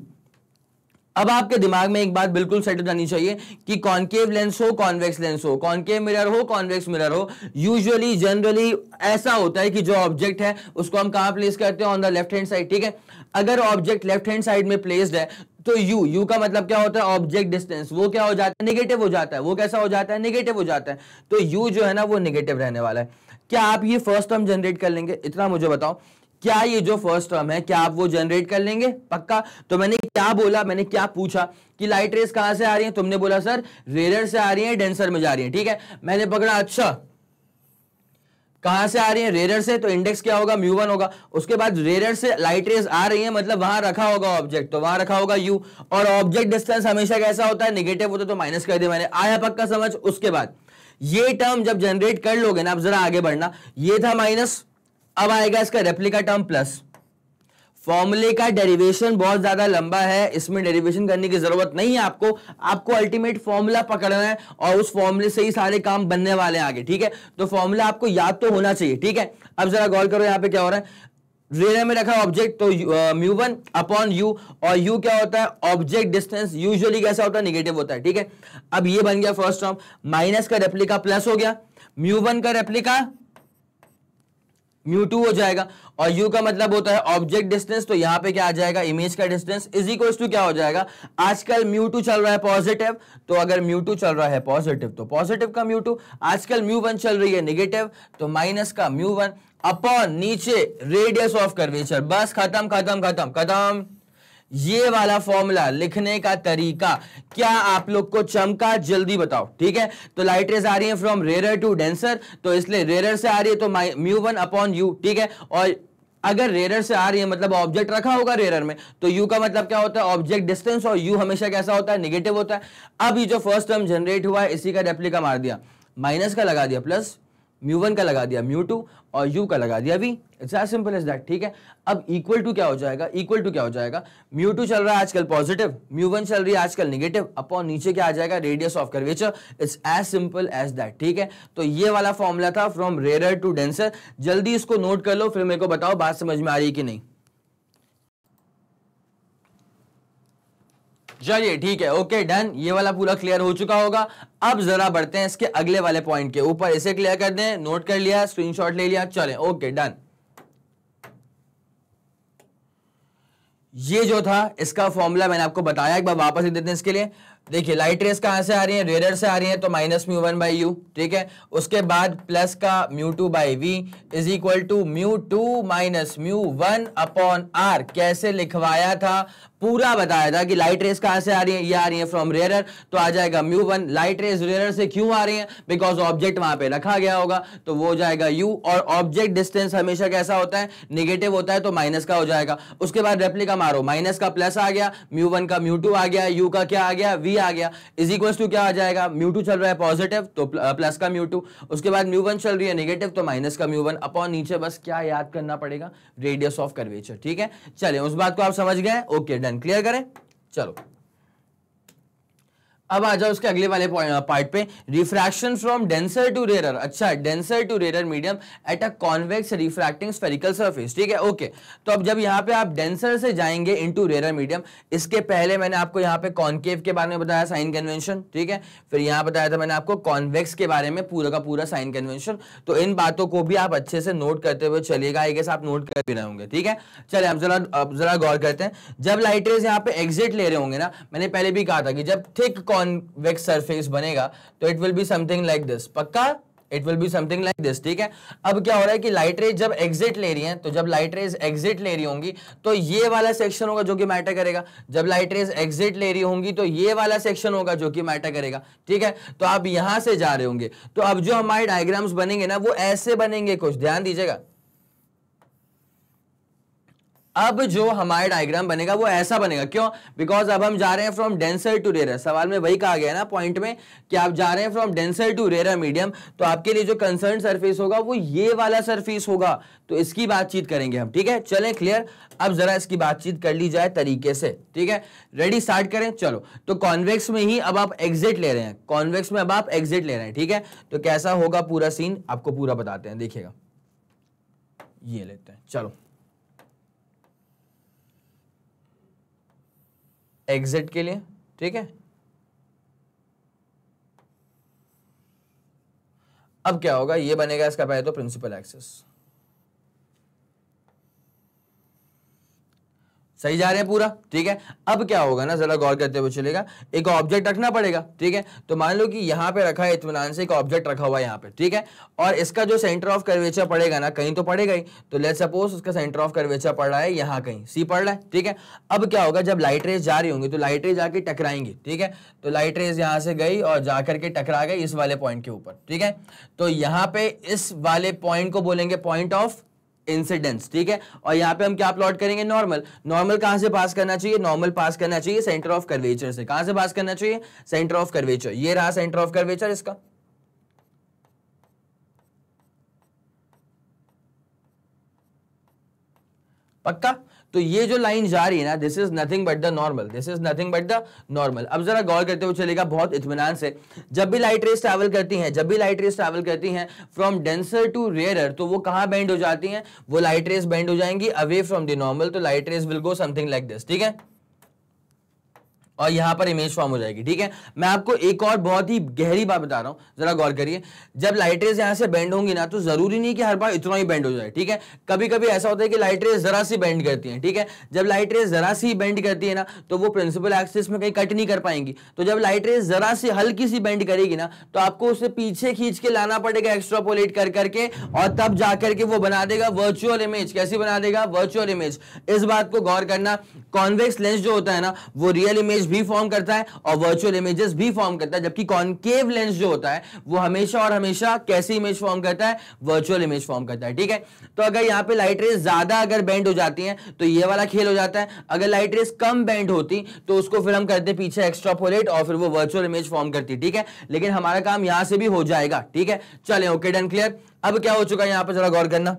अब आपके दिमाग में एक बात बिल्कुल सेट हो जानी चाहिए कि कॉनकेव लेंस हो, कॉन्वेक्स लेंस हो, कॉनकेव मिरर हो, कॉन्वेक्स मिरर हो, यूजुअली जनरली ऐसा होता है कि जो ऑब्जेक्ट है उसको हम कहां प्लेस करते हैं, on the left hand side, ठीक है। अगर ऑब्जेक्ट लेफ्ट हैंड साइड में प्लेस्ड है तो u का मतलब क्या होता है, ऑब्जेक्ट डिस्टेंस, वो क्या हो जाता है, नेगेटिव हो जाता है। वो कैसा हो जाता है, नेगेटिव हो जाता है। तो u जो है ना वो नेगेटिव रहने वाला है। क्या आप ये फर्स्ट टर्म जनरेट कर लेंगे, इतना मुझे बताओ, क्या ये जो फर्स्ट टर्म है क्या आप वो जनरेट कर लेंगे, पक्का। तो मैंने क्या बोला, मैंने क्या पूछा कि लाइट रेज कहां से आ रही है, तुमने बोला सर रेयर से आ रही है, डेंसर में जा रही है, ठीक है। मैंने पकड़ा, अच्छा कहां से आ रही है, रेयर से, तो इंडेक्स क्या होगा, μ1 होगा। उसके बाद रेयर से लाइट रेज आ रही है मतलब वहां रखा होगा ऑब्जेक्ट, तो वहां रखा होगा u, और ऑब्जेक्ट डिस्टेंस हमेशा कैसा होता है, नेगेटिव होता है, तो माइनस कर दिया मैंने। आया पक्का समझ। उसके बाद ये टर्म जब जनरेट कर लोगे ना, अब जरा आगे बढ़ना, ये था माइनस, अब आएगा इसका रेप्लिका टर्म प्लस। फॉर्मूले का डेरिवेशन बहुत ज्यादा लंबा है, इसमें डेरिवेशन करने की जरूरत नहीं है आपको अल्टीमेट फॉर्मूला पकड़ना है और उस फॉर्मूले से ही सारे काम बनने वाले हैं आगे, ठीक है। तो फॉर्मूला आपको याद तो होना चाहिए, ठीक है। अब जरा गौर करो यहां पे क्या हो रहा है, रेयर में रखा ऑब्जेक्ट तो μ1 अपॉन u, और u क्या होता है, ऑब्जेक्ट डिस्टेंस, यूजुअली कैसा होता है, नेगेटिव होता है, ठीक है। अब ये बन गया फर्स्ट टर्म, माइनस का रेप्लिका प्लस हो गया, μ1 का रेप्लिका μ2 हो जाएगा, और u का मतलब होता है ऑब्जेक्ट डिस्टेंस, तो यहां पे क्या आ जाएगा, इमेज का डिस्टेंस, इज इक्वल टू क्या हो जाएगा, आजकल μ2 चल रहा है पॉजिटिव, तो अगर μ2 चल रहा है पॉजिटिव तो पॉजिटिव का μ2, आजकल μ1 चल रही है नेगेटिव, तो माइनस का μ1 अपॉन नीचे रेडियस ऑफ कर्वेचर। बस खत्म खत्म खत्म खत्म। ये वाला फॉर्मूला लिखने का तरीका क्या आप लोग को चमका, जल्दी बताओ, ठीक है। तो लाइट रेज आ रही है फ्रॉम रेयर टू डेंसर, तो इसलिए रेयर से आ रही है तो μ1 अपॉन u, ठीक है। और अगर रेयर से आ रही है मतलब ऑब्जेक्ट रखा होगा रेयर में, तो u का मतलब क्या होता है, ऑब्जेक्ट डिस्टेंस, और u हमेशा कैसा होता है, नेगेटिव होता है। अब ये जो फर्स्ट टर्म जनरेट हुआ है इसी का रेप्लिका मार दिया, माइनस का लगा दिया प्लस, μ1 का लगा दिया μ2, और u का लगा दिया v। It's as simple as that, ठीक है। अब इक्वल टू क्या हो जाएगा, इक्वल टू क्या हो जाएगा, μ2 चल रहा है आजकल पॉजिटिव, μ1 चल रही है आजकल नेगेटिव, अपॉन नीचे क्या आ जाएगा, radius of curvature. It's as simple as that, ठीक है। तो ये वाला फॉर्मूला था फ्रॉम रेयर टू डेंसर। जल्दी इसको नोट कर लो, फिर मेरे को बताओ बात समझ में आ रही है कि नहीं। चलिए ठीक है, ओके डन, ये वाला पूरा क्लियर हो चुका होगा। अब जरा बढ़ते हैं इसके अगले वाले पॉइंट के ऊपर, इसे क्लियर कर दें, नोट कर लिया, स्क्रीनशॉट ले लिया, चलें, ओके डन। ये जो था इसका फॉर्मूला मैंने आपको बताया, एक बार वापस लिख देते हैं इसके लिए। देखिए लाइट रेज कहां से आ रही है, रेयर से आ रही है, तो माइनस μ1 बाई यू, ठीक है। उसके बाद प्लस का μ2 by V is equal to μ2 minus μ1 upon R. कैसे लिखवाया था, पूरा बताया था कि लाइट रेज कहां से आ रही है, ये आ रही है फ्रॉम रेयर, तो आ जाएगा μ1। लाइट रेज रेयर से क्यों आ रही है, बिकॉज ऑब्जेक्ट वहां पे रखा गया होगा, तो वो हो जाएगा u, और ऑब्जेक्ट डिस्टेंस हमेशा कैसा होता है, नेगेटिव होता है, तो माइनस का हो जाएगा। उसके बाद रेप्लिका मारो, माइनस का प्लस आ गया, μ1 का μ2 आ गया, u का क्या आ गया, v आ गया, इज इक्वल टू क्या आ जाएगा, μ2 चल रहा है पॉजिटिव तो प्लस का μ2, उसके बाद μ1 चल रही है नेगेटिव, तो माइनस का μ1 अपॉन नीचे बस क्या याद करना पड़ेगा, रेडियस ऑफ कर्वेचर, ठीक है। चलिए उस बात को आप समझ गए, ओके डन, क्लियर करें। चलो अब आ जाओ उसके अगले वाले पार्ट पे, refraction from denser to rare. अच्छा, denser to rare medium at a convex refracting spherical surface, ठीक है, ओके। तो अब जब यहाँ पे आप डेंसर से जाएंगे इनटू रेयर मीडियम, इसके पहले मैंने आपको यहाँ पे कॉनकेव के बारे में बताया, साइन कन्वेंशन, ठीक है, फिर यहाँ बताया था मैंने आपको कॉन्वेक्स के बारे में पूरा का पूरा साइन कन्वेंशन। तो इन बातों को भी आप अच्छे से नोट करते हुए चलिएगा, आई गेस आप नोट कर भी रहे होंगे, ठीक है। चलिए अब जरा गौर करते हैं, जब लाइट रेज यहाँ पे एग्जिट ले रहे होंगे ना, मैंने पहले भी कहा था कि जब थिक कॉन्वेक्स सरफेस बनेगा तो it will be something like this, पक्का, it will be something like this, ठीक है। अब क्या हो रहा है कि लाइट रेज जब एग्जिट ले रही हैं, तो जब लाइट रेज एग्जिट ले रही होंगी तो ये वाला सेक्शन होगा जो कि मैटर करेगा, जब लाइट रेज एग्जिट ले रही होंगी तो ये वाला सेक्शन होगा जो कि मैटर करेगा, ठीक है। तो आप यहां से जा रहे होंगे, तो अब जो हमारे डायग्राम्स बनेंगे ना वो ऐसे बनेंगे, कुछ ध्यान दीजिएगा। अब जो हमारा डायग्राम बनेगा वो ऐसा बनेगा, क्यों? बिकॉज अब हम जा रहे हैं फ्रॉम डेंसर टू रेयर। सवाल में वही कहा गया ना पॉइंट में कि आप जा रहे हैं from denser to rare medium, तो आपके लिए जो कंसर्न सरफेस होगा वो ये वाला सरफेस होगा, तो इसकी बातचीत करेंगे हम, ठीक है। चलें क्लियर, अब जरा इसकी बातचीत कर ली जाए तरीके से, ठीक है। रेडी, स्टार्ट करें, चलो। तो कॉन्वेक्स में ही अब आप एग्जिट ले रहे हैं, कॉन्वेक्स में अब आप एग्जिट ले रहे हैं, ठीक है। तो कैसा होगा पूरा सीन आपको पूरा बताते हैं, देखिएगा, ये लेते हैं, चलो। एग्जिट के लिए, ठीक है। अब क्या होगा, ये बनेगा इसका पहले तो प्रिंसिपल एक्सिस, सही जा रहे हैं पूरा, ठीक है। अब क्या होगा ना, जरा गौर करते हुए चलेगा, एक ऑब्जेक्ट रखना पड़ेगा, ठीक है। तो मान लो कि यहां पे रखा है इत्मीनान से, एक ऑब्जेक्ट रखा हुआ है यहां पे, ठीक है, और इसका जो सेंटर ऑफ कर्वेचर पड़ेगा ना, कहीं तो पड़ेगा ही, तो लेट्स सपोज उसका सेंटर ऑफ कर्वेचर पड़ रहा है यहां कहीं, सी पड़ रहा है, ठीक है। अब क्या होगा, जब लाइट रेज जा रही होंगी तो लाइट रेज आके टकराएंगी, ठीक है। तो लाइट रेज यहां से गई और जाकर के टकरा गई इस वाले पॉइंट के ऊपर, ठीक है। तो यहां पे इस वाले पॉइंट को बोलेंगे पॉइंट ऑफ इंसिडेंस, ठीक है। और यहां पे हम क्या प्लॉट करेंगे, नॉर्मल। नॉर्मल कहां से पास करना चाहिए, नॉर्मल पास करना चाहिए सेंटर ऑफ कर्वेचर से। कहां से पास करना चाहिए, सेंटर ऑफ कर्वेचर, ये रहा सेंटर ऑफ कर्वेचर इसका, पक्का। तो ये जो लाइन जा रही है ना, this is nothing but the normal, this is nothing but the normal. अब जरा गौर करते हुए चलेगा बहुत इत्मीनान से, जब भी लाइट रेज ट्रैवल करती हैं, जब भी लाइट रेज ट्रैवल करती हैं फ्रॉम डेंसर टू रेयरर, तो वो कहां बेंड हो जाती हैं, वो लाइट रेज बेंड हो जाएंगी अवे फ्रॉम द नॉर्मल, तो light rays will go something like this, ठीक है। और यहां पर इमेज फॉर्म हो जाएगी, ठीक है। मैं आपको एक और बहुत ही गहरी बात बता रहा हूं, जरा गौर करिए। जब लाइट रेज यहां से बेंड होंगी ना, तो जरूरी नहीं कि हर बार इतना ही बेंड हो जाए, ठीक है। कभी कभी ऐसा होता है कि लाइट रेज जरा सी बेंड करती है, ठीक है। जब लाइट रेज जरा सी बेंड करती है ना, तो वो प्रिंसिपल एक्सिस में कहीं कट नहीं कर पाएंगी। तो जब लाइट रेज जरा सी हल्की सी बेंड करेगी ना, तो आपको उसे पीछे खींच के लाना पड़ेगा एक्स्ट्रापोलेट कर करके, और तब जाकर के वो बना देगा वर्चुअल इमेज। कैसी बना देगा, वर्चुअल इमेज। इस बात को गौर करना, कॉन्वेक्स लेंस जो होता है ना, वो रियल इमेज भी फॉर्म करता है और वर्चुअल इमेजेस भी फॉर्म करता है, जबकि कॉनकेव लेंस जो होता है वो हमेशा और हमेशा कैसी इमेज फॉर्म करता है, वर्चुअल इमेज फॉर्म करता है, ठीक है। तो अगर यहां पे लाइट रेज ज्यादा अगर बेंड हो जाती हैं तो ये वाला खेल हो जाता है, अगर लाइट रेज कम बेंड होती तो उसको फिर हम करते पीछे एक्स्ट्रापोलेट और फिर वो वर्चुअल इमेज फॉर्म करती, ठीक है। लेकिन हमारा काम यहां से भी हो जाएगा, ठीक है। चलें, ओके, डन, क्लियर। अब क्या हो चुका है, यहां पर जरा गौर करना,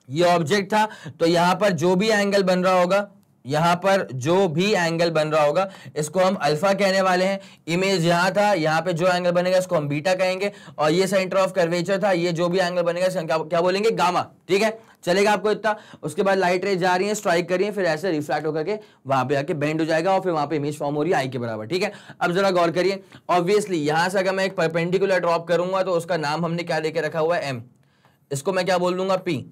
ये ऑब्जेक्ट था, तो यहां पर जो भी एंगल बन रहा होगा, यहां पर जो भी एंगल बन रहा होगा इसको हम अल्फा कहने वाले हैं। इमेज यहां था, यहां पे जो एंगल बनेगा इसको हम बीटा कहेंगे, और ये सेंटर ऑफ कर्वेचर था, ये जो भी एंगल बनेगा इसको क्या बोलेंगे, गामा, ठीक है। चलेगा आपको इतना। उसके बाद लाइट रेज जा रही है, स्ट्राइक कर रही है, फिर ऐसे रिफ्लेक्ट होकर के वहां पे आके बेंड हो जाएगा और फिर वहां पे इमेज फॉर्म हो रही है आई के बराबर, ठीक है। अब जरा गौर करिए, ऑब्वियसली यहां से अगर मैं एक परपेंडिकुलर ड्रॉप करूंगा तो उसका नाम हमने क्या लेके रखा हुआ है, एम। इसको मैं क्या बोल दूंगा, पी।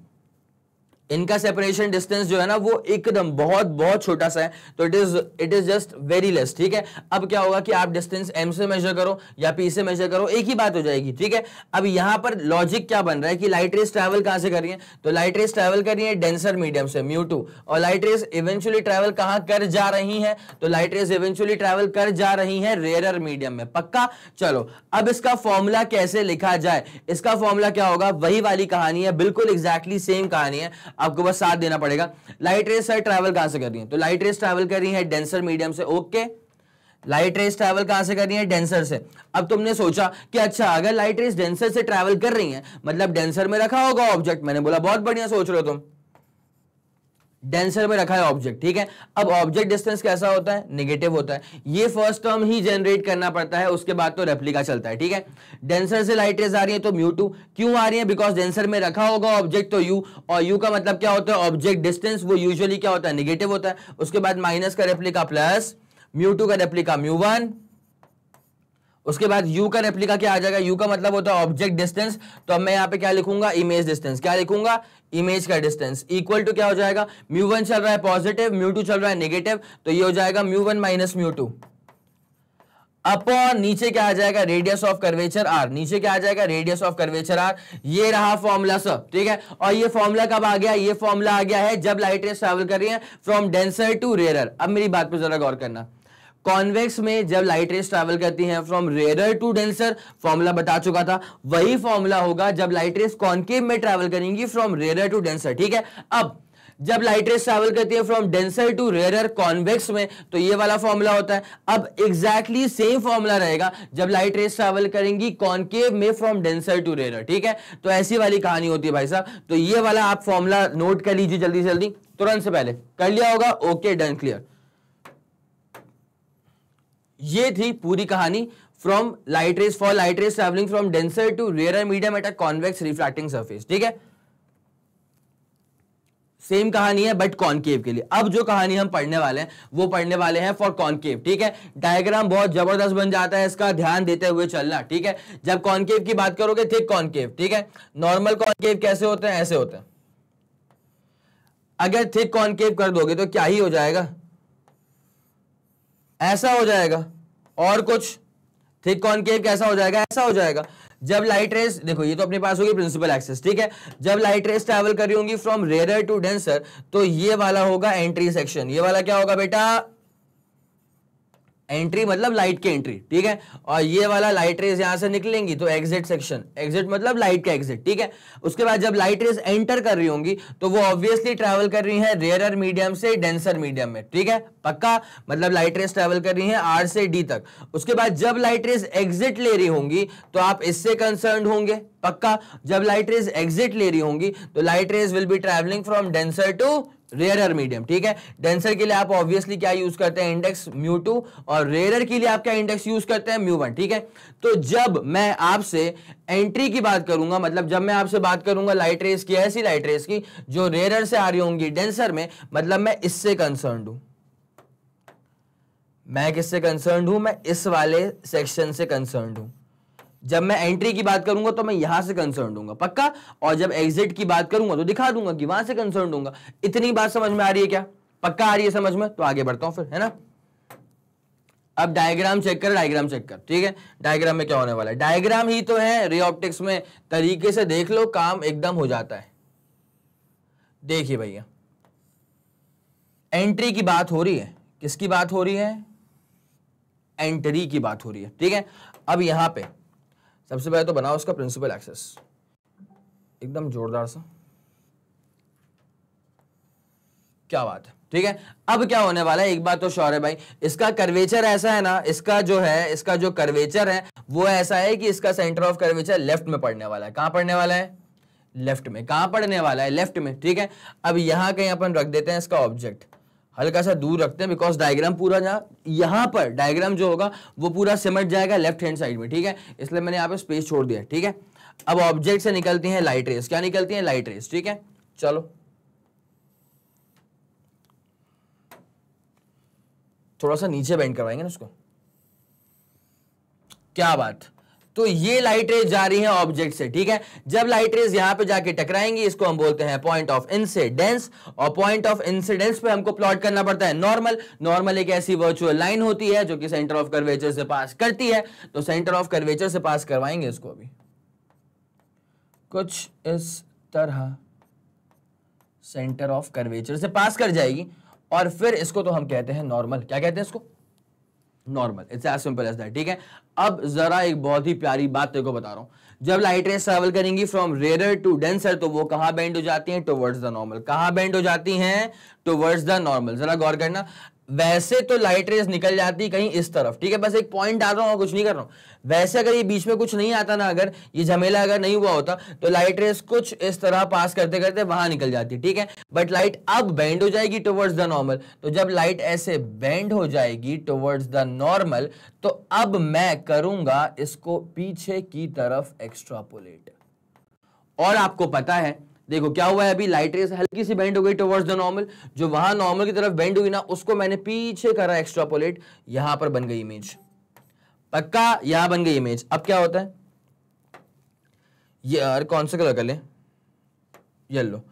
इनका सेपरेशन डिस्टेंस जो है ना वो एकदम बहुत बहुत छोटा सा है, तो it is just very less, ठीक है। अब क्या होगा कि आप डिस्टेंस m से मेजर करो या p से मेजर करो, एक ही बात हो जाएगी, ठीक है। अब यहां पर लॉजिक क्या बन रहा है कि लाइट रेज ट्रैवल कहां से कर रही है, तो लाइट रेज ट्रैवल कर रही है डेंसर मीडियम से μ2, और लाइट रेज इवेंचुअली ट्रैवल कहां कर जा रही है, तो लाइट रेज इवेंचुअली ट्रैवल कर जा रही है रेयरर मीडियम में, पक्का। चलो, अब इसका फॉर्मूला कैसे लिखा जाए, इसका फॉर्मूला क्या होगा, वही वाली कहानी है, बिल्कुल एग्जैक्टली सेम कहानी है, आपको बस साथ देना पड़ेगा। लाइट रेज सर ट्रैवल कहां से कर रही है, तो लाइट रेज ट्रैवल कर रही है डेंसर मीडियम से, ओके। लाइट रेज ट्रैवल कहां से कर रही है, डेंसर से। अब तुमने सोचा कि अच्छा अगर लाइट रेज डेंसर से ट्रैवल कर रही है मतलब डेंसर में रखा होगा ऑब्जेक्ट, मैंने बोला बहुत बढ़िया सोच रहे हो तुम, डेंसर में रखा है ऑब्जेक्ट, ठीक है। अब ऑब्जेक्ट डिस्टेंस कैसा होता है, नेगेटिव होता है। ये फर्स्ट टर्म ही जनरेट करना पड़ता है, उसके बाद तो रेप्लिका चलता है, ठीक है। डेंसर से लाइट रेज आ रही है तो μ2 क्यों आ रही है, बिकॉज डेंसर में रखा होगा ऑब्जेक्ट तो u, और u का मतलब क्या होता है, ऑब्जेक्ट डिस्टेंस, वो यूजुअली क्या होता है, नेगेटिव होता है। उसके बाद माइनस का रेप्लिका प्लस, μ2 का रेप्लिका μ1, उसके बाद u का रेप्लिका क्या आ जाएगा, u का मतलब होता है ऑब्जेक्ट डिस्टेंस, तो अब मैं यहाँ पे क्या लिखूंगा, इमेज डिस्टेंस। क्या लिखूंगा, इमेज का डिस्टेंस, इक्वल टू क्या हो जाएगा, μ1 चल रहा है पॉजिटिव, μ2 चल रहा है नेगेटिव, तो ये हो जाएगा μ1 माइनस μ2 अपॉन नीचे क्या आ जाएगा, रेडियस ऑफ कर्वेचर r। नीचे क्या आ जाएगा, रेडियस ऑफ कर्वेचर r। ये रहा फॉर्मूला सब, ठीक है। और ये फॉर्मूला कब आ गया, ये फॉर्मूला आ गया है जब लाइट रेज ट्रैवल कर रही है फ्रॉम डेंसर टू रेयरर। अब मेरी बात पे जरा गौर करना, कॉन्वेक्स में जब लाइट रेज ट्रैवल करती हैं from rarer to denser, formula बता चुका था, वही फॉर्मूला होगा जब लाइट रेज कॉन्केव में ट्रैवल करेंगी फ्रॉम रेयरर टू डेंसर, ठीक है। अब जब लाइट रेज ट्रैवल करती है from denser to rarer convex में, तो ये वाला फॉर्मूला होता है। अब एग्जैक्टली सेम फॉर्मूला रहेगा जब लाइट रेज ट्रैवल करेंगी कॉन्केव में फ्रॉम डेंसर टू रेयरर, ठीक है। तो ऐसी वाली कहानी होती है भाई साहब। तो ये वाला आप फॉर्मूला नोट कर लीजिए जल्दी से जल्दी, तुरंत से पहले कर लिया होगा, ओके डन क्लियर। ये थी पूरी कहानी from light rays, for light rays travelling from denser to rarer medium at a convex refracting surface, ठीक है। सेम कहानी है बट कॉन्केव के लिए। अब जो कहानी हम पढ़ने वाले हैं वो पढ़ने वाले हैं फॉर कॉन्केव, ठीक है। डायग्राम बहुत जबरदस्त बन जाता है, इसका ध्यान देते हुए चलना, ठीक है। जब कॉन्केव की बात करोगे, थिक कॉन्केव, ठीक है। नॉर्मल कॉन्केव कैसे होते हैं, ऐसे होते हैं। अगर थिक कॉन्केव कर दोगे तो क्या ही हो जाएगा, ऐसा हो जाएगा। और कुछ थिक कॉन्केव कैसा हो जाएगा, ऐसा हो जाएगा। जब लाइट रेज, देखो ये तो अपने पास होगी प्रिंसिपल एक्सिस, ठीक है। जब लाइट रेज ट्रैवल कर रही होंगी फ्रॉम रेयरर टू डेंसर, तो ये वाला होगा एंट्री सेक्शन। ये वाला क्या होगा बेटा, एंट्री मतलब लाइट की एंट्री, ठीक है। और ये वाला लाइट रेज यहां से निकलेंगी तो एग्जिट सेक्शन, एग्जिट मतलब लाइट का एग्जिट, ठीक है। उसके बाद जब लाइट रेज एंटर कर रही होंगी तो वो ऑब्वियसली ट्रैवल कर रही है रेयरर मीडियम से डेंसर मीडियम में, ठीक है, पक्का। मतलब लाइट रेज ट्रैवल कर रही है R से D तक। उसके बाद जब लाइट रेज एग्जिट ले रही होंगी तो आप इससे कंसर्न होंगे, पक्का। जब लाइट रेज एग्जिट ले रही होंगी तो light rays will be travelling from denser to rarer medium, ठीक है। डेंसर के लिए आप ऑब्वियसली क्या यूज करते हैं, इंडेक्स μ2, और रेयरर के लिए आप क्या इंडेक्स यूज करते हैं, μ1, ठीक है। तो जब मैं आपसे एंट्री की बात करूंगा, मतलब जब मैं आपसे बात करूंगा लाइट रेज की, ऐसी लाइट रेज की जो रेयरर से आ रही होंगी डेंसर में, मतलब मैं इससे कंसर्न हूं। मैं किससे कंसर्न हूं, मैं इस वाले सेक्शन से कंसर्न हूं। जब मैं एंट्री की बात करूंगा तो मैं यहां से कंसर्न दूंगा, पक्का। और जब एग्जिट की बात करूंगा तो दिखा दूंगा कि वहां से कंसर्न दूंगा। इतनी बात समझ में आ रही है क्या, पक्का आ रही है समझ में, तो आगे बढ़ता हूं फिर, है ना। अब डायग्राम चेक कर, डायग्राम चेक कर, ठीक है। डायग्राम में क्या होने वाला है, डायग्राम ही तो है रे ऑप्टिक्स में, तरीके से देख लो काम एकदम हो जाता है। देखिए भैया, एंट्री की बात हो रही है, किसकी बात हो रही है, एंट्री की बात हो रही है, ठीक है। अब यहां पे सबसे पहले तो बनाओ उसका प्रिंसिपल एक्सिस एकदम जोरदार सा, क्या बात है, ठीक है। अब क्या होने वाला है, एक बात तो श्योर है भाई, इसका कर्वेचर ऐसा है ना, इसका जो है, इसका जो कर्वेचर है वो ऐसा है कि इसका सेंटर ऑफ कर्वेचर लेफ्ट में पड़ने वाला है। कहां पड़ने वाला है, लेफ्ट में। कहां पड़ने वाला है, लेफ्ट में, ठीक है। अब यहां कहीं अपन रख देते हैं इसका ऑब्जेक्ट, हल्का सा दूर रखते हैं, बिकॉज डायग्राम पूरा यहां पर डायग्राम जो होगा वो पूरा सिमट जाएगा लेफ्ट हैंड साइड में, ठीक है। इसलिए मैंने यहां पे स्पेस छोड़ दिया, ठीक है। अब ऑब्जेक्ट से निकलती हैं लाइट रेज, क्या निकलती हैं, लाइट रेज, ठीक है। चलो थोड़ा सा नीचे बेंड करवाएंगे ना उसको, क्या बात। तो ये लाइट रेज जा रही है ऑब्जेक्ट से, ठीक है। जब लाइट रेज यहां पे जाके टकराएंगी, इसको हम बोलते हैं पॉइंट ऑफ इंसिडेंस, और पॉइंट ऑफ इंसिडेंस पे हमको प्लॉट करना पड़ता है नॉर्मल। नॉर्मल एक ऐसी वर्चुअल लाइन होती है जो कि सेंटर ऑफ कर्वेचर से पास करती है, तो सेंटर ऑफ कर्वेचर से पास करवाएंगे इसको अभी कुछ इस तरह, सेंटर ऑफ कर्वेचर से पास कर जाएगी, और फिर इसको तो हम कहते हैं नॉर्मल। क्या कहते हैं इसको, normal. It's as simple as that, ठीक है। अब जरा एक बहुत ही प्यारी बात तेरे को बता रहा हूं, जब लाइट रेज ट्रैवल करेंगी फ्रॉम रेयरर टू डेंसर, तो वो कहां बेंड हो जाती हैं, टुवर्ड्स द नॉर्मल। कहां बेंड हो जाती हैं, टुवर्ड्स द नॉर्मल। जरा गौर करना, वैसे तो लाइट रेज निकल जाती कहीं इस तरफ, ठीक है, बस एक पॉइंट डाल रहा हूं और कुछ नहीं कर रहा हूं। वैसे अगर ये बीच में कुछ नहीं आता ना, अगर ये झमेला अगर नहीं हुआ होता तो लाइट रेज कुछ इस तरह पास करते करते वहां निकल जाती, ठीक है। बट लाइट अब बेंड हो जाएगी टुवर्ड्स द नॉर्मल, तो जब लाइट ऐसे बेंड हो जाएगी टुवर्ड्स द नॉर्मल, तो अब मैं करूंगा इसको पीछे की तरफ एक्स्ट्रापोलेट। और आपको पता है, देखो क्या हुआ है, अभी लाइट रेस हल्की सी बेंड हो गई टुवर्ड्स द नॉर्मल, जो वहां नॉर्मल की तरफ बेंड हुई ना, उसको मैंने पीछे करा एक्स्ट्रापोलेट, यहां पर बन गई इमेज, पक्का यहां बन गई इमेज। अब क्या होता है, ये यार कौन सा कलर कर ले, येलो,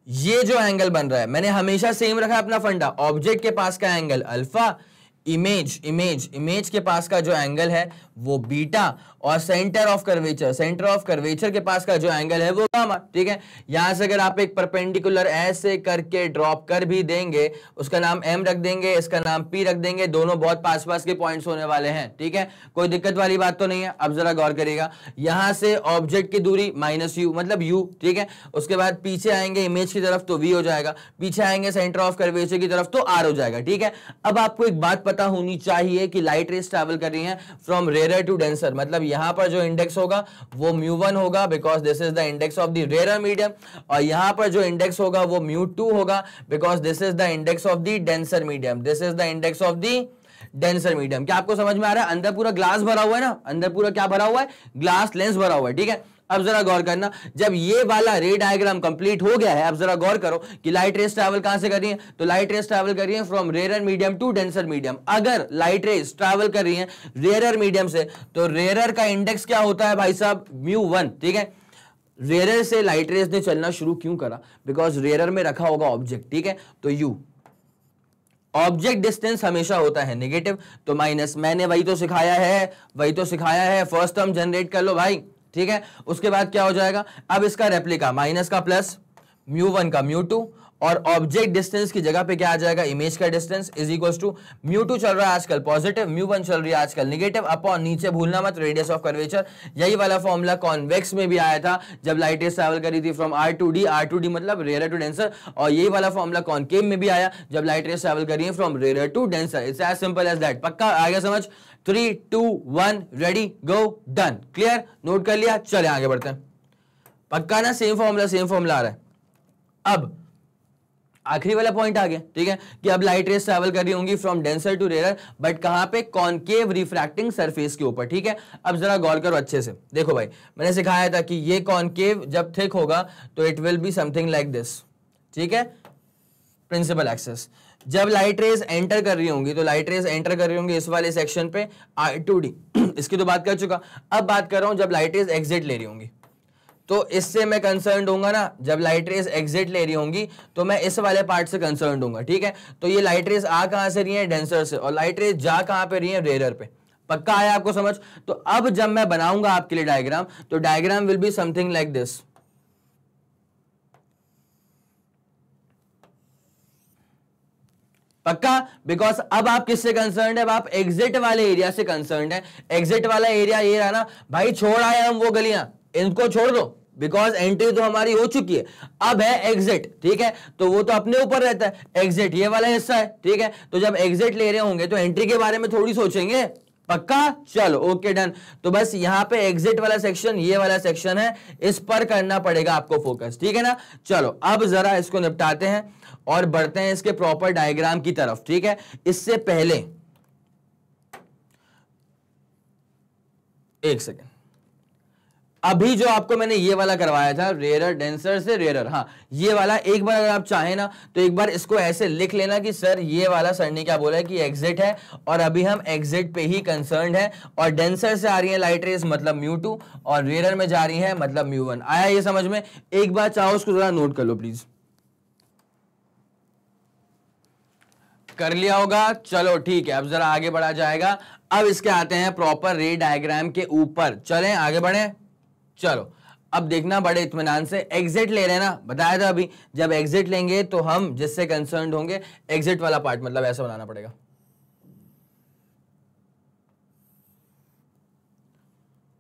ये जो एंगल बन रहा है मैंने हमेशा सेम रखा अपना फंडा, ऑब्जेक्ट के पास का एंगल अल्फा, इमेज के पास का जो एंगल है वो बीटा, और सेंटर ऑफ कर्वेचर के पास का जो एंगल है वो गामा, ठीक है। यहां से अगर आप एक परपेंडिकुलर ऐसे करके ड्रॉप कर भी देंगे, उसका नाम m रख देंगे, इसका नाम p रख देंगे, दोनों बहुत पास पास के पॉइंट्स होने वाले हैं, ठीक है, कोई दिक्कत वाली बात तो नहीं है। अब जरा गौर करिएगा, यहां से ऑब्जेक्ट की दूरी -u मतलब u, ठीक है, उसके बाद पीछे आएंगे इमेज की तरफ तो v हो जाएगा, पीछे आएंगे सेंटर ऑफ कर्वेचर की तरफ तो r हो जाएगा, ठीक है। अब आपको एक बात पता होनी चाहिए कि लाइट रेज ट्रैवल कर रही हैं फ्रॉम रेयर टू डेंसर, मतलब यहां पर जो इंडेक्स होगा वो μ1 होगा, because this is the index of the rare medium, और यहां पर जो इंडेक्स होगा वो μ2 होगा, because this is the index of the denser medium, this is the index of the denser medium. क्या आपको समझ में आ रहा है, अंदर पूरा ग्लास भरा हुआ है ना, अंदर पूरा क्या भरा हुआ है, ग्लास लेंस भरा हुआ है, ठीक है। अब जरा गौर करना, जब ये वाला रे डायग्राम कंप्लीट हो गया है, अब जरा गौर करो कि लाइट रेज ट्रैवल कहां से कर रही है, तो लाइट रेज ट्रैवल कर रही है from rare medium to denser medium. अगर लाइट रेज ट्रैवल कर रही है रेयर मीडियम से, तो रेयर का इंडेक्स क्या होता है भाई साहब, μ1, ठीक है। रेयर से लाइट रेज ने चलना शुरू क्यों करा, बिकॉज रेयर में रखा होगा ऑब्जेक्ट, ठीक है, तो u ऑब्जेक्ट डिस्टेंस हमेशा होता है नेगेटिव, तो माइनस, मैंने वही तो सिखाया है, फर्स्ट टर्म जनरेट कर लो भाई, ठीक है। उसके बाद क्या हो जाएगा, अब इसका रेप्लिका, माइनस का प्लस, μ1 का μ2, और ऑब्जेक्ट डिस्टेंस की जगह पे क्या आ जाएगा, इमेज का डिस्टेंस इज इक्वल टू μ2 चल रहा है आजकल पॉजिटिव, μ1 चल रही है आजकल नेगेटिव, अपॉन नीचे भूलना मत रेडियस ऑफ कर्वेचर। यही वाला फॉर्मूला कॉन्वेक्स में भी आया था जब लाइट रेज ट्रैवल करी थी फ्रॉम r टू d मतलब रेयर टू डेंसर, और यही वाला फॉर्मूला कॉनकेव में भी आया जब लाइट रेज ट्रैवल करी है from rare to denser. It's as simple as that. पक्का आ गया समझ? 3 2 1 ready go done. Clear? Note कर लिया? चले आगे बढ़ते हैं। पक्का ना? सेम फॉर्मूला आ रहा है। अब आखिरी वाला पॉइंट आ गया, ठीक है, कि अब लाइट रेज ट्रैवल कर रही होंगी from denser to rare, but कहां पे, कॉनकेव रिफ्रैक्टिंग सरफेस के ऊपर, ठीक है। अब जरा गौर करो अच्छे से, देखो भाई मैंने सिखाया था कि ये कॉनकेव जब थिक होगा तो it will be something like this, ठीक है, प्रिंसिपल एक्सिस। जब लाइट रेज एंटर कर रही होंगी तो लाइट रेज एंटर कर रही होंगी इस वाले सेक्शन पे R2D इसकी तो बात कर चुका। अब बात कर रहा हूं जब लाइट रेज एग्जिट ले रही होंगी, तो इससे मैं कंसर्न होऊंगा ना। जब लाइट रेज एग्जिट ले रही होंगी तो मैं इस वाले पार्ट से कंसर्न होऊंगा, ठीक है। तो ये लाइट रेज आ कहां से रही है, डेंसर से, और लाइट रेज जा कहां पे रही है, रेयर पे। पक्का आया आपको समझ? तो अब जब मैं बनाऊंगा आपके लिए डायग्राम, तो diagram will be something like this. पक्का? बिकॉज अब आप किससे कंसर्न है, अब आप एग्जिट वाले एरिया से कंसर्न है। एग्जिट वाला एरिया ये रहा ना भाई, छोड़ आए हम वो गलियां, इनको छोड़ दो, बिकॉज एंट्री तो हमारी हो चुकी है, अब है एग्जिट, ठीक है। तो वो तो अपने ऊपर रहता है, एग्जिट ये वाला हिस्सा है, ठीक है। तो जब एग्जिट ले रहे होंगे तो एंट्री के बारे में थोड़ी सोचेंगे। पक्का? चलो ओके डन। तो बस यहां पे एग्जिट वाला सेक्शन, ये वाला सेक्शन है, इस पर करना पड़ेगा आपको फोकस, ठीक है ना। चलो अब जरा इसको निपटाते हैं और बढ़ते हैं इसके प्रॉपर डायग्राम की तरफ, ठीक है। इससे पहले एक सेकेंड, अभी जो आपको मैंने ये वाला करवाया था रेयर डेंसर से रेयर, हाँ ये वाला, एक बार अगर आप चाहें ना तो एक बार इसको ऐसे लिख लेना कि सर ये वाला सर ने क्या बोला है कि एग्जिट है, और अभी हम एग्जिट पे ही कंसर्न्ड है, और डेंसर से आ रही है लाइट रेज मतलब μ2, और रेयर में जा रही है मतलब μ1। आया ये समझ में? एक बार चाहो उसको जरा नोट कर लो प्लीज। कर लिया होगा? चलो ठीक है, अब जरा आगे बढ़ा जाएगा। अब इसके आते हैं प्रॉपर रे डायग्राम के ऊपर, चलें आगे बढ़े। चलो अब देखना बड़े इत्मीनान से, एग्जिट ले रहे हैं ना, बताया था अभी, जब एग्जिट लेंगे तो हम जिससे कंसर्न होंगे एग्जिट वाला पार्ट, मतलब ऐसा बनाना पड़ेगा,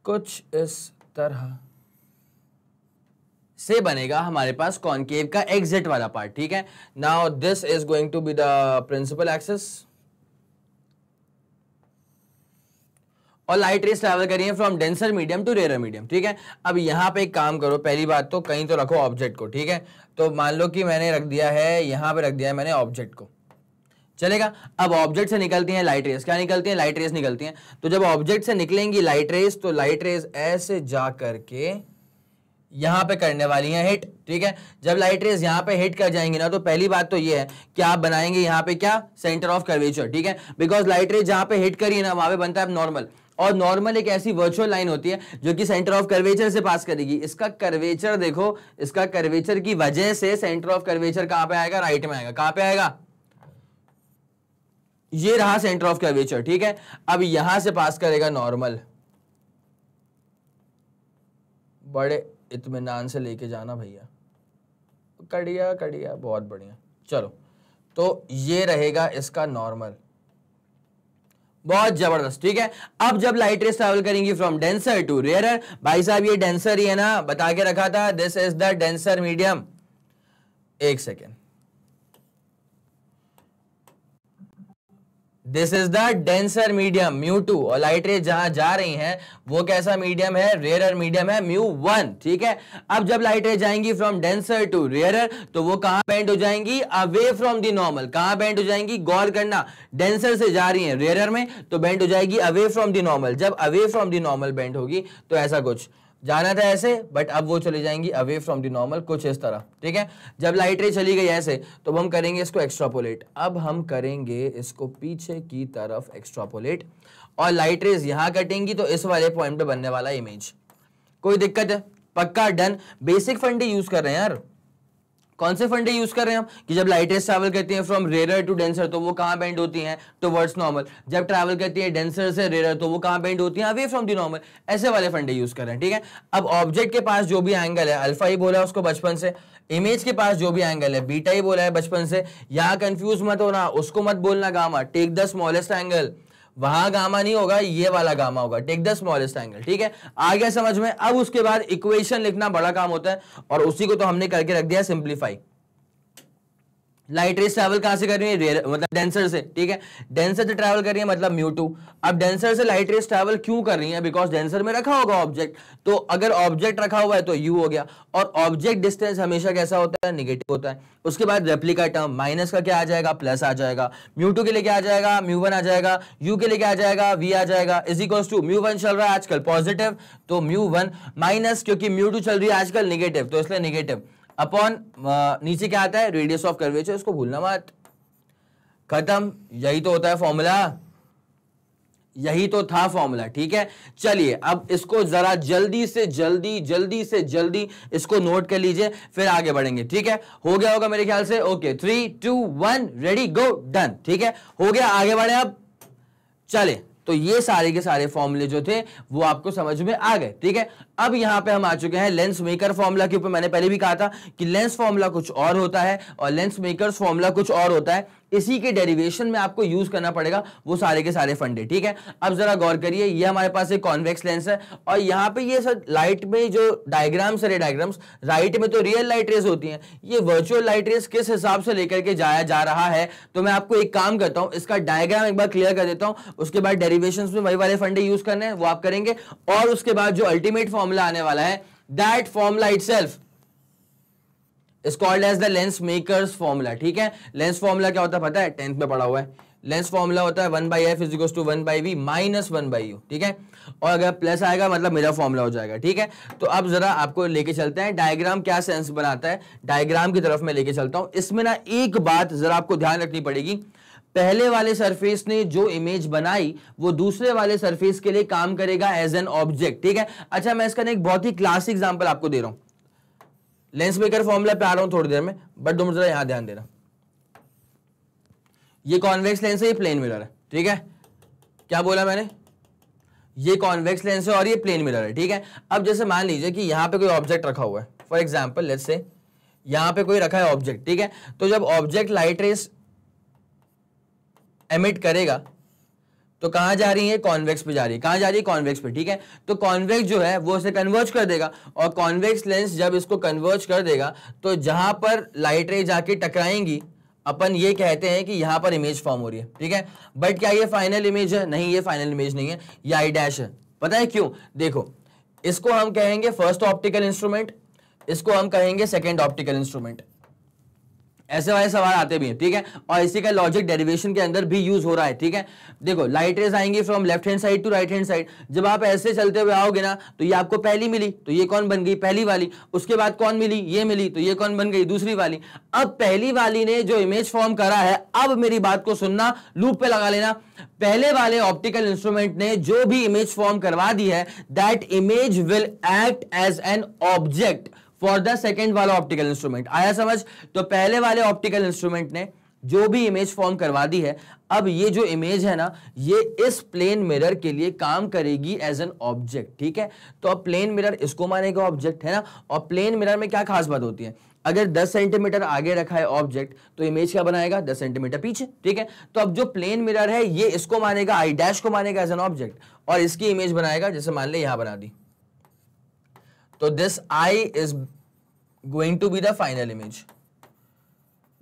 कुछ इस तरह से बनेगा हमारे पास कॉनकेव का एग्जिट वाला पार्ट, ठीक है। Now this is going to be the principal axis, और लाइट रेस ट्रैवल करी है from denser medium to rare medium, ठीक है। अब यहां पे एक काम करो, पहली बात तो कहीं तो रखो ऑब्जेक्ट को, ठीक है। तो मान लो कि मैंने रख दिया है यहां पे, रख दिया है मैंने ऑब्जेक्ट को, चलेगा। अब ऑब्जेक्ट से निकलती हैं लाइट रेस, क्या निकलती हैं? लाइट रेस निकलती हैं। तो जब ऑब्जेक्ट से निकलेंगी लाइट रेस, तो लाइट रेस ऐसे जा करके यहां पे करने वाली हैं हिट, ठीक है। जब लाइट रेस यहां पे हिट कर जाएंगी ना, तो पहली बात तो ये है कि आप बनाएंगे यहां पे क्या? सेंटर ऑफ कर्वेचर, ठीक है। बिकॉज लाइट रेस जहां पे हिट करी है ना, वहां पे बनता है नॉर्मल, और नॉर्मल एक ऐसी वर्चुअल लाइन होती है जो कि सेंटर ऑफ कर्वेचर से पास करेगी। इसका कर्वेचर देखो, इसका कर्वेचर की वजह से सेंटर ऑफ कर्वेचर कहां पे आएगा? राइट में आएगा। कहां पे आएगा? ये रहा सेंटर ऑफ कर्वेचर, ठीक है। अब यहां से पास करेगा नॉर्मल, बड़े इत्मीनान से लेके जाना भैया, कड़िया कड़िया, बहुत बढ़िया। चलो, तो ये रहेगा इसका नॉर्मल, बहुत जबरदस्त, ठीक है। अब जब लाइट रेस ट्रैवल करेंगी फ्रॉम डेंसर टू रेयरर, भाई साहब ये डेंसर ही है ना, बता के रखा था, this is the denser medium. एक second, this is the denser medium μ2, और लाइट रेज जहां जा रही हैं वो कैसा मीडियम है? रेयरर मीडियम है μ1, ठीक है। अब जब लाइट रेज जाएंगी फ्रॉम डेंसर टू रेयरर, तो वो कहां बेंड हो जाएंगी? Away from the normal. कहां बेंड हो जाएंगी? गौर करना, डेंसर से जा रही हैं रेयरर में, तो बेंड हो जाएगी अवे फ्रॉम द नॉर्मल। जब away from the normal bend होगी तो ऐसा कुछ जाना था ऐसे, बट अब वो चली जाएंगी अवे फ्रॉम द नॉर्मल, कुछ इस तरह, ठीक है। जब लाइट रे चली गई ऐसे, तो हम करेंगे इसको एक्स्ट्रापोलेट। अब हम करेंगे इसको पीछे की तरफ एक्स्ट्रापोलेट, और लाइट रेज यहां कटेंगी तो इस वाले पॉइंट पे बनने वाला इमेज। कोई दिक्कत है? पक्का डन। बेसिक फंडे यूज कर रहे हैं यार। कौन से फंडे यूज कर रहे हैं हम? कि जब लाइट रेस ट्रैवल करती हैं फ्रॉम रेयर टू डेंसर, तो वो कहां बेंड होती हैं? Towards normal. जब ट्रैवल करती है डेंसर से रेयर, तो वो कहां बेंड होती हैं? Away from the normal. ऐसे वाले फंडे यूज कर रहे हैं, ठीक है। अब ऑब्जेक्ट के पास जो भी एंगल है, अल्फा ही बोला उसको बचपन से, इमेज के पास जो भी एंगल है बीटा ही बोला है बचपन से। यहां कंफ्यूज मत होना, उसको मत बोलना gamma, take the smallest angle. वहां गामा नहीं होगा, ये वाला गामा होगा, टेक द स्मॉलेस्ट एंगल, ठीक है। आ गया समझ में? अब उसके बाद इक्वेशन लिखना बड़ा काम होता है, और उसी को तो हमने करके रख दिया सिंप्लीफाई। लाइट रेस ट्रैवल कहां से कर रही है? मतलब डेंसर से, ठीक है। डेंसर से ट्रैवल कर रही है मतलब μ2। अब डेंसर से लाइट रेस ट्रैवल क्यों कर रही है? बिकॉज डेंसर में रखा होगा ऑब्जेक्ट, तो अगर ऑब्जेक्ट रखा हुआ है तो u हो गया, और ऑब्जेक्ट डिस्टेंस हमेशा कैसा होता है? नेगेटिव होता है। उसके बाद रेप्लिका टर्म, माइनस का क्या आ जाएगा? प्लस आ जाएगा। μ2 के लिए क्या आ जाएगा? μ1 आ जाएगा। u के लिए क्या आ जाएगा? v आ जाएगा। इज इक्वल्स टू μ1 चल रहा है आजकल पॉजिटिव, तो μ1 माइनस, क्योंकि μ2 चल रही है आजकल नेगेटिव, तो इसलिए नेगेटिव, अपॉन नीचे क्या आता है? रेडियस ऑफ कर्वेचर, इसको भूलना मत। खत्म। यही तो होता है फॉर्मूला, यही तो था फॉर्मूला, ठीक है। चलिए अब इसको जरा जल्दी से जल्दी इसको नोट कर लीजिए, फिर आगे बढ़ेंगे, ठीक है। हो गया होगा मेरे ख्याल से। ओके, 3 2 1 रेडी गो, डन, ठीक है, हो गया। आगे बढ़े अब, चले। तो ये सारे के सारे फॉर्मूले जो थे वो आपको समझ में आ गए, ठीक है। अब यहां पे हम आ चुके हैं लेंस मेकर फॉर्मूला के ऊपर। मैंने पहले भी कहा था कि लेंस फॉर्मूला कुछ और होता है और लेंस मेकर्स फॉर्मूला कुछ और होता है। इसी के डेरिवेशन में आपको यूज करना पड़ेगा वो सारे के सारे फंडे, ठीक है। अब जरा गौर करिए, ये हमारे पास एक कॉन्वेक्स लेंस है, और यहाँ पे ये सर लाइट में जो डायग्राम्स है, रे डायग्राम्स, राइट में तो रियल लाइट रेस होती हैं, ये वर्चुअल लाइट रेस किस हिसाब से लेकर के जाया जा रहा है। तो मैं आपको एक काम करता हूं, इसका डायग्राम एक बार क्लियर कर देता हूं, उसके बाद डेरिवेशंस में वही वाले फंडे यूज करने हैं वो आप करेंगे, और उसके बाद जो अल्टीमेट फॉर्मूला आने वाला है, that formula itself is called as the lens makers formula, ठीक है। लेंस फॉर्मूला क्या होता है पता है? 10th में पढ़ा हुआ है। लेंस फॉर्मूला होता है 1/f = 1/v - 1/u, ठीक है। और अगर प्लस आएगा मतलब मेरा फॉर्मूला हो जाएगा, ठीक है। तो अब जरा आपको लेके चलते हैं, डायग्राम क्या सेंस बनाता है, डायग्राम की तरफ मैं लेके चलता हूं। इसमें ना एक बात जरा आपको ध्यान रखनी पड़ेगी, पहले वाले सरफेस ने जो इमेज बनाई वो दूसरे वाले सरफेस के लिए काम करेगा एज एन ऑब्जेक्ट, ठीक है। अच्छा, मैं इसका एक बहुत ही क्लासिक एग्जांपल आपको दे रहा हूं, लेंस मेकर फॉर्मूला पे आ रहा हूं थोड़ी देर में, बट तुम जरा यहां ध्यान देना। ये कॉन्वेक्स लेंस है, ये प्लेन मिरर है, ठीक है। क्या बोला मैंने? ये कॉन्वेक्स लेंस है और ये प्लेन मिरर है, ठीक है। अब जैसे मान लीजिए कि यहां पे कोई ऑब्जेक्ट रखा हुआ है, फॉर एग्जांपल लेट्स से यहां पे कोई रखा है ऑब्जेक्ट, ठीक है। तो जब ऑब्जेक्ट लाइट रेस एमिट करेगा तो कहां जा रही है? कॉन्वेक्स पे जा रही है। कहां जा रही है? कॉन्वेक्स पे, ठीक है। तो कॉन्वेक्स जो है वो इसे कन्वर्ज कर देगा, और कॉन्वेक्स लेंस जब इसको कन्वर्ज कर देगा तो जहां पर लाइट रे जाके टकराएंगी अपन ये कहते हैं कि यहां पर इमेज फॉर्म हो रही है, ठीक है। बट क्या ये फाइनल इमेज है? नहीं, ये फाइनल इमेज नहीं है, ये आई डैश है। पता है क्यों? देखो, इसको हम कहेंगे फर्स्ट ऑप्टिकल इंस्ट्रूमेंट, इसको हम कहेंगे सेकेंड ऑप्टिकल इंस्ट्रूमेंट। ऐसे वाले सवाल आते भी हैं, ठीक है, और इसी का लॉजिक डेरिवेशन के अंदर भी यूज हो रहा है, ठीक है। देखो, लाइट रेज आएंगी from left hand side to right hand side. जब आप ऐसे चलते हुए आओगे ना, तो ये आपको पहली मिली, तो ये कौन बन गई? पहली वाली। उसके बाद कौन मिली? ये मिली, तो ये कौन बन गई? दूसरी वाली। अब पहली वाली ने जो इमेज फॉर्म करा है, अब मेरी बात को सुनना, लूप पे लगा लेना। पहले वाले ऑप्टिकल इंस्ट्रूमेंट ने जो भी इमेज फॉर्म करवा दी है, that image will act as an object for the second वाला ऑप्टिकल इंस्ट्रूमेंट। आया समझ? तो पहले वाले ऑप्टिकल इंस्ट्रूमेंट ने जो भी इमेज फॉर्म करवा दी है, अब ये जो इमेज है ना, ये इस प्लेन मिरर के लिए काम करेगी एज एन ऑब्जेक्ट, ठीक है। तो अब प्लेन मिरर इसको मानेगा ऑब्जेक्ट, है ना। और प्लेन मिरर में क्या खास बात होती है? अगर 10 सेंटीमीटर आगे रखा है ऑब्जेक्ट, तो इमेज क्या बनाएगा? 10 सेंटीमीटर पीछे, ठीक है। तो अब जो प्लेन मिरर है, ये इसको मानेगा, आई डैश को मानेगा एज एन ऑब्जेक्ट, और इसकी इमेज बनाएगा, जैसे मान ले यहां बना दी। तो this I is going to be the final image,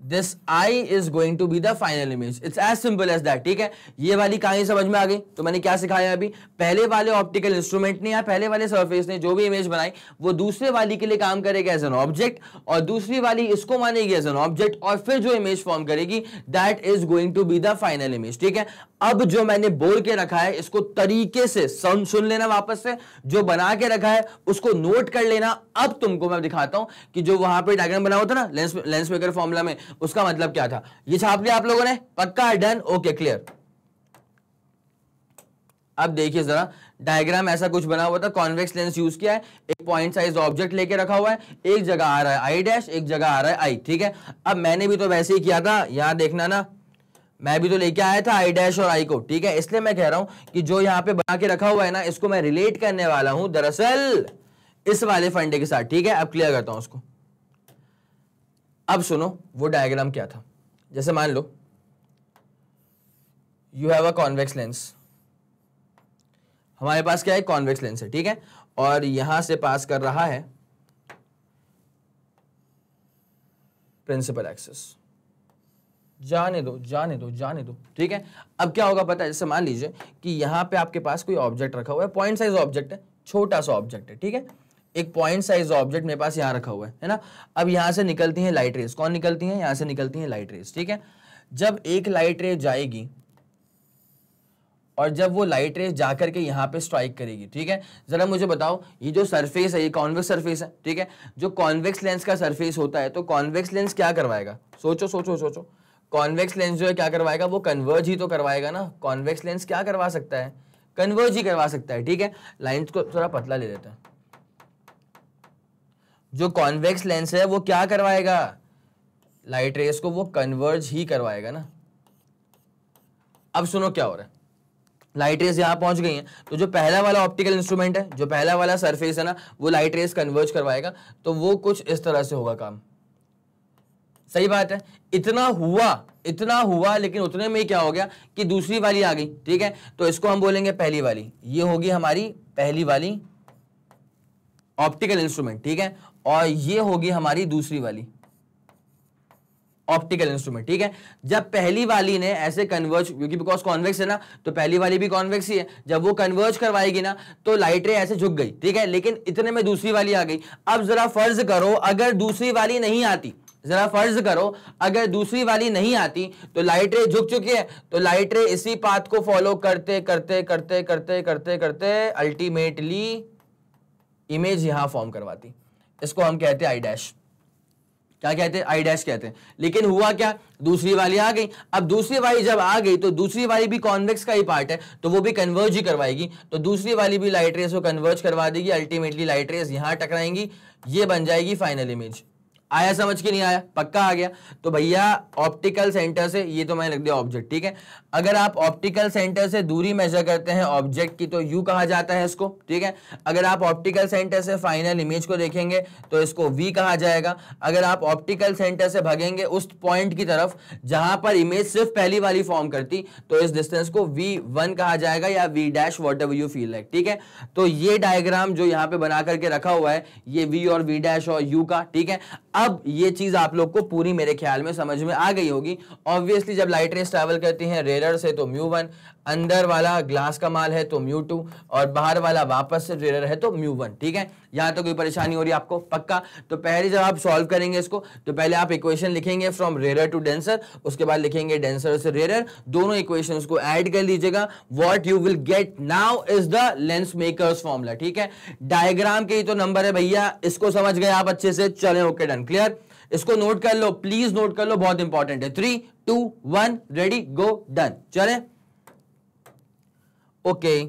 this I is going to be the final image. It's as simple as that, ठीक है। ये वाली कहानी समझ में आ गई? तो मैंने क्या सिखाया अभी? पहले वाले ऑप्टिकल इंस्ट्रूमेंट ने या पहले वाले सरफेस ने जो भी इमेज बनाई, वो दूसरे वाली के लिए काम करेगा एज एन ऑब्जेक्ट, और दूसरी वाली इसको मानेगी एज एन ऑब्जेक्ट, और फिर जो इमेज फॉर्म करेगी, that is going to be the final image, ठीक है। अब जो मैंने बोल के रखा है, इसको तरीके से सुन लेना वापस से, जो बना के रखा है उसको नोट कर लेना। अब तुमको मैं दिखाता हूं कि जो वहां पे डायग्राम बना हुआ था ना लेंस मेकर फॉर्मूला में, उसका मतलब क्या था। ये छाप लिया आप लोगों ने? पक्का? डन? Okay, clear. अब देखिए जरा, डायग्राम ऐसा कुछ बना हुआ था, कॉन्वेक्स लेंस यूज किया है, एक पॉइंट साइज ऑब्जेक्ट लेके रखा हुआ है, एक जगह आ रहा है आई डैश, एक जगह आ रहा है आई, ठीक है। अब मैंने भी तो वैसे ही किया था, यहां देखना ना, मैं भी तो लेके आया था आई डैश और आई को, ठीक है। इसलिए मैं कह रहा हूं कि जो यहां पे बना के रखा हुआ है ना, इसको मैं रिलेट करने वाला हूं दरअसल इस वाले फंडे के साथ, ठीक है। अब क्लियर करता हूं उसको। अब सुनो, वो डायग्राम क्या था। जैसे मान लो you have a convex lens, हमारे पास क्या है? कॉन्वेक्स लेंस है, ठीक है, और यहां से पास कर रहा है प्रिंसिपल एक्सिस। जाने दो, ठीक है। अब क्या होगा पता है? जैसे मान लीजिए कि यहां पे आपके पास कोई ऑब्जेक्ट रखा हुआ है, पॉइंट साइज ऑब्जेक्ट है, छोटा सा ऑब्जेक्ट है, ठीक है। एक पॉइंट साइज ऑब्जेक्ट मेरे पास यहां रखा हुआ है ना। अब यहां से निकलती हैं लाइट रेज। कौन निकलती हैं? यहां से निकलती हैं लाइट रेज, ठीक है। जब एक लाइट रेज जाएगी और जब वो लाइट रेज जाकर के यहाँ पे स्ट्राइक करेगी, ठीक है। जरा मुझे बताओ, ये जो सरफेस है, ये कॉन्वेक्स सरफेस है, ठीक है। जो कॉन्वेक्स लेंस का सरफेस होता है, तो कॉन्वेक्स लेंस क्या करवाएगा? सोचो। कॉन्वेक्स लेंस जो है क्या करवाएगा? वो कन्वर्ज ही तो करवाएगा ना। कॉन्वेक्स लेंस क्या करवा सकता है? कन्वर्ज ही करवा सकता है, ठीक है। लाइंस को थोड़ा पतला ले लेते हैं। जो कॉन्वेक्स लेंस है वो क्या करवाएगा? लाइट रेस को वो कन्वर्ज ही करवाएगा ना। अब सुनो क्या हो रहा है। लाइट रेस यहां पहुंच गई हैं, तो जो पहला वाला ऑप्टिकल इंस्ट्रूमेंट है, जो पहला वाला सरफेस है ना, वो लाइट रेस कन्वर्ज करवाएगा। तो वो कुछ इस तरह से होगा काम। सही बात है। इतना हुआ, लेकिन उतने में क्या हो गया कि दूसरी वाली आ गई, ठीक है। तो इसको हम बोलेंगे पहली वाली। ये होगी हमारी पहली वाली ऑप्टिकल इंस्ट्रूमेंट, ठीक है, और ये होगी हमारी दूसरी वाली ऑप्टिकल इंस्ट्रूमेंट, ठीक है। जब पहली वाली ने ऐसे कन्वर्ज, क्योंकि बिकॉज कॉन्वेक्स है ना, तो पहली वाली भी कॉन्वेक्स ही है, जब वो कन्वर्ज करवाएगी ना, तो लाइट रे ऐसे झुक गई, ठीक है। लेकिन इतने में दूसरी वाली आ गई। अब जरा फर्ज करो अगर दूसरी वाली नहीं आती, तो लाइट रे झुक चुकी है, तो लाइट रे इसी पाथ को फॉलो करते करते अल्टीमेटली इमेज यहां फॉर्म करवाती। इसको हम कहते हैं आई डैश। क्या कहते हैं? आई डैश कहते हैं। लेकिन हुआ क्या? दूसरी वाली आ गई। अब दूसरी वाली जब आ गई, तो दूसरी वाली भी कॉन्वेक्स का ही पार्ट है, तो वो भी कन्वर्ज ही करवाएगी। तो दूसरी वाली भी लाइट रेस को कन्वर्ज करवा देगी। अल्टीमेटली लाइट रेस यहां टकराएंगी, ये बन जाएगी फाइनल इमेज। आया समझ के? नहीं आया? पक्का आ गया। तो भैया ऑप्टिकल सेंटर से, ये तो मैंने लिख दिया ऑब्जेक्ट, ठीक है। अगर आप ऑप्टिकल सेंटर से दूरी मेजर करते हैं ऑब्जेक्ट की, तो यू कहा जाता है इसको, ठीक है। अगर आप ऑप्टिकल सेंटर से फाइनल इमेज को देखेंगे तो इसको वी कहा जाएगा। अगर आप ऑप्टिकल सेंटर से भागेंगे उस पॉइंट की तरफ जहां पर इमेज सिर्फ पहली वाली फॉर्म करती, तो इस डिस्टेंस को V1 कहा जाएगा, या V dash whatever you feel like, ठीक है। तो ये डायग्राम जो यहाँ पे बना करके रखा हुआ है, ये V और V डैश और U का, ठीक है। अब ये चीज आप लोग को पूरी मेरे ख्याल में समझ में आ गई होगी। ऑब्वियसली जब लाइट रेस ट्रैवल करती हैं रेयर से तो μ1, अंदर वाला ग्लास का माल है तो μ2, और बाहर वाला वापस से रेयर है तो μ1। ठीक है, यहां तो कोई परेशानी हो रही है आपको? पक्का। तो पहले जब आप सॉल्व करेंगे इसको तो पहले आप इक्वेशन लिखेंगे फ्रॉम रेयर टू डेंसर, उसके बाद लिखेंगे डेंसर से रेयर, दोनों इक्वेशंस को ऐड कर लीजिएगा। What you will get now is the lens makers formula. ठीक है, डायग्राम के ही तो नंबर है भैया, इसको समझ गए आप अच्छे से? चलें, ओके डन, क्लियर। इसको नोट कर लो, प्लीज नोट कर लो, बहुत इंपॉर्टेंट है। 3 2 1 रेडी गो डन। चलें, ओके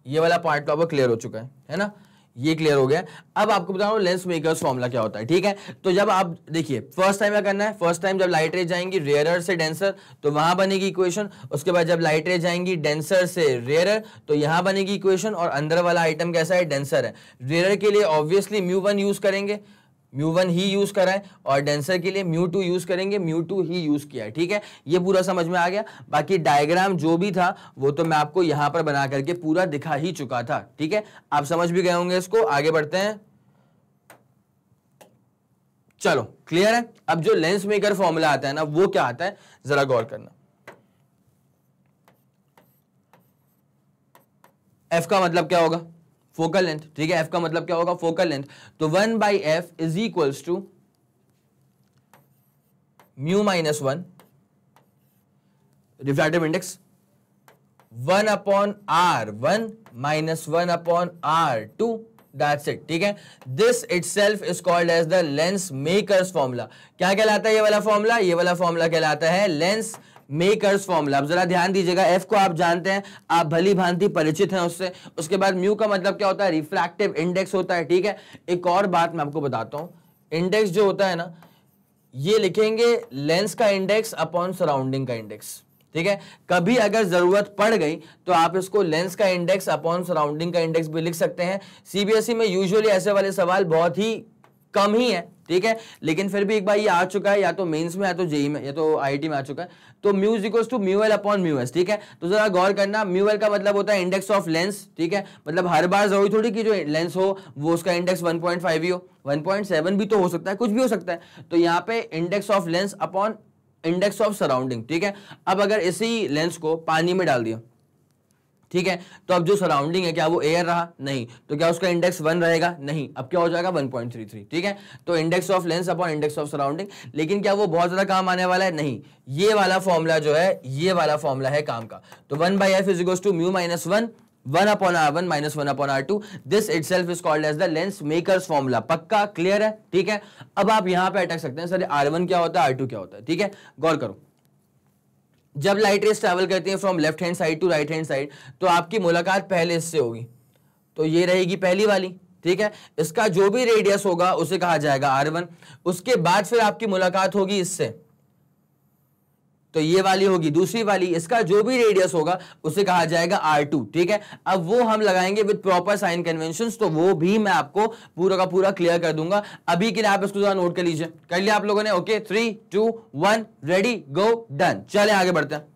ये वाला पार्ट तो आपको क्लियर हो चुका है ना, ये क्लियर हो गया। अब आपको बता रहा हूं लेंस मेकर्स फॉर्मूला क्या होता है। ठीक है, तो जब आप देखिए फर्स्ट टाइम क्या करना है, फर्स्ट टाइम जब लाइट रेज जाएंगी रेयरर से डेंसर तो वहां बनेगी इक्वेशन, उसके बाद जब लाइट रेज जाएंगी डेंसर से रेयरर तो यहां बनेगी इक्वेशन, और अंदर वाला आइटम कैसा है, डेंसर है। रेयरर के लिए ऑब्वियसली μ1 यूज करेंगे, μ1 ही यूज करा है, और डेंसर के लिए μ2 यूज करेंगे, μ2 ही यूज किया है। ठीक है, ये पूरा समझ में आ गया। बाकी डायग्राम जो भी था वो तो मैं आपको यहां पर बना करके पूरा दिखा ही चुका था। ठीक है, आप समझ भी गए होंगे इसको। आगे बढ़ते हैं, चलो क्लियर है। अब जो लेंस मेकर फॉर्मूला आता है ना वो क्या आता है, जरा गौर करना। एफ का मतलब क्या होगा, फोकल लेंथ। ठीक है, एफ का मतलब क्या होगा, फोकल लेंथ। तो 1/f is equals to μ-1 refractive index 1/r1 - 1/r2, that's it. ठीक है, this itself is called as the lens makers formula. क्या कहलाता है ये वाला फॉर्मूला, ये वाला फॉर्मूला कहलाता है लेंस मेकर्स फॉर्मूला। अब जरा ध्यान दीजिएगा, एफ को आप जानते हैं, आप भली भांति परिचित हैं उससे। उसके बाद म्यू का मतलब क्या होता है, रिफ्रैक्टिव इंडेक्स होता है। ठीक है, एक और बात मैं आपको बताता हूं, इंडेक्स जो होता है ना ये लिखेंगे लेंस का इंडेक्स अपॉन सराउंडिंग का इंडेक्स। ठीक है, कभी अगर जरूरत पड़ गई तो आप इसको लेंस का इंडेक्स अपॉन सराउंडिंग का इंडेक्स भी लिख सकते हैं। सीबीएसई में यूजुअली ऐसे वाले सवाल बहुत ही कम ही है। ठीक है, लेकिन फिर भी एक बार ये आ चुका है, या तो मेंस में या तो जेई में या तो आईआईटी में आ चुका है। तो mu is equals to mu L upon mu S. ठीक है, तो जरा गौर करना, म्यू एल का मतलब होता है इंडेक्स ऑफ लेंस। ठीक है, मतलब हर बार जरूरी थोड़ी कि जो लेंस हो वो उसका इंडेक्स 1.5 ही हो, 1.7 भी तो हो सकता है, कुछ भी हो सकता है। तो यहाँ पे index of lens upon index of surrounding. ठीक है, अब अगर इसी लेंस को पानी में डाल दिया, ठीक है, तो अब जो सराउंडिंग है क्या वो एयर रहा, नहीं, तो क्या उसका इंडेक्स 1 रहेगा, नहीं, अब क्या हो जाएगा 1.33। ठीक है, तो index of lens upon index of surrounding. लेकिन क्या वो बहुत ज्यादा काम आने वाला है, नहीं, ये वाला फॉर्मूला जो है ये वाला फॉर्मूला है काम का। तो 1/f is equals to μ-1 1/r1 - 1/r2, this itself is called as the lens makers formula. पक्का क्लियर है? ठीक है, अब आप यहां पे अटक सकते हैं, सर r1 क्या होता है, r2 क्या होता है। ठीक है, गौर करो, जब लाइट रेस ट्रैवल करती है from left hand side to right hand side तो आपकी मुलाकात पहले इससे होगी, तो ये रहेगी पहली वाली। ठीक है, इसका जो भी रेडियस होगा उसे कहा जाएगा r1। उसके बाद फिर आपकी मुलाकात होगी इससे, तो ये वाली होगी दूसरी वाली, इसका जो भी रेडियस होगा उसे कहा जाएगा r2। ठीक है, अब वो हम लगाएंगे विद प्रॉपर साइन कन्वेंशंस, तो वो भी मैं आपको पूरा का पूरा क्लियर कर दूंगा। अभी के लिए आप इसको जरा नोट कर लीजिए। कर लिया आप लोगों ने? Okay, 3 2 1 ready go done. चले आगे बढ़ते हैं।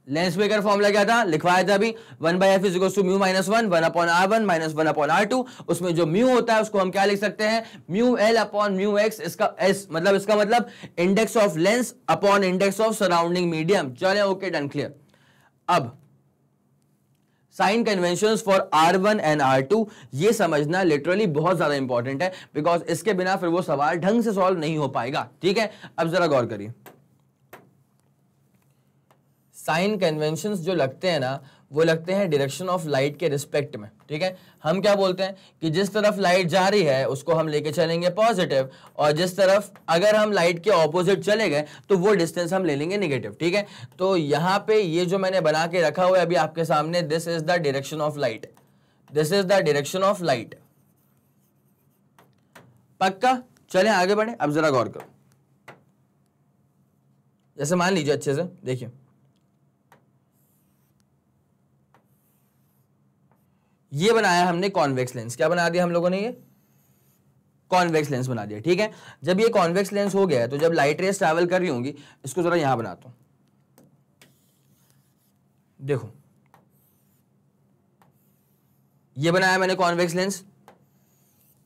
लेंस मेकर फॉर्मूला क्या था, लिखवाया था अभी, 1/f is equals to μ-1 1/r1 - 1/r2। उसमें जो म्यू होता है उसको हम क्या लिख सकते हैं, μl अपॉन μx। इसका s मतलब इसका मतलब index of lens upon index of surrounding medium. चले ओके डन, क्लियर। अब sign conventions for r1 and r2 ये समझना लिटरली बहुत ज्यादा इंपॉर्टेंट है, बिकॉज इसके बिना फिर वो सवाल ढंग से सॉल्व नहीं हो पाएगा। ठीक है, अब जरा गौर करिए, साइन कन्वेंशंस जो लगते हैं ना वो लगते हैं डायरेक्शन ऑफ लाइट के रिस्पेक्ट में। ठीक है, हम क्या बोलते हैं कि जिस तरफ लाइट जा रही है उसको हम लेके चलेंगे पॉजिटिव, और जिस तरफ अगर हम लाइट के ऑपोजिट चले गए तो वो डिस्टेंस हम ले लेंगे नेगेटिव। ठीक है, तो यहां पे ये जो मैंने बना के रखा हुआ है अभी आपके सामने, this is the direction of light, this is the direction of light. पक्का? चलें आगे बढ़े। अब जरा गौर करो, जैसे मान लीजिए अच्छे से देखिए, ये बनाया हमने कॉन्वेक्स लेंस। क्या बना दिया हम लोगों ने, ये कॉन्वेक्स लेंस बना दिया। ठीक है, जब ये कॉन्वेक्स लेंस हो गया है तो जब लाइट रेस ट्रैवल कर रही होंगी, इसको जरा यहां बनाता हूं, देखो ये बनाया मैंने कॉन्वेक्स लेंस।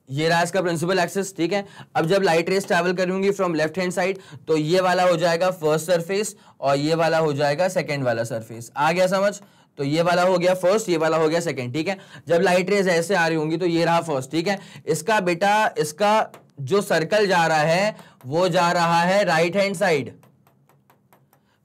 ये रहा इसका प्रिंसिपल एक्सिस, ठीक है। अब जब लाइट रेस ट्रैवल करूंगी फ्रॉम लेफ्ट हैंड साइड तो ये वाला हो जाएगा फर्स्ट सरफेस और ये वाला हो जाएगा सेकंड वाला सरफेस। आ गया समझ? तो ये वाला हो गया फर्स्ट, ये वाला हो गया सेकंड, ठीक है। जब लाइट रेस ऐसे आ रही होंगी तो ये रहा फर्स्ट, ठीक है। इसका बेटा इसका जो सर्कल जा रहा है वो जा रहा है राइट हैंड साइड,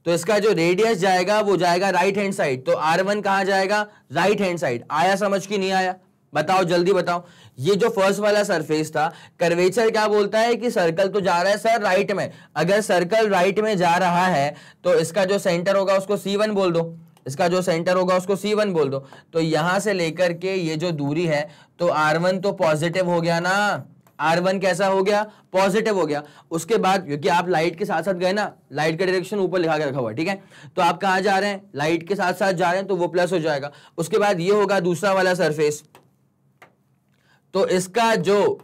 तो इसका जो रेडियस जाएगा वो जाएगा राइट हैंड साइड। तो R1 कहां जाएगा? Right hand side. आया समझ कि नहीं आया? बताओ जल्दी बताओ। ये जो फर्स्ट वाला सरफेस था, कर्वेचर क्या बोलता है कि सर्कल तो जा रहा है सर राइट में। अगर सर्कल राइट में जा रहा है तो इसका जो सेंटर होगा उसको C1 बोल दो, इसका जो सेंटर होगा उसको C1 बोल दो। तो यहां से लेकर के ये जो दूरी है तो R1 तो पॉजिटिव हो गया ना, R1 कैसा हो गया? पॉजिटिव हो गया। उसके बाद क्योंकि आप लाइट के साथ साथ गए ना, लाइट का डायरेक्शन ऊपर लिखा के रखा हुआ है, ठीक है। तो आप कहां जा रहे हैं? लाइट के साथ साथ जा रहे हैं तो वो प्लस हो जाएगा। उसके बाद ये होगा दूसरा वाला सरफेस, तो इसका जो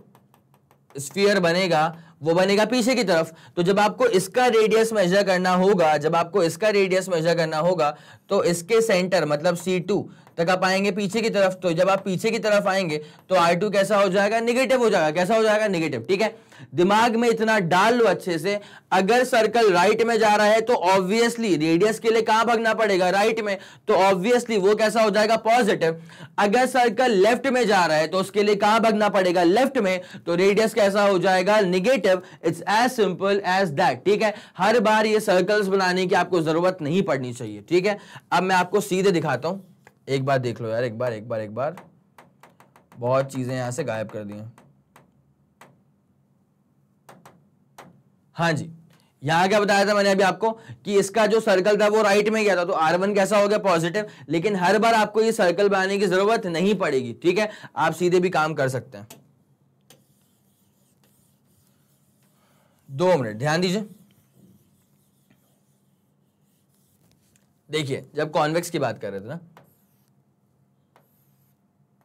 स्फीयर बनेगा वो बनेगा पीछे की तरफ। तो जब आपको इसका रेडियस मेजर करना होगा, जब आपको इसका रेडियस मेजर करना होगा तो इसके सेंटर मतलब C2 तक आप आएंगे पीछे की तरफ। तो जब आप पीछे की तरफ आएंगे तो R2 कैसा हो जाएगा? निगेटिव हो जाएगा। कैसा हो जाएगा? निगेटिव, ठीक है। दिमाग में इतना डाल लो अच्छे से, अगर सर्कल राइट में जा रहा है तो ऑब्वियसली रेडियस के लिए कहां भागना पड़ेगा? राइट में। तो ऑब्वियसली वो कैसा हो जाएगा? पॉजिटिव। अगर सर्कल लेफ्ट में जा रहा है तो उसके लिए कहां भागना पड़ेगा? लेफ्ट में। तो रेडियस कैसा हो जाएगा? Negative. It's as simple as that, ठीक है। हर बार ये सर्कल्स बनाने की आपको जरूरत नहीं पड़नी चाहिए, ठीक है। अब मैं आपको सीधे दिखाता हूं, एक बार देख लो यार, एक बार बहुत चीजें यहां से गायब कर दी हैं। हाँ जी, यहां क्या बताया था मैंने अभी आपको कि इसका जो सर्कल था वो राइट में गया था, तो R1 कैसा हो गया? पॉजिटिव। लेकिन हर बार आपको ये सर्कल बनाने की जरूरत नहीं पड़ेगी, ठीक है। आप सीधे भी काम कर सकते हैं। 2 मिनट ध्यान दीजिए। देखिए, जब कॉन्वेक्स की बात कर रहे थे ना,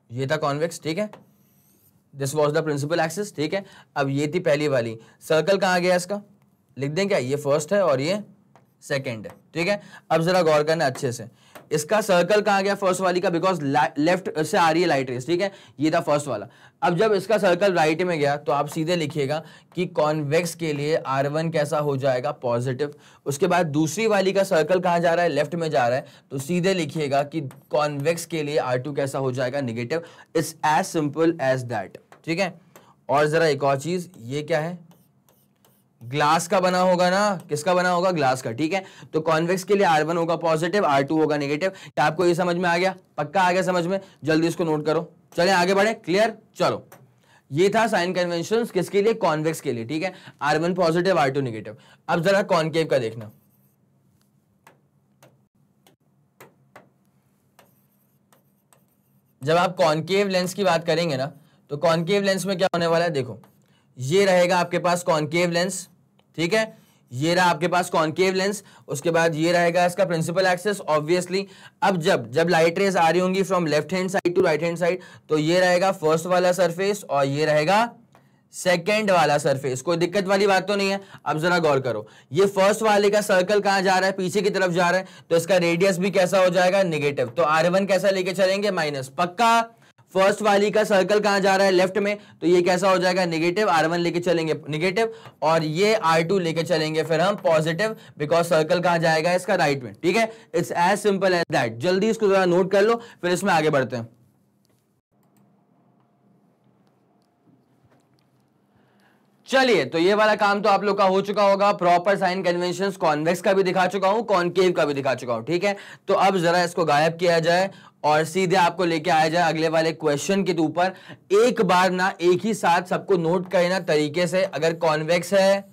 ये था कॉन्वेक्स, ठीक है। This was the principal axis, ठीक है। अब ये थी पहली वाली, सर्कल कहां गया इसका? लिख दें क्या? ये फर्स्ट है और ये सेकंड है, ठीक है। अब जरा गौर करना अच्छे से, इसका सर्कल कहां गया फर्स्ट वाली का? बिकॉज लेफ्ट से आ रही है लाइट रेस, ठीक है। ये था फर्स्ट वाला। अब जब इसका सर्कल राइट में गया तो आप सीधे लिखिएगा कि कॉन्वेक्स के लिए R1 कैसा हो जाएगा? पॉजिटिव। उसके बाद दूसरी वाली का सर्कल कहां जा रहा है? लेफ्ट में जा रहा है, तो सीधे लिखिएगा कि कॉन्वेक्स के लिए R2 कैसा हो जाएगा? Negative. It's as simple as that, ठीक है। और जरा एक और चीज, ये क्या है? ग्लास का बना होगा ना, किसका बना होगा? ग्लास का, ठीक है। तो कॉन्वेक्स के लिए R1 होगा पॉजिटिव, R2 होगा नेगेटिव। क्या आपको ये समझ में आ गया? पक्का आ गया समझ में? जल्दी इसको नोट करो, चलें आगे बढ़े। क्लियर? चलो, ये था साइन कन्वेंशन किसके लिए? कॉन्वेक्स के लिए, ठीक है। R1 positive, R2 negative. अब जरा कॉनकेव का देखना। जब आप कॉनकेव लेंस की बात करेंगे ना, तो कॉनकेव लेंस में क्या होने वाला है? देखो, ये रहेगा आपके पास कॉनकेव लेंस, ठीक है। ये रहा आपके पास कॉनकेव लेंस। उसके बाद ये रहेगा इसका प्रिंसिपल एक्सिस, ऑब्वियसली। अब जब लाइट रेज आ रही होंगी from left hand side to right hand side, तो ये रहेगा फर्स्ट वाला सरफेस और ये रहेगा सेकेंड वाला सरफेस। कोई दिक्कत वाली बात तो नहीं है। अब जरा गौर करो, ये फर्स्ट वाले का सर्कल कहां जा रहा है? पीछे की तरफ जा रहा है, तो इसका रेडियस भी कैसा हो जाएगा? निगेटिव। तो R1 कैसा लेके चलेंगे? माइनस। पक्का? फर्स्ट वाली का सर्कल कहां जा रहा है? लेफ्ट में, तो ये कैसा हो जाएगा? निगेटिव। R1 लेके चलेंगे निगेटिव और ये R2 लेके चलेंगे फिर हम पॉजिटिव, बिकॉज सर्कल कहां जाएगा? इसका राइट में, ठीक है। It's as simple as that. जल्दी इसको जरा नोट कर लो, फिर इसमें आगे बढ़ते हैं। चलिए, तो ये वाला काम तो आप लोग का हो चुका होगा। प्रॉपर साइन कन्वेंशंस कॉन्वेक्स का भी दिखा चुका हूं, कॉनकेव का भी दिखा चुका हूं, ठीक है। तो अब जरा इसको गायब किया जाए और सीधे आपको लेके आया जाए अगले वाले क्वेश्चन के ऊपर। एक बार ना एक ही साथ सबको नोट करना तरीके से। अगर कॉन्वेक्स है,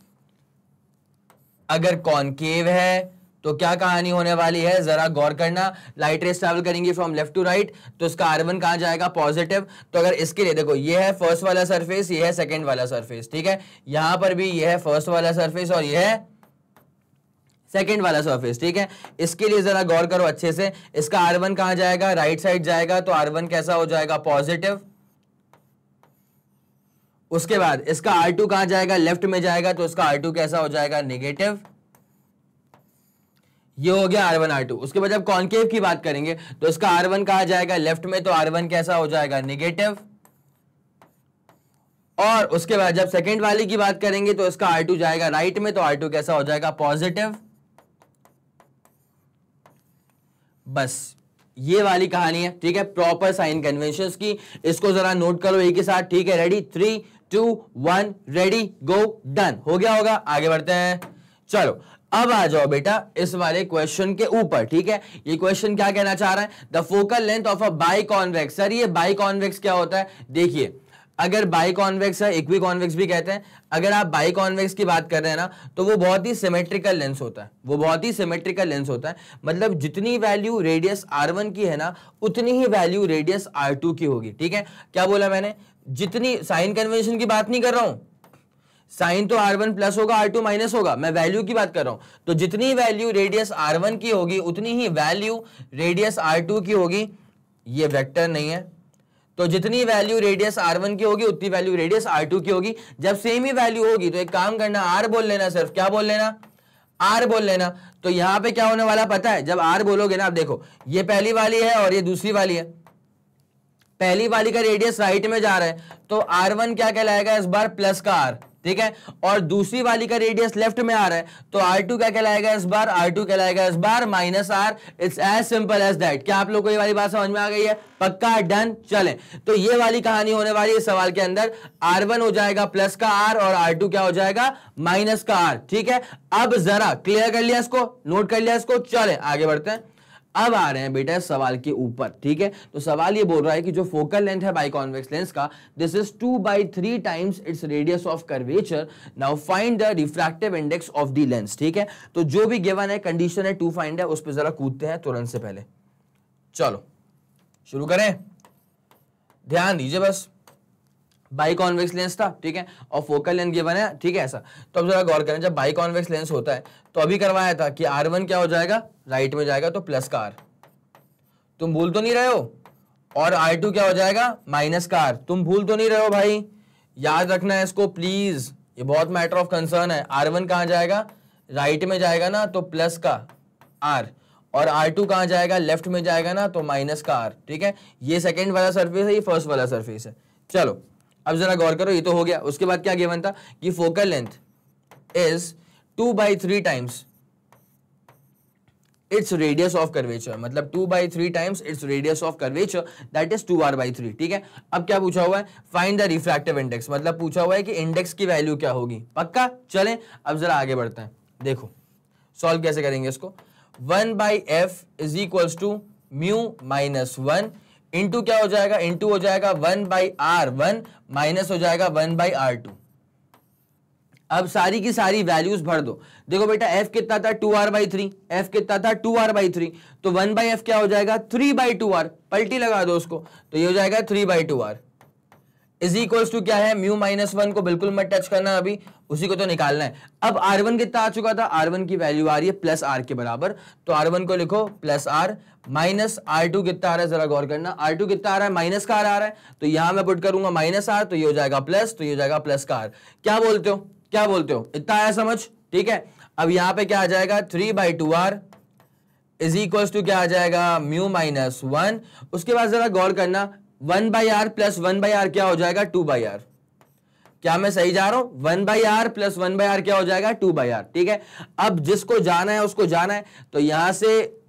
अगर कॉनकेव है, तो क्या कहानी होने वाली है? जरा गौर करना। लाइट रेस ट्रैवल करेंगी फ्रॉम लेफ्ट टू राइट, तो इसका R1 कहां जाएगा? पॉजिटिव। तो अगर इसके लिए देखो, ये है फर्स्ट वाला सरफेस, ये है सेकंड वाला सरफेस, ठीक है। यहां पर भी ये है फर्स्ट वाला सरफेस और ये है सेकंड वाला सरफेस, ठीक है। इसके लिए जरा गौर करो अच्छे से। इसका R1 कहां जाएगा? राइट साइड जाएगा, तो R1 कैसा हो जाएगा? पॉजिटिव। उसके बाद इसका R2 कहां जाएगा? लेफ्ट में जाएगा, तो इसका R2 कैसा हो जाएगा? नेगेटिव। ये हो गया R1 R2। उसके बाद जब कॉनकेव की बात करेंगे तो इसका R1 कहां जाएगा? लेफ्ट में, तो R1 कैसा हो जाएगा? नेगेटिव। और उसके बाद जब सेकंड वाली की बात करेंगे तो इसका R2 जाएगा राइट में, तो R2 कैसा हो जाएगा, पॉजिटिव। बस ये वाली कहानी है, ठीक है, प्रॉपर साइन कन्वेंशंस की। इसको जरा नोट करो एक ही साथ, ठीक है, रेडी, 3 2 1 रेडी गो, डन, हो गया होगा। आगे बढ़ते हैं, चलो अब आ जाओ बेटा इस वाले क्वेश्चन के ऊपर, ठीक है। ये क्वेश्चन क्या कहना चाह रहा है, the focal length of a biconvex. Sir ये बाइकॉन्वेक्स क्या होता है, देखिए अगर बाइकॉन्वेक्स है, इक्विकॉन्वेक्स भी कहते हैं, अगर आप बाइकॉन्वेक्स की बात कर रहे हैं ना तो वो बहुत ही सिमेट्रिकल लेंस होता है, वो बहुत ही सिमेट्रिकल लेंस होता है। मतलब जितनी वैल्यू रेडियस R1 की है ना उतनी ही वैल्यू रेडियस R2 की होगी, ठीक है। क्या बोला मैंने, जितनी, साइन कन्वेंशन की बात नहीं कर रहा हूं, साइन तो R1 प्लस होगा R2 माइनस होगा, मैं वैल्यू की बात कर रहा हूं। तो जितनी वैल्यू रेडियस R1 की होगी उतनी ही वैल्यू रेडियस R2 की होगी। ये वेक्टर नहीं है, तो जितनी वैल्यू रेडियस R1 की होगी उतनी वैल्यू रेडियस R2 की होगी। जब सेम ही वैल्यू होगी तो एक काम करना, R बोल लेना, सिर्फ क्या बोल लेना, R बोल लेना। तो यहां पे क्या होने वाला पता है, जब R बोलोगे ना, आप देखो ये पहली वाली है और ये दूसरी वाली है, पहली वाली का रेडियस राइट में जा रहा है तो R1 क्या कहलाएगा इस बार, प्लस का R, ठीक है, और दूसरी वाली का रेडियस लेफ्ट में आ रहा है तो R2 क्या कहलाएगा इस बार, R2 कहलाएगा इस बार minus R। It's as simple as that. क्या आप लोग को ये वाली बात समझ में आ गई है, पक्का, डन। चलें, तो ये वाली कहानी होने वाली है इस सवाल के अंदर, R1 हो जाएगा प्लस का R और R2 क्या हो जाएगा, माइनस का R, ठीक है। अब जरा क्लियर कर लिया इसको, नोट कर लिया इसको, चलें आगे बढ़ते हैं। अब आ रहे हैं बेटा सवाल के ऊपर, ठीक है। तो सवाल ये बोल रहा है कि जो फोकल लेंथ है बाइकॉन्वेक्स लेंस का, this is 2/3 times its radius of curvature. Now find the refractive index of the lens, ठीक है। तो जो भी गिवन है, कंडीशन है, टू फाइंड है, उस पर जरा कूदते हैं तुरंत से पहले। चलो शुरू करें, ध्यान दीजिए बस। बाइकॉन्वेक्स लेंस था, ठीक है, और फोकल लेंथ गिवन है, ठीक है, ऐसा। तो अब जरा गौर करें, जब बाइकॉन्वेक्स लेंस होता है तो अभी करवाया था कि R1 क्या हो जाएगा, राइट में जाएगा तो प्लस का R, तुम भूल तो नहीं रहे हो, और R2 क्या हो जाएगा, माइनस का R, तुम भूल तो नहीं रहे हो भाई, याद रखना है इसको प्लीज, ये बहुत मैटर ऑफ कंसर्न है। R1 कहां जाएगा, राइट में जाएगा ना तो प्लस का R, और R2 कहां जाएगा, लेफ्ट में जाएगा ना तो माइनस का R, ठीक है। ये सेकेंड वाला सरफेस है, ये फर्स्ट वाला सरफेस है। चलो अब जरा गौर करो, ये तो हो गया। उसके बाद क्या गिवन था कि focal length is 2/3 times its radius of curvature, मतलब 2/3 times its radius of curvature, that is 2R/3, ठीक है। अब क्या पूछा हुआ है, फाइंड द रिफ्रैक्टिव इंडेक्स, मतलब पूछा हुआ है कि इंडेक्स की वैल्यू क्या होगी, पक्का। चलें अब जरा आगे बढ़ते हैं, देखो सॉल्व कैसे करेंगे इसको। 1/f is equals to mu minus 1 into क्या हो जाएगा, इंटू हो जाएगा 1/R1 माइनस हो जाएगा 1/R2। अब सारी की सारी वैल्यूज भर दो। देखो बेटा f कितना था, 2R/3, f कितना था, 2R/3, तो 1/f क्या हो जाएगा, 3/2R, पलटी लगा दो उसको, तो ये हो जाएगा 3/2R इज इक्वल्स टू क्या है, म्यू माइनस 1 को बिल्कुल मत टच करना, अभी उसी को तो निकालना है। अब R1 कितना आ चुका था, R1 की वैल्यू आ रही है प्लस R के बराबर, तो R1 को लिखो प्लस R माइनस R2 कितना आ रहा है, जरा गौर करना, R2 कितना आ रहा है, माइनस का R आ रहा है, तो यहां मैं पुट करूंगा माइनस R, तो ये हो जाएगा प्लस, तो ये हो जाएगा प्लस का R। क्या बोलते हो, क्या बोलते हो, इतना आया समझ, ठीक है। अब यहां पे क्या आ जाएगा, 3/2R इज इक्वल्स टू क्या आ जाएगा, म्यू माइनस 1। उसके बाद जरा गौर करना, 1/R प्लस 1/R क्या हो जाएगा, 2/R। क्या मैं सही जा रहा हूं, 1/R प्लस 1/R क्या हो जाएगा, 2/R, ठीक है। अब जिसको जाना है उसको जाना है, तो यहां से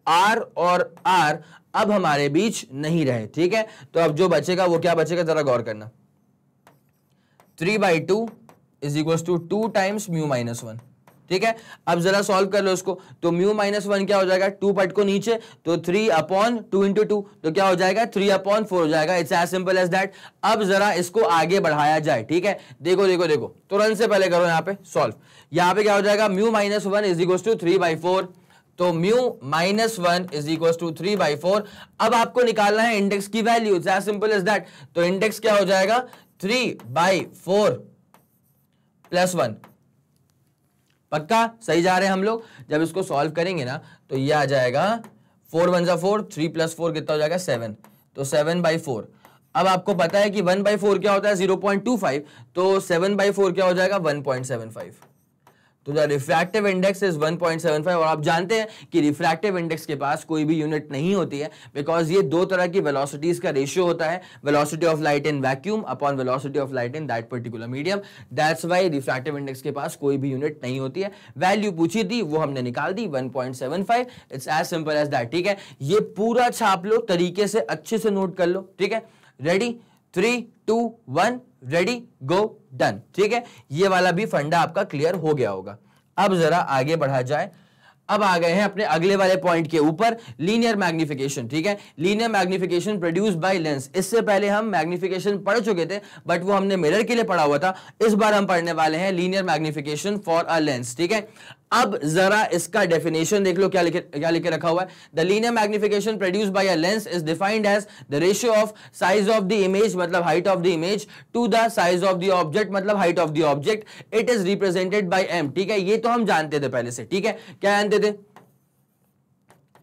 R और R अब हमारे बीच नहीं रहे, ठीक है। तो अब जो बचेगा वो क्या बचेगा, जरा गौर करना, 3/2 is equal to 2 times mu minus 1, ठीक है। अब जरा सॉल्व कर लो इसको, तो म्यू माइनस 1 क्या हो जाएगा, 2 पट को नीचे, तो 3/2 इंटू 2, तो क्या हो जाएगा, 3/4 हो जाएगा। It's as simple as that. अब जरा इसको आगे बढ़ाया जाए, ठीक है। देखो देखो देखो, तुरंत से पहले करो यहाँ पे सॉल्व। यहाँ पे क्या हो जाएगा, mu minus 1 is equal to 3/4, तो mu minus 1 is equal to 3/4। अब आपको निकालना है इंडेक्स की value, it's as simple as that. तो इंडेक्स क्या हो जाएगा, 3/4 प्लस 1, पक्का सही जा रहे हैं हम लोग। जब इसको सॉल्व करेंगे ना तो ये आ जाएगा 4 1 4, 3 + 4 कितना हो जाएगा, 7, तो 7/4। अब आपको पता है कि 1/4 क्या होता है, 0.25, तो 7/4 क्या हो जाएगा, 1.75। तो द रिफ्रैक्टिव इंडेक्स इज 1.75 और आप जानते हैं कि रिफ्रैक्टिव इंडेक्स के पास कोई भी यूनिट नहीं होती है बिकॉज ये दो तरह की वेलोसिटीज का रेशियो होता है, velocity of light in vacuum upon velocity of light in that particular medium. That's why refractive index के पास कोई भी यूनिट नहीं होती है। वैल्यू पूछी थी वो हमने निकाल दी 1.75। It's as simple as that. ठीक है, ये पूरा छाप लो, तरीके से अच्छे से नोट कर लो। ठीक है, रेडी, 3 2 1 रेडी गो डन। ठीक है, ये वाला भी फंडा आपका क्लियर हो गया होगा। अब जरा आगे बढ़ा जाए। अब आ गए हैं अपने अगले वाले पॉइंट के ऊपर, लीनियर मैग्निफिकेशन। ठीक है, linear magnification produce by lens. इससे पहले हम मैग्निफिकेशन पढ़ चुके थे बट वो हमने मिरर के लिए पढ़ा हुआ था। इस बार हम पढ़ने वाले हैं linear magnification for a lens. ठीक है, अब जरा इसका डेफिनेशन देख लो, क्या लिखे रखा हुआ है। The linear magnification produced by a lens is defined as the ratio of size of the image मतलब height of the image to the size of the object मतलब height of the object. It is represented by M. ठीक है, ये तो हम जानते थे पहले से। ठीक है, क्या जानते थे?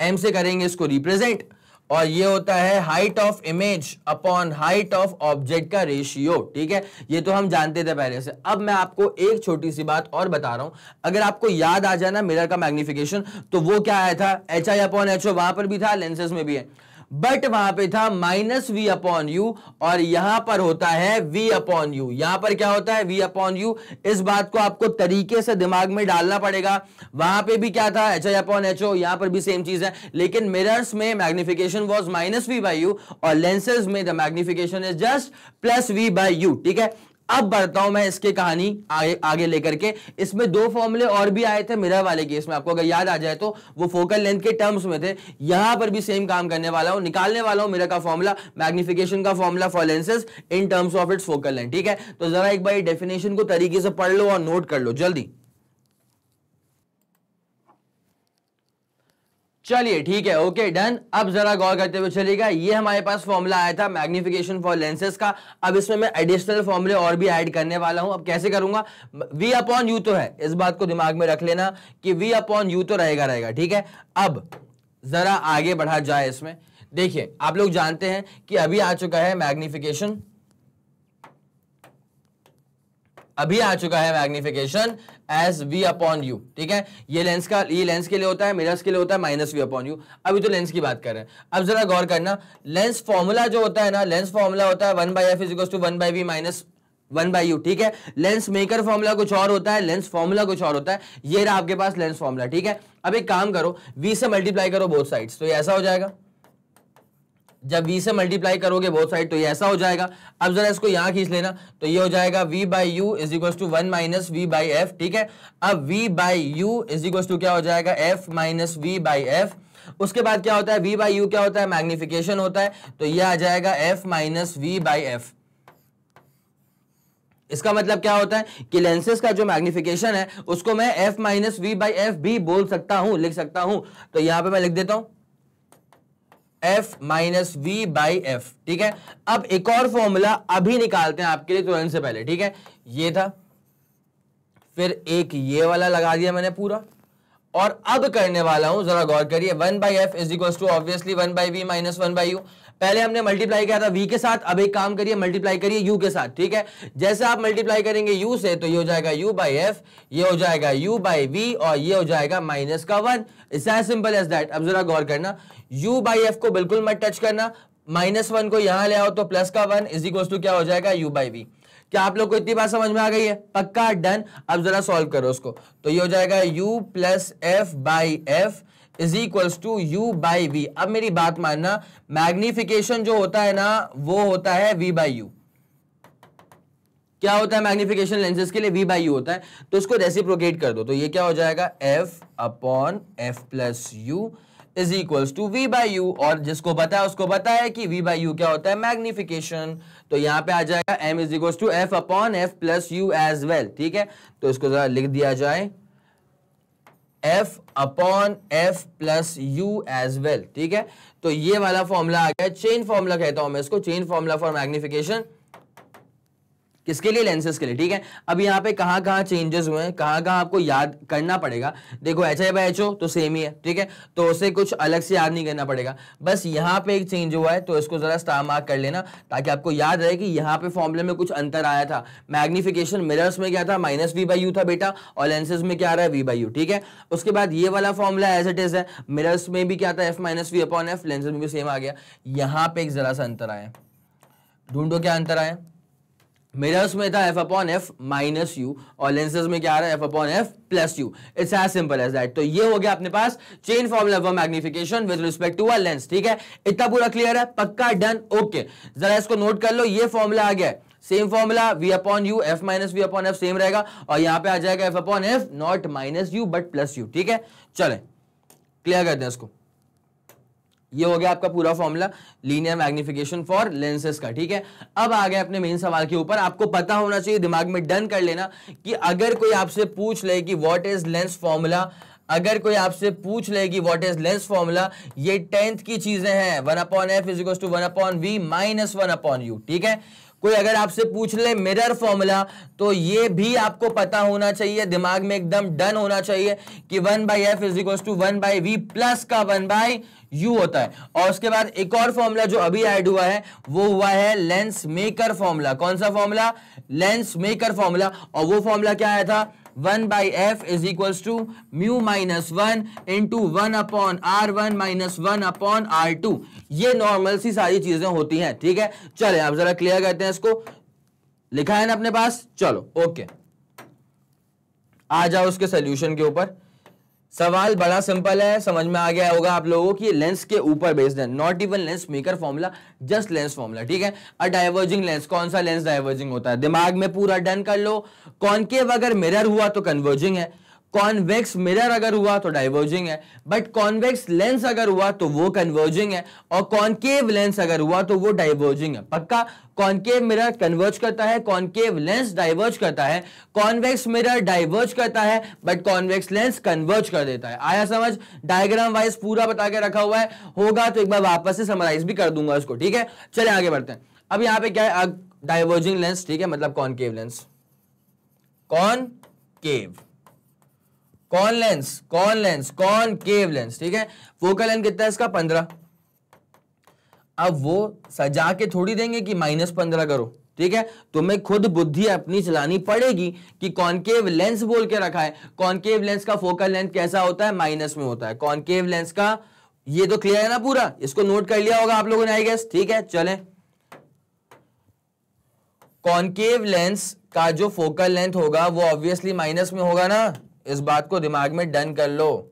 एम से करेंगे इसको रिप्रेजेंट, और ये होता है height of image upon height of object का रेशियो। ठीक है, ये तो हम जानते थे पहले से। अब मैं आपको एक छोटी सी बात और बता रहा हूं, अगर आपको याद आ जाना मिरर का मैग्निफिकेशन, तो वो क्या आया था? H I upon H O, वहां पर भी था, लेंसेज में भी है, बट वहां पे था माइनस वी अपॉन यू, और यहां पर होता है वी अपॉन यू। यहां पर क्या होता है? V upon U. इस बात को आपको तरीके से दिमाग में डालना पड़ेगा। वहां पे भी क्या था? H I upon H O, यहां पर भी सेम चीज है, लेकिन मिरर्स में magnification was minus V by U और लेंसेज में the magnification is just plus V by U. ठीक है, अब बढ़ता हूं मैं इसके कहानी आगे लेकर के। इसमें दो फॉर्मूले और भी आए थे मिरर वाले केस में, आपको अगर याद आ जाए तो वो फोकल लेंथ के टर्म्स में थे। यहां पर भी सेम काम करने वाला हूं, निकालने वाला हूं मिरर का फॉर्मूला, मैग्निफिकेशन का formula for lenses in terms of its focal length. ठीक है, तो जरा एक बार डेफिनेशन को तरीके से पढ़ लो और नोट कर लो जल्दी। चलिए ठीक है, ओके डन। अब जरा गौर करते हुए चलिएगा, ये हमारे पास फॉर्मूला आया था मैग्निफिकेशन फॉर लेंसेज का। अब इसमें मैं एडिशनल फॉर्मूले और भी ऐड करने वाला हूं। अब कैसे करूंगा? v अपॉन यू तो है, इस बात को दिमाग में रख लेना कि v अपॉन यू तो रहेगा। ठीक है, अब जरा आगे बढ़ा जाए इसमें। देखिए, आप लोग जानते हैं कि अभी आ चुका है मैग्निफिकेशन, अभी आ चुका है magnification as v upon U. ठीक है, ये लेंस के लिए होता है, मिरर्स के लिए होता है माइनस v अपॉन यू। अभी तो लेंस की बात कर रहे हैं। अब जरा गौर करना, लेंस फॉर्मूला जो होता है ना, लेंस फॉर्मूला होता है 1/f is equal to 1/v minus 1/u। ठीक है, लेंस मेकर फॉर्मूला कुछ और होता है, लेंस फॉर्मूला कुछ और होता है। ये रहा आपके पास लेंस फॉर्मूला। ठीक है, अब एक काम करो, v से मल्टीप्लाई करो बोथ साइड्स, तो ये ऐसा हो जाएगा। जब v से मल्टीप्लाई करोगे बोथ साइड तो ये ऐसा हो जाएगा। अब जरा इसको यहां खींच लेना, तो ये हो जाएगा v by U is equal to 1 minus V by F. ठीक है, अब v by U is equal to क्या हो जाएगा? f minus V by F. उसके बाद क्या होता है? v बाई यू क्या होता है? मैग्निफिकेशन होता है, तो ये आ जाएगा f minus V by F. इसका मतलब क्या होता है कि लेंसेज का जो मैग्निफिकेशन है उसको मैं f minus V by F भी बोल सकता हूं, लिख सकता हूं। तो यहां पे मैं लिख देता हूं f minus V by F. ठीक है, अब एक और फॉर्मूला अभी निकालते हैं आपके लिए तुरंत से पहले। ठीक है, ये था, फिर एक ये वाला लगा दिया मैंने पूरा, और अब करने वाला हूं, जरा गौर करिए, 1/f is equal to obviously 1/v minus 1/u। पहले हमने मल्टीप्लाई किया था v के साथ, अब एक काम करिए मल्टीप्लाई करिए u के साथ। ठीक है, जैसे आप मल्टीप्लाई करेंगे u से तो ये हो जाएगा u बाई एफ, ये हो जाएगा u बाई v, और ये हो जाएगा माइनस का 1। इट्स एज सिंपल एज दैट। अब जरा गौर करना, u बाई एफ को बिल्कुल मत टच करना, -1 को यहां ले आओ तो प्लस का 1 इज इक्वल टू क्या हो जाएगा? u by v। क्या आप लोग को इतनी बात समझ में आ गई है? पक्का, डन। अब जरा सॉल्व करो उसको, तो ये हो जाएगा u plus F by F is equals to U by V. अब मेरी बात मानना, मैग्निफिकेशन जो होता है ना वो होता है v बाई यू। क्या होता है मैग्निफिकेशन लेंसेज के लिए? v बाई यू होता है। तो इसको रेसिप्रोकेट कर दो, तो ये क्या हो जाएगा? f upon F plus U is equals to v by U, और जिसको पता है उसको पता है कि v बाई यू क्या होता है? मैग्निफिकेशन। तो यहां पे आ जाएगा m is equals to F upon F plus U as well. ठीक है, तो इसको जरा लिख दिया जाए f upon F plus U as well. ठीक है, तो ये वाला फॉर्मूला आ गया, चेन फॉर्मूला कहता हूं मैं इसको, चेन फॉर्मूला फॉर मैग्निफिकेशन। किसके लिए, लेंसेज के लिए, ठीक है। अब यहाँ पे कहाँ कहाँ चेंजेस हुए हैं, कहाँ कहाँ आपको याद करना पड़ेगा। देखो HI/HO तो सेम ही है, ठीक है, तो उसे कुछ अलग से याद नहीं करना पड़ेगा। बस यहाँ पे एक चेंज हुआ है, तो इसको जरा स्टार मार्क कर लेना ताकि आपको याद रहे कि यहाँ पे फॉर्मूले में कुछ अंतर आया था। मैग्निफिकेशन मिरर्स में क्या था, -v/u था बेटा, और लेंसेज में क्या आ रहा है, v/u, ठीक है। उसके बाद ये वाला फॉर्मूला एज इट इज है, मिरर्स में भी क्या था, f-v/f, लेंसेज में भी सेम आ गया। यहाँ पे एक जरा सा अंतर आया, ढूंढो क्या अंतर आया। मिरर्स में था f/f माइनस यू, और लेंसेज में क्या आ रहा है, f/f plus u. It's as simple as that. तो ये हो गया अपने पास chain formula for magnification with respect to a lens, ठीक है। इतना पूरा क्लियर है, पक्का, डन, ओके। जरा इसको नोट कर लो, ये फॉर्मूला आ गया, same formula v/u, f-v/f same रहेगा, और यहां पे आ जाएगा f/f not minus you but plus you, ठीक है। चलें क्लियर करते हैं इसको। ये हो गया आपका पूरा formula linear magnification for lenses का, ठीक है। अब आ गए अपने मेन सवाल के ऊपर। आपको पता होना चाहिए, दिमाग में डन कर लेना कि अगर कोई आपसे पूछ ले कि व्हाट इज लेंस फॉर्मूला, अगर कोई आपसे पूछ ले कि व्हाट इज लेंस फॉर्मूला, ये 10th की चीजें हैं, 1/f = 1/v - 1/u, ठीक है। कोई अगर आपसे पूछ ले मिरर फॉर्मूला, तो ये भी आपको पता होना चाहिए, दिमाग में एकदम डन होना चाहिए कि 1/f = 1/v प्लस का 1/u होता है। और उसके बाद एक और फॉर्मूला जो अभी ऐड हुआ है, वो हुआ है लेंस मेकर फॉर्मूला। कौन सा फॉर्मूला, लेंस मेकर फॉर्मूला। और वो फॉर्मूला क्या आया था, 1/f = μ-1 into 1/r1 - 1/r2। ये नॉर्मल सी सारी चीजें होती हैं, ठीक है। चले आप जरा क्लियर करते हैं इसको, लिखा है ना अपने पास, चलो ओके। आ जाओ उसके सोल्यूशन के ऊपर। सवाल बड़ा सिंपल है, समझ में आ गया होगा आप लोगों की, लेंस के ऊपर बेस्ड है, not even lens maker formula, just lens formula, ठीक है। अ डाइवर्जिंग लेंस, कौन सा लेंस डाइवर्जिंग होता है, दिमाग में पूरा डन कर लो। कॉनकेव अगर मिरर हुआ तो कन्वर्जिंग है, कॉन्वेक्स मिरर अगर हुआ तो डाइवर्जिंग है, बट कॉन्वेक्स लेंस अगर हुआ तो वो कन्वर्जिंग है, और कॉनकेव लेंस अगर हुआ तो वो डाइवर्जिंग है। पक्का, कॉनकेव मिरर कन्वर्ज करता है, कॉनकेव लेंस डाइवर्ज करता है, कॉन्वेक्स मिरर डाइवर्ज करता है, बट कॉन्वेक्स लेंस कन्वर्ज कर देता है। आया समझ, डायग्राम वाइज पूरा बता के रखा हुआ है, होगा तो एक बार वापस से समराइज भी कर दूंगा इसको, ठीक है। चले आगे बढ़ते हैं। अब यहां पे क्या है, डाइवर्जिंग लेंस, ठीक है, मतलब कॉनकेव लेंस, कॉनकेव, कौन लेंस, कौन लेंस, कॉनकेव लेंस, ठीक है। फोकल लेंथ कितना है इसका, 15। अब वो सजा के थोड़ी देंगे कि -15 करो, ठीक है। तुम्हें खुद बुद्धि अपनी चलानी पड़ेगी कि कॉनकेव लेंस बोल के रखा है, कॉनकेव लेंस का फोकल लेंथ कैसा होता है, माइनस में होता है। कॉनकेव लेंस का, ये तो क्लियर है ना पूरा, इसको नोट कर लिया होगा आप लोगों ने आई गेस, ठीक है। चलें, कॉनकेव लेंस का जो फोकल लेंथ होगा वो ऑब्वियसली माइनस में होगा ना, इस बात को दिमाग में डन कर लो।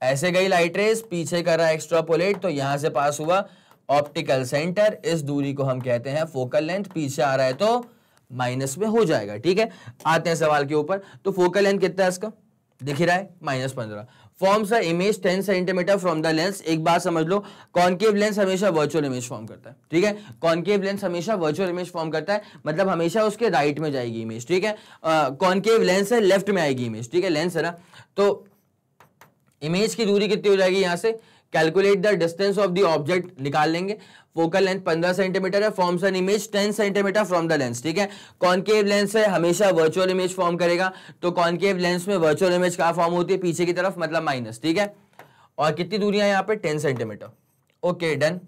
ऐसे गई लाइट रेस, पीछे करा एक्स्ट्रापोलेट, तो यहां से पास हुआ ऑप्टिकल सेंटर, इस दूरी को हम कहते हैं फोकल लेंथ, पीछे आ रहा है तो माइनस में हो जाएगा, ठीक है। आते हैं सवाल के ऊपर। तो फोकल लेंथ कितना है इसका, दिख रहा है, -15। Forms a image 10 centimetre from the lens. एक बात समझ लो, कॉनकेव लेंस हमेशा वर्चुअल इमेज फॉर्म करता है, ठीक है। कॉनकेव लेंस हमेशा वर्चुअल इमेज फॉर्म करता है, मतलब हमेशा उसके राइट में जाएगी इमेज, ठीक है। कॉनकेव लेंस है, लेफ्ट में आएगी इमेज, ठीक है, लेंस है ना। तो इमेज की दूरी कितनी हो जाएगी, यहां से calculate the distance of the object निकाल लेंगे। फोकल लेंथ 15 सेंटीमीटर है, forms an image 10 centimetre from the lens, ठीक है। कॉनकेव लेंस है, हमेशा वर्चुअल इमेज फॉर्म करेगा, तो कॉनकेव लेंस में वर्चुअल इमेज क्या फॉर्म होती है, पीछे की तरफ, मतलब माइनस, ठीक है। और कितनी दूरियां यहां पे, 10 सेंटीमीटर, ओके डन।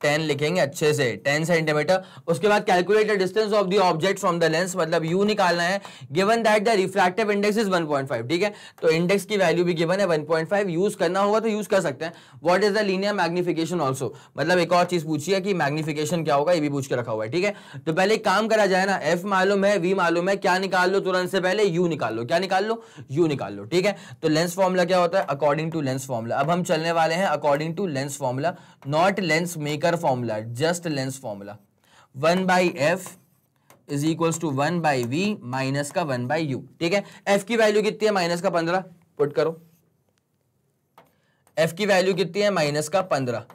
10 लिखेंगे अच्छे से, 10 सेंटीमीटर। उसके बाद calculate the distance of the object from the lens, मतलब यू निकालना है। Given that the refractive index is 1.5, ठीक है। तो इंडेक्स की वैल्यू भी गिवन है 1.5, यूज करना होगा तो यूज कर सकते हैं। What is the linear magnification also, मतलब एक और चीज पूछी है कि मैग्निफिकेशन क्या होगा, ये भी पूछ के रखा हुआ है, ठीक है। तो पहले काम करा जाए ना, एफ मालूम है, वी मालूम है, क्या निकाल लो तुरंत से पहले, यू निकाल लो। क्या निकाल लो, यू निकाल लो, ठीक है। तो लेंस फॉर्मूला क्या होता है, अकॉर्डिंग टू लेंस फॉर्मूला। अब हम चलने वाले हैं according to lens formula, not lens maker formula, just lens formula. 1/f = 1/v minus का 1/u, ठीक है। f की वैल्यू कितनी है, -15, पुट करो। f की वैल्यू कितनी है, -15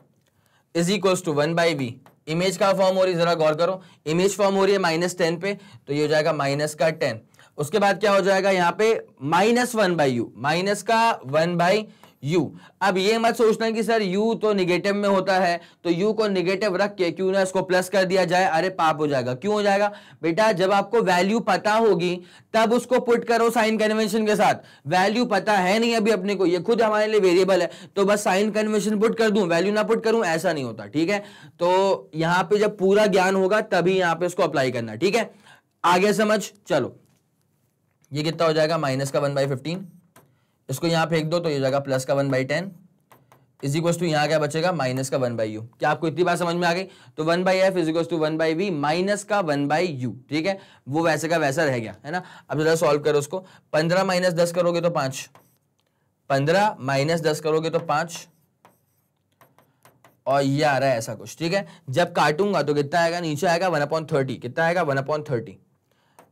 = 1/v। इमेज का फॉर्म हो रही है, जरा गौर करो, इमेज फॉर्म हो रही है -10 पे, तो ये हो जाएगा -10। उसके बाद क्या हो जाएगा यहाँ पे, -1/u, माइनस का 1/u, u। अब ये मत सोचना कि सर u तो निगेटिव में होता है तो u को निगेटिव रख के क्यों ना इसको प्लस कर दिया जाए, अरे पाप हो जाएगा। क्यों हो जाएगा बेटा, जब आपको वैल्यू पता होगी तब उसको पुट करो साइन कन्वेंशन के साथ। वैल्यू पता है नहीं अभी अपने को, ये खुद हमारे लिए वेरिएबल है, तो बस साइन कन्वेंशन पुट कर दूं, वैल्यू ना पुट करूं, ऐसा नहीं होता। ठीक है, तो यहां पे जब पूरा ज्ञान होगा तभी यहां पे इसको अप्लाई करना। ठीक है, आगे समझ। चलो ये कितना हो जाएगा, माइनस का 1/15, इसको यहां फेंक दो तो ये जाएगा प्लस का 1/10 इज इक्वल टू यहां क्या बचेगा, माइनस का 1/u। क्या आपको इतनी बात समझ में आ गई? तो 1/f is equal to 1/v minus का 1/u। ठीक है, वो वैसे का वैसा रह गया है ना। अब जरा सॉल्व करो उसको, 15 माइनस 10 करोगे तो 5, 15 माइनस 10 करोगे तो 5, और ये आ रहा है ऐसा कुछ। ठीक है, जब काटूंगा तो कितना आएगा, नीचे आएगा 1/30। कितना आएगा, 1/30।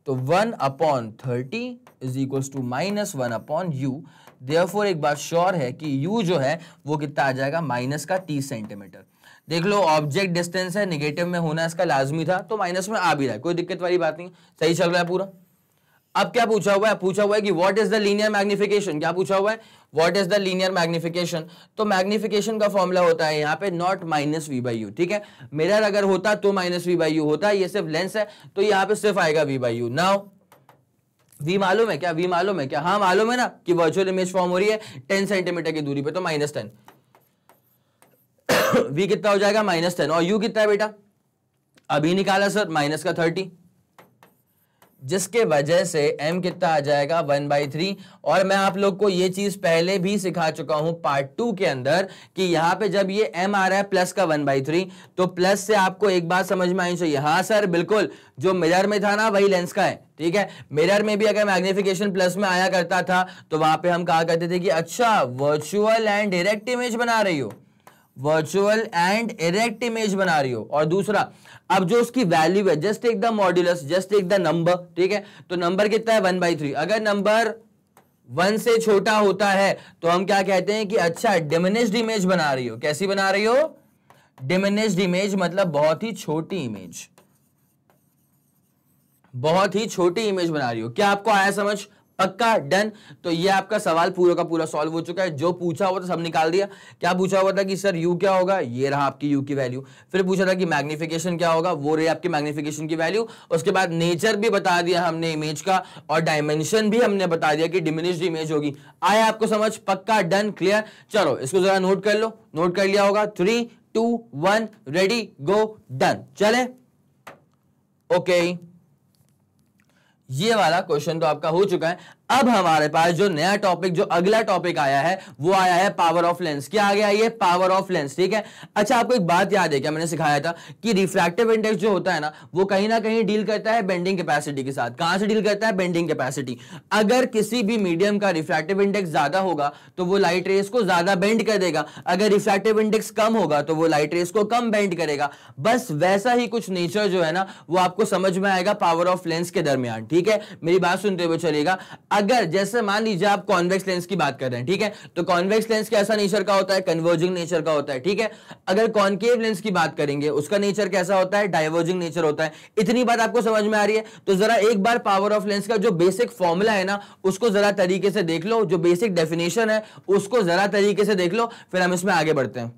तो 1/30 is equal to minus 1/u। Therefore एक बात श्योर है कि u जो है वो कितना आ जाएगा, माइनस का 30 सेंटीमीटर। देख लो ऑब्जेक्ट डिस्टेंस है, निगेटिव में होना इसका लाजमी था, तो माइनस में आ भी रहा है, कोई दिक्कत वाली बात नहीं, सही चल रहा है पूरा। अब क्या पूछा हुआ है, पूछा हुआ है कि what is the linear magnification. क्या पूछा हुआ है, what is the linear magnification. तो मैग्निफिकेशन का फॉर्मूला होता है यहाँ पे not minus V by U. ठीक है, मिरर अगर होता तो माइनस वी बाई यू होता, ये सिर्फ लेंस है तो यहाँ पे सिर्फ आएगा V by U. Now V मालूम है क्या, वी मालूम है क्या, हाँ मालूम है ना कि वर्चुअल इमेज फॉर्म हो रही है 10 सेंटीमीटर की दूरी पे, तो -10 वी कितना हो जाएगा, -10, और यू कितना है बेटा, अभी निकाला सर, माइनस का 30, जिसके वजह से m कितना आ जाएगा 1/3। और मैं आप लोग को ये चीज पहले भी सिखा चुका हूं पार्ट 2 के अंदर कि यहां पे जब ये m आ रहा है प्लस का 1/3, तो प्लस से आपको एक बात समझ में आनी चाहिए, हाँ सर बिल्कुल, जो मिरर में था ना वही लेंस का है। ठीक है, मिरर में भी अगर मैग्निफिकेशन प्लस में आया करता था तो वहां पे हम कहा करते थे कि अच्छा वर्चुअल एंड डायरेक्ट इमेज बना रही हो, वर्चुअल एंड इरेक्ट इमेज बना रही हो। और दूसरा, अब जो उसकी वैल्यू है, just take the modulus, just take the number. ठीक है, तो नंबर कितना है 1/3। अगर नंबर 1 से छोटा होता है तो हम क्या कहते हैं कि अच्छा डिमिनिश्ड इमेज बना रही हो। कैसी बना रही हो, डिमिनिश्ड इमेज, मतलब बहुत ही छोटी इमेज, बहुत ही छोटी इमेज बना रही हो। क्या आपको आया समझ, पक्का, डन। तो ये आपका सवाल पूरा का पूरा सॉल्व हो चुका है, जो पूछा हुआ था सब निकाल दिया। क्या पूछा हुआ था कि सर u क्या होगा, ये रहा आपकी u की वैल्यू। फिर पूछा था कि मैग्निफिकेशन क्या होगा, वो रही आपकी मैग्निफिकेशन की वैल्यू। उसके बाद नेचर भी बता दिया हमने इमेज का, और डायमेंशन भी हमने बता दिया कि डिमिनिश्ड इमेज होगी। आया आपको समझ, पक्का, डन, क्लियर। चलो इसको जरा नोट कर लो, नोट कर लिया होगा, 3 2 1 रेडी गो डन। चले ओके, ये वाला क्वेश्चन तो आपका हो चुका है। अब हमारे पास जो नया टॉपिक, जो अगला टॉपिक आया है वो आया है पावर ऑफ लेंस। क्या आ गया, ये पावर ऑफ लेंस। ठीक है, अच्छा आपको एक बात याद है क्या, मैंने सिखाया था कि रिफ्रैक्टिव इंडेक्स जो होता है ना वो कहीं ना कहीं डील करता है बेंडिंग कैपेसिटी के साथ। कहां से डील करता है, बेंडिंग कैपेसिटी। अगर किसी भी मीडियम का रिफ्रैक्टिव इंडेक्स ज्यादा होगा तो वो लाइट रेस को ज्यादा बेंड कर देगा, अगर रिफ्रैक्टिव इंडेक्स कम होगा तो वो लाइट रेस को कम बेंड करेगा। बस वैसा ही कुछ नेचर जो है ना वो आपको समझ में आएगा पावर ऑफ लेंस के दरमियान। ठीक है, मेरी बात सुनते हुए चलेगा। अगर जैसे मान लीजिए आप कॉन्वेक्स लेंस की बात कर रहे हैं, ठीक है, तो कॉन्वेक्स लेंस कैसा नेचर का होता है, कन्वर्जिंग नेचर का होता है। ठीक है, अगर कॉनकेव लेंस की बात करेंगे उसका नेचर कैसा होता है, डाइवर्जिंग नेचर होता है। इतनी बात आपको समझ में आ रही है, तो जरा एक बार पावर ऑफ लेंस का जो बेसिक फॉर्मूला है ना उसको जरा तरीके से देख लो, जो बेसिक डेफिनेशन है उसको जरा तरीके से देख लो, फिर हम इसमें आगे बढ़ते हैं।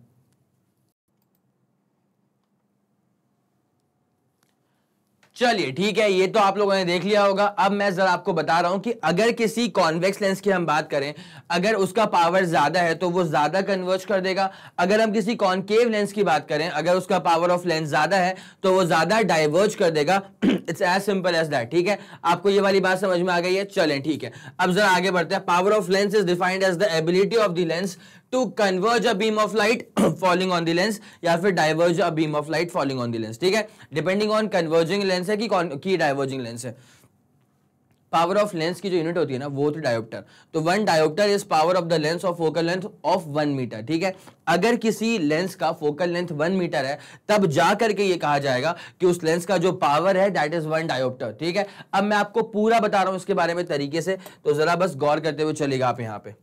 चलिए ठीक है, ये तो आप लोगों ने देख लिया होगा। अब मैं जरा आपको बता रहा हूं कि अगर किसी कॉन्वेक्स लेंस की हम बात करें, अगर उसका पावर ज्यादा है तो वो ज्यादा कन्वर्ज कर देगा। अगर हम किसी कॉनकेव लेंस की बात करें, अगर उसका पावर ऑफ लेंस ज्यादा है तो वो ज्यादा डाइवर्ज कर देगा। It's as simple as that. ठीक है, आपको ये वाली बात समझ में आ गई है। चलें ठीक है, अब जरा आगे बढ़ते हैं। Power of lens is defined as the ability of the lens to converge a beam of light falling on the lens, या फिर diverge a beam of light falling on the lens. ठीक है, डिपेंडिंग ऑन कन्वर्जिंग लेंस है कि diverging lens है। Power of lens की जो unit होती है ना वो होती है डायोप्टर। तो 1 dioptre is power of the lens of focal length of 1 metre. ठीक है, अगर किसी लेंस का फोकल लेंथ 1 मीटर है तब जा करके ये कहा जाएगा कि उस लेंस का जो पावर है दैट इज 1 डायोप्टर। ठीक है, अब मैं आपको पूरा बता रहा हूं इसके बारे में तरीके से, तो जरा बस गौर करते हुए चलेगा आप यहां पे।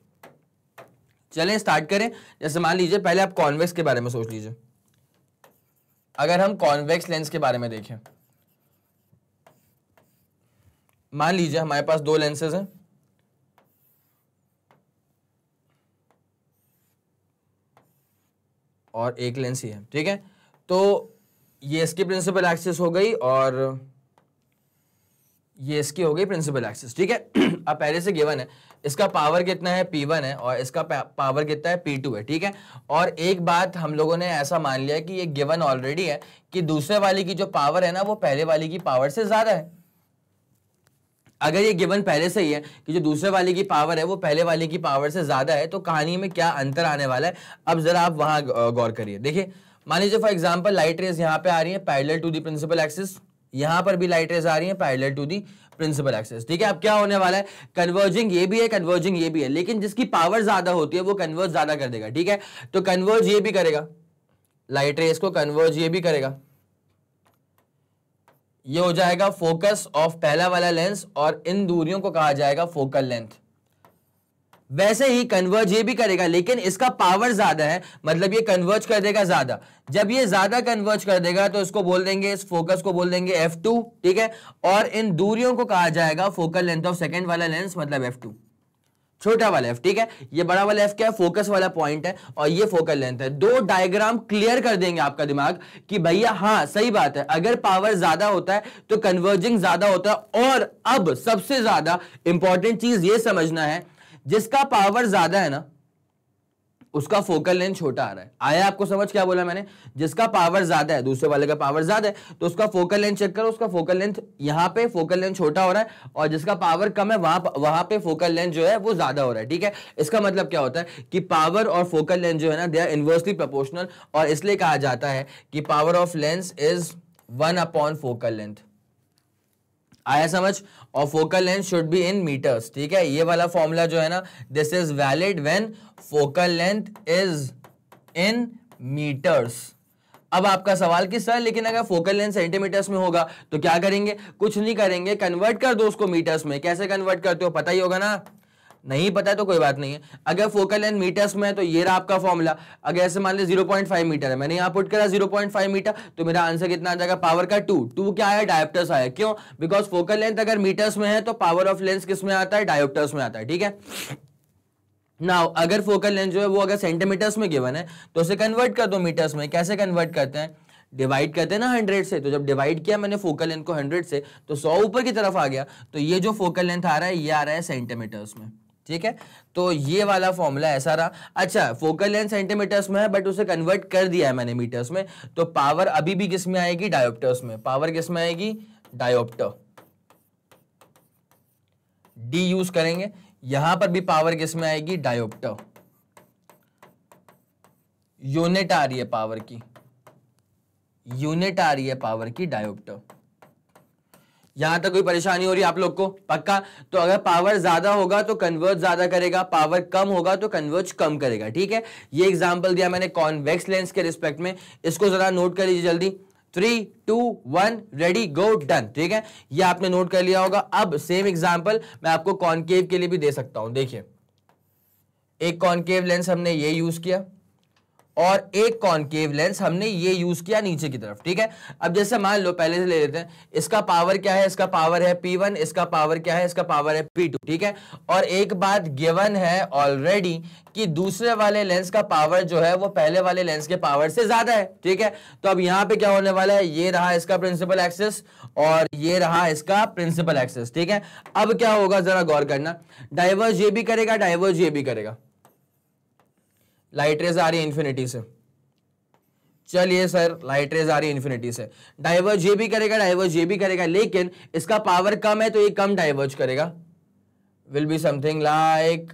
चलें स्टार्ट करें। जैसे मान लीजिए पहले आप कॉन्वेक्स के बारे में सोच लीजिए। अगर हम कॉन्वेक्स लेंस के बारे में देखें, मान लीजिए हमारे पास 2 लेंसेज हैं, और एक लेंस ये है, ठीक है। तो ये इसकी प्रिंसिपल एक्सिस हो गई और ये इसकी हो गई प्रिंसिपल एक्सिस, ठीक है। अब पहले से गिवन है इसका पावर कितना है P1 है और इसका पावर कितना है P2 है, ठीक है। और एक बात हम लोगों ने ऐसा मान लिया कि ये गिवन ऑलरेडी है कि दूसरे वाली की जो पावर है ना वो पहले वाली की पावर से ज्यादा है। अगर ये गिवन पहले से ही है कि जो दूसरे वाले की पावर है वो पहले वाले की पावर से ज्यादा है, तो कहानी में क्या अंतर आने वाला है अब जरा आप वहां गौर करिए। देखिए मान लीजिए फॉर एग्जांपल लाइट रेज यहाँ पे आ रही है parallel to the principal axis, यहां पर भी लाइट रेज आ रही है parallel to the principal axis, ठीक है। अब क्या होने वाला है, कन्वर्जिंग ये भी है, कन्वर्जिंग ये भी है, लेकिन जिसकी पावर ज्यादा होती है वो कन्वर्ज ज्यादा कर देगा, ठीक है। तो कन्वर्ज ये भी करेगा, लाइट रेज को कन्वर्ज ये भी करेगा, ये हो जाएगा फोकस ऑफ पहला वाला लेंस और इन दूरियों को कहा जाएगा फोकल लेंथ। वैसे ही कन्वर्ज ये भी करेगा, लेकिन इसका पावर ज्यादा है, मतलब ये कन्वर्ज कर देगा ज्यादा। जब ये ज्यादा कन्वर्ज कर देगा तो इसको बोल देंगे, इस फोकस को बोल देंगे F2, ठीक है। और इन दूरियों को कहा जाएगा फोकल लेंथ ऑफ सेकंड वाला लेंस, मतलब F2, छोटा वाला F, ठीक है। ये बड़ा वाला F क्या है, फोकस वाला पॉइंट है और ये फोकल लेंथ है। दो डायग्राम क्लियर कर देंगे आपका दिमाग कि भैया हाँ सही बात है, अगर पावर ज्यादा होता है तो कन्वर्जिंग ज्यादा होता है। और अब सबसे ज्यादा इंपॉर्टेंट चीज ये समझना है, जिसका पावर ज्यादा है ना उसका फोकल लेंथ छोटा आ रहा है। आया आपको समझ क्या बोला मैंने, जिसका पावर ज्यादा है, दूसरे वाले का पावर ज्यादा है, तो उसका फोकल लेंथ चेक करो, उसका फोकल लेंथ यहाँ पे फोकल लेंथ छोटा हो रहा है और जिसका पावर कम है वहां पे फोकल लेंथ जो है वो ज्यादा हो रहा है, ठीक है। इसका मतलब क्या होता है कि पावर और फोकल लेंथ जो है ना दे आर इनवर्सली प्रोपोर्शनल, और इसलिए कहा जाता है कि power of lens is 1/4 focal length. आया समझ। और focal length should be in meters, ठीक है। ये वाला फॉर्मूला जो है ना, this is valid when focal length is in meters. अब आपका सवाल कि सर लेकिन अगर फोकल लेंथ सेंटीमीटर्स में होगा तो क्या करेंगे, कुछ नहीं करेंगे, कन्वर्ट कर दो उसको मीटर्स में। कैसे कन्वर्ट करते हो पता ही होगा ना, नहीं पता है तो कोई बात नहीं है। अगर फोकल लेंथ मीटर्स में है तो ये रहा आपका फॉर्मूला। अगर ऐसे मान लीजिए 0.5 मीटर है, मैंने यहां पुट करा 0.5 मीटर, तो मेरा आंसर कितना आ जाएगा, पावर का 2 क्या है, डायोप्टर्स आया। क्यों, बिकॉज फोकल लेंथ अगर मीटर्स में है तो पावर ऑफ लेंस किस में आता है, डायोप्टर्स में आता है, ठीक है। नाउ अगर फोकल लेंथ जो है वो अगर सेंटीमीटर्स में गिवन है तो उसे कन्वर्ट कर दो मीटर्स में। कैसे कन्वर्ट करते हैं, डिवाइड करते हैं ना 100 से। तो जब डिवाइड किया मैंने फोकल लेंथ को 100 से तो 100 ऊपर की तरफ आ गया, तो ये जो फोकल लेंथ आ रहा है ये आ रहा है सेंटीमीटर्स में, ठीक है। तो ये वाला फॉर्मूला ऐसा रहा। अच्छा फोकल लेंथ सेंटीमीटर्स में है बट उसे कन्वर्ट कर दिया है मैंने मीटर्स में, तो पावर अभी भी किस में आएगी, डायोप्टर्स में। पावर किस में आएगी, डायोप्टर। डी यूज करेंगे, यहां पर भी पावर किस में आएगी, डायोप्टर। यूनिट आ रही है पावर की, यूनिट आ रही है पावर की, डायोप्टर। यहां तक कोई परेशानी हो रही है आप लोग को, पक्का। तो अगर पावर ज्यादा होगा तो कन्वर्ज ज्यादा करेगा, पावर कम होगा तो कन्वर्ज कम करेगा, ठीक है। ये एग्जांपल दिया मैंने कॉन्वेक्स लेंस के रिस्पेक्ट में, इसको जरा नोट कर लीजिए जल्दी। 3 2 1 रेडी गो डन, ठीक है। ये आपने नोट कर लिया होगा। अब सेम एग्जांपल मैं आपको कॉनकेव के लिए भी दे सकता हूं। देखिए एक कॉनकेव लेंस हमने ये यूज किया और एक कॉनकेव लेंस हमने ये यूज किया नीचे की तरफ, ठीक है। अब जैसे मान लो पहले से ले लेते हैं, इसका पावर क्या है, इसका पावर है P1, इसका पावर क्या है, इसका पावर है P2, ठीक है। और एक बात गिवन है ऑलरेडी कि दूसरे वाले लेंस का पावर जो है वो पहले वाले लेंस के पावर से ज्यादा है, ठीक है। तो अब यहां पे क्या होने वाला है, ये रहा इसका प्रिंसिपल एक्सिस और ये रहा इसका प्रिंसिपल एक्सिस, ठीक है। अब क्या होगा जरा गौर करना, डाइवर्ज ये भी करेगा, डाइवर्ज ये भी करेगा। लाइट रेज आ रही है इन्फिनिटी से, चलिए सर लाइट रेज आ रही है इन्फिनिटी से, डाइवर्ज ये भी करेगा, डाइवर्ज ये भी करेगा, लेकिन इसका पावर कम है तो ये कम डाइवर्ज करेगा, will be something like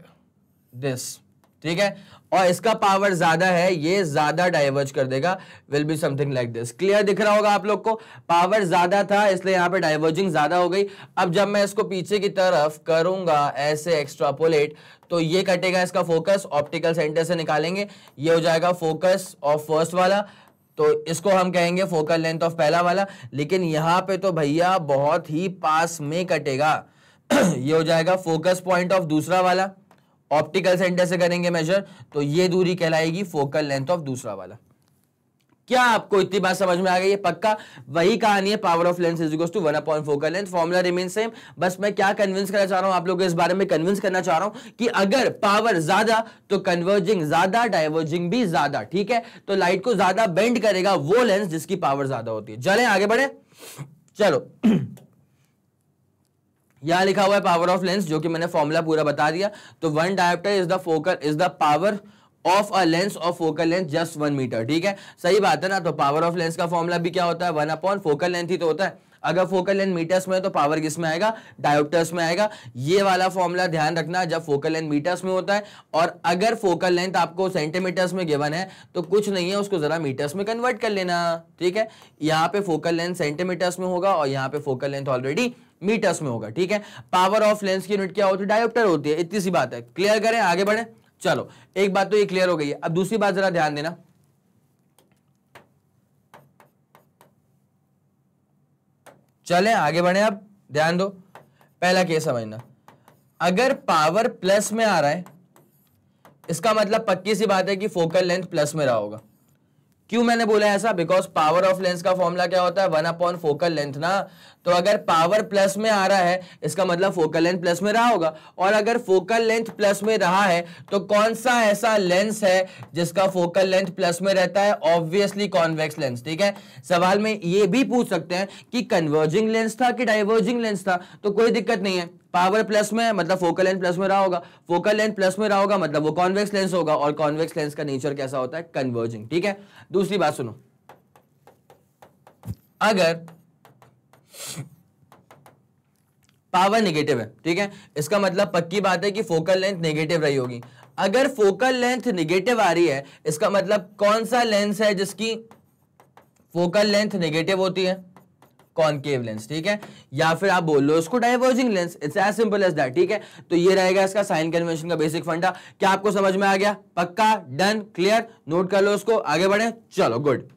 this, ठीक है। और इसका पावर ज्यादा है, ये ज्यादा डाइवर्ज कर देगा, will be something like this. Clear दिख रहा होगा आप लोग को, पावर ज्यादा था इसलिए यहां पे डाइवर्जिंग ज्यादा हो गई। अब जब मैं इसको पीछे की तरफ करूंगा ऐसे एक्स्ट्रापोलेट, तो ये कटेगा इसका फोकस, ऑप्टिकल सेंटर से निकालेंगे, ये हो जाएगा फोकस ऑफ फर्स्ट वाला, तो इसको हम कहेंगे फोकल लेंथ ऑफ पहला वाला। लेकिन यहां पे तो भैया बहुत ही पास में कटेगा ये हो जाएगा फोकस पॉइंट ऑफ दूसरा वाला, ऑप्टिकल सेंटर से करेंगे मेजर, तो ये दूरी कहलाएगी फोकल लेंथ ऑफ दूसरा वाला। क्या आपको इतनी बात समझ में आ गई है? पक्का वही कहानी है, power of lens is equal to 1 upon focal length, formula remain same. बस मैं क्या कन्विंस करना चाह रहा हूं आप लोगों को, इस बारे में कन्विंस करना चाह रहा हूं कि अगर पावर ज्यादा तो कन्वर्जिंग ज्यादा, डाइवर्जिंग भी ज्यादा, ठीक है? तो लाइट को ज्यादा बेंड करेगा वो लेंस जिसकी पावर ज्यादा होती है। चलें आगे बढ़े, चलो यहां लिखा हुआ है पावर ऑफ लेंस, जो कि मैंने फॉर्मूला पूरा बता दिया। तो 1 dioptre is the power of a lens of focal length just 1 metre, ठीक है? सही बात है ना? तो पावर ऑफ लेंस का फॉर्मूला भी क्या होता है? 1 अपॉन फोकल लेंथ ही तो होता है। अगर फोकल लेंथ मीटर्स में है तो पावर किस में आएगा? डायोप्टर्स में आएगा। ये वाला फॉर्मूला ध्यान रखना जब फोकल लेंथ मीटर्स में होता है, और अगर फोकल लेंथ आपको सेंटीमीटर्स में गिवन है तो कुछ नहीं है, उसको जरा मीटर्स में कन्वर्ट कर लेना, ठीक है? यहाँ पे फोकल लेंथ सेंटीमीटर्स में होगा और यहाँ पे फोकल लेंथ ऑलरेडी मीटर्स में होगा, ठीक है? पावर ऑफ लेंस की यूनिट क्या होती है? डायोप्टर होती है। इतनी सी बात है, क्लियर करें, आगे बढ़े। चलो एक बात तो ये क्लियर हो गई है। अब दूसरी बात जरा ध्यान देना, चले आगे बढ़े, अब ध्यान दो। पहला केस समझना, अगर पावर प्लस में आ रहा है इसका मतलब पक्की सी बात है कि फोकल लेंथ प्लस में रहा होगा। क्यों मैंने बोला ऐसा? बिकॉज पावर ऑफ लेंस का फॉर्मूला क्या होता है? 1 अपॉन फोकल लेंथ ना। तो अगर पावर प्लस में आ रहा है इसका मतलब फोकल लेंथ प्लस में रहा होगा, और अगर फोकल लेंथ प्लस में रहा है तो कौन सा ऐसा लेंस है जिसका फोकल लेंथ प्लस में रहता है? ऑब्वियसली कॉन्वेक्स लेंस, ठीक है? सवाल में ये भी पूछ सकते हैं कि कन्वर्जिंग लेंस था कि डाइवर्जिंग लेंस था, तो कोई दिक्कत नहीं है। पावर प्लस में है मतलब फोकल लेंथ प्लस में रहा होगा, फोकल लेंथ प्लस में रहा होगा मतलब वो कॉन्वेक्स लेंस होगा, और कॉन्वेक्स लेंस का नेचर कैसा होता है? कन्वर्जिंग, ठीक है? दूसरी बात सुनो, अगर पावर नेगेटिव है, ठीक है, इसका मतलब पक्की बात है कि फोकल लेंथ नेगेटिव रही होगी। अगर फोकल लेंथ नेगेटिव आ रही है इसका मतलब कौन सा लेंस है जिसकी फोकल लेंथ नेगेटिव होती है? कॉनकेव लेंस, ठीक है? या फिर आप बोल लो उसको diverging lens, it's as simple as that, ठीक है? तो ये रहेगा इसका साइन कन्वेंशन का बेसिक फंडा। क्या आपको समझ में आ गया? पक्का, डन, क्लियर, नोट कर लो उसको, आगे बढ़े। चलो गुड,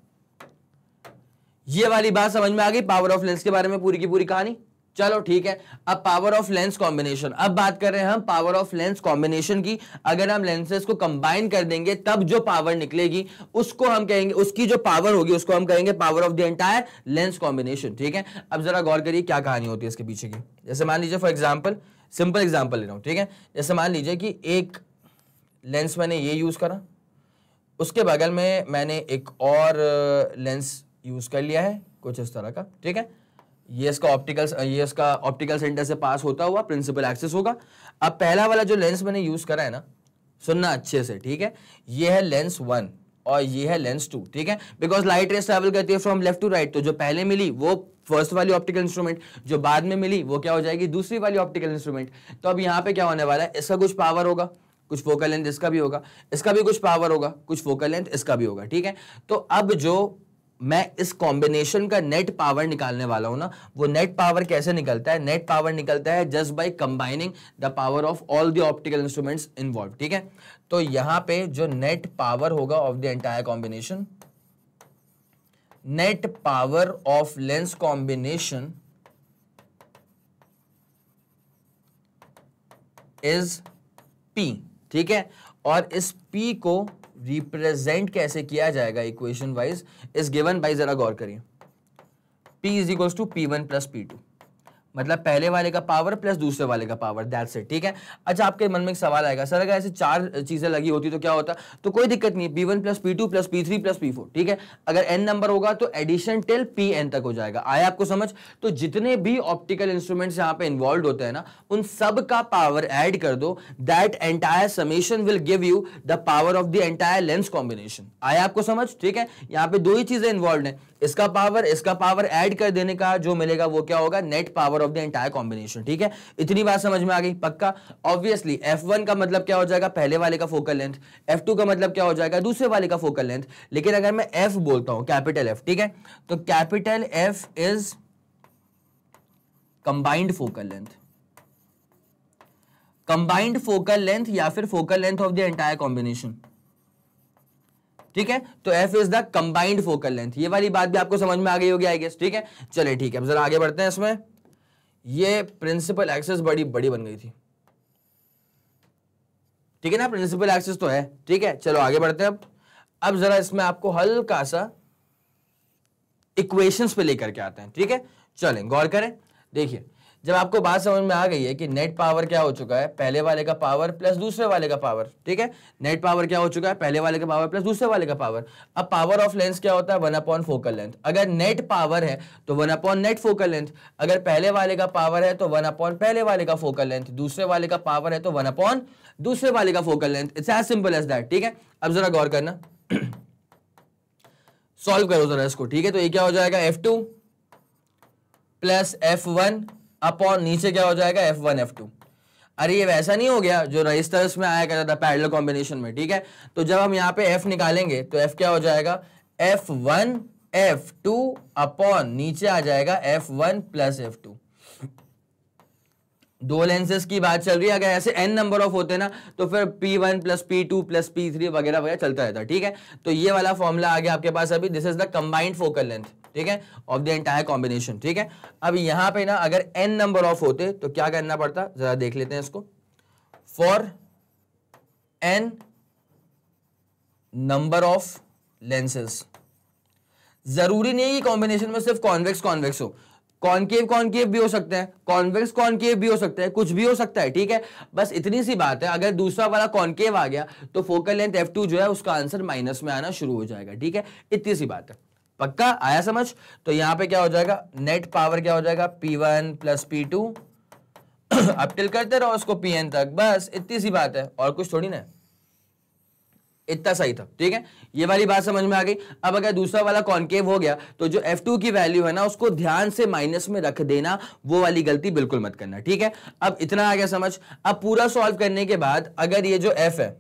ये वाली बात समझ में आ गई पावर ऑफ लेंस के बारे में, पूरी की पूरी कहानी। चलो ठीक है, अब पावर ऑफ लेंस कॉम्बिनेशन, अब बात कर रहे हैं हम पावर ऑफ लेंस कॉम्बिनेशन की। अगर हम लेंसेज को कंबाइन कर देंगे तब जो पावर निकलेगी उसको हम कहेंगे, उसकी जो पावर होगी उसको हम कहेंगे power of the entire lens combination, ठीक है? अब जरा गौर करिए क्या कहानी होती है इसके पीछे की। जैसे मान लीजिए फॉर एग्जाम्पल, सिंपल एग्जाम्पल ले रहा हूं, ठीक है? जैसे मान लीजिए कि एक लेंस मैंने ये यूज करा, उसके बगल में मैंने एक और लेंस यूज कर लिया है कुछ इस तरह का, ठीक है? ये इसका ऑप्टिकल सेंटर से पास होता हुआ प्रिंसिपल एक्सिस होगा। अब पहला वाला जो लेंस मैंने यूज करा है ना, सुनना अच्छे से, ठीक है? ये है लेंस 1 और ये है लेंस 2, ठीक है? बिकॉज लाइट रेस ट्रैवल करती है फ्रॉम लेफ्ट टू राइट, तो जो पहले मिली वो फर्स्ट वाली ऑप्टिकल इंस्ट्रूमेंट, जो बाद में मिली वो क्या हो जाएगी? दूसरी वाली ऑप्टिकल इंस्ट्रूमेंट। तो अब यहाँ पे क्या होने वाला है? इसका कुछ पावर होगा, कुछ फोकल लेंथ इसका भी होगा, इसका भी कुछ पावर होगा, कुछ फोकल लेंथ इसका भी होगा, ठीक है? तो अब जो मैं इस कॉम्बिनेशन का नेट पावर निकालने वाला हूं ना, वो नेट पावर कैसे निकलता है? नेट पावर निकलता है just by combining the power of all the optical instruments involve, ठीक है? तो यहां पे जो नेट पावर होगा of the entire combination, net power of lens combination is P, ठीक है? और इस P को रिप्रेजेंट कैसे किया जाएगा equation wise is given by, जरा गौर करिए, P is equals to P1 plus P2, मतलब पहले वाले का पावर प्लस दूसरे वाले का पावर, दैट्स इट, ठीक है? अच्छा, आपके मन में एक सवाल आएगा, सर अगर ऐसे 4 चीजें लगी होती तो क्या होता? तो कोई दिक्कत नहीं है, P1 plus P2 plus P3 plus P4, ठीक है? अगर n नंबर होगा तो एडिशन टिल Pn तक हो जाएगा। आया आपको समझ? तो जितने भी ऑप्टिकल इंस्ट्रूमेंट्स यहाँ पे इन्वॉल्व होते हैं ना, उन सब का पावर ऐड कर दो, that entire summation will give you the power of the entire lens combination. आया आपको समझ? ठीक है, यहाँ पे 2 ही चीजें इन्वॉल्व है, इसका पावर ऐड कर देने का जो मिलेगा वो क्या होगा? Net power of the entire combination, ठीक है? इतनी बात समझ में आ गई? पक्का? ऑब्वियसली F1 का मतलब क्या हो जाएगा? पहले वाले का फोकल लेंथ। F2 का मतलब क्या हो जाएगा? दूसरे वाले का फोकल लेंथ। लेकिन अगर मैं F बोलता हूं, कैपिटल F, ठीक है, तो capital F is combined focal length, combined focal length या फिर focal length of the entire combination, ठीक है? तो F is the combined focal length. ये वाली बात भी आपको समझ में आ गई होगी आई गेस, ठीक है? चलिए ठीक है, अब जरा आगे बढ़ते हैं। इसमें ये प्रिंसिपल एक्सिस बड़ी बड़ी बन गई थी, ठीक है ना? प्रिंसिपल एक्सिस तो है, ठीक है? चलो आगे बढ़ते हैं। अब जरा इसमें आपको हल्का सा इक्वेशंस पे लेकर के आते हैं, ठीक है। चलें गौर करें, देखिए जब आपको बात समझ में आ गई है कि नेट पावर क्या हो चुका है, पहले वाले का पावर प्लस दूसरे वाले का पावर, ठीक है। नेट पावर क्या हो चुका है, पहले वाले का पावर प्लस दूसरे वाले का पावर। अब पावर ऑफ लेंथ क्या होता है, 1 अपॉन फोकल लेंथ। अगर नेट पावर है तो 1 अपॉन नेट फोकल लेंथ। अगर पहले वाले का पावर है तो 1 अपॉन पहले वाले का फोकल लेंथ, दूसरे वाले का पावर है तो 1 अपॉन दूसरे वाले का focal length. It's as simple as that, ठीक है। अब जरा गौर करना, सॉल्व करो जरा इसको, ठीक है। तो ये क्या हो जाएगा, F2 प्लस F1 अपॉन नीचे क्या हो जाएगा, F1 F2। अरे ये वैसा नहीं हो गया जो रजिस्टर्स में आया करता था पैरेलल कॉम्बिनेशन में, ठीक है। तो जब हम यहाँ पे F निकालेंगे तो F क्या हो जाएगा, F1 F2 अपॉन नीचे आ जाएगा F1 प्लस F2। दो लेंसेज की बात चल रही है, अगर ऐसे n नंबर ऑफ होते ना तो फिर P1 plus P2 plus P3 वगैरह वगैरह चलता रहता, ठीक है। तो ये वाला फॉर्मूला आ गया आपके पास अभी, this is the combined focal length, ठीक है, ऑफ द एंटायर कॉम्बिनेशन, ठीक है। अब यहाँ पे ना अगर n नंबर ऑफ होते तो क्या करना पड़ता, जरा देख लेते हैं इसको। For n number of lenses, जरूरी नहीं है कि कॉम्बिनेशन में सिर्फ कॉन्वेक्स कॉन्वेक्स हो, कॉनकेव कॉनकेव भी हो सकते हैं, कॉन्वेक्स कॉनकेव भी हो सकते हैं, कुछ भी हो सकता है, ठीक है। बस इतनी सी बात है, अगर दूसरा वाला कॉनकेव आ गया तो फोकल लेंथ F2 जो है उसका आंसर माइनस में आना शुरू हो जाएगा, ठीक है। इतनी सी बात है, पक्का आया समझ। तो यहां पे क्या हो जाएगा, नेट पावर क्या हो जाएगा, P1 प्लस P2 अब टिल करते रहो उसको Pn तक, बस इतनी सी बात है, और कुछ थोड़ी ना, इतना सही था, ठीक है। ये वाली बात समझ में आ गई। अब अगर दूसरा वाला कॉनकेव हो गया तो जो F2 की वैल्यू है ना उसको ध्यान से माइनस में रख देना, वो वाली गलती बिल्कुल मत करना, ठीक है। अब इतना आ गया समझ। अब पूरा सॉल्व करने के बाद अगर ये जो F है,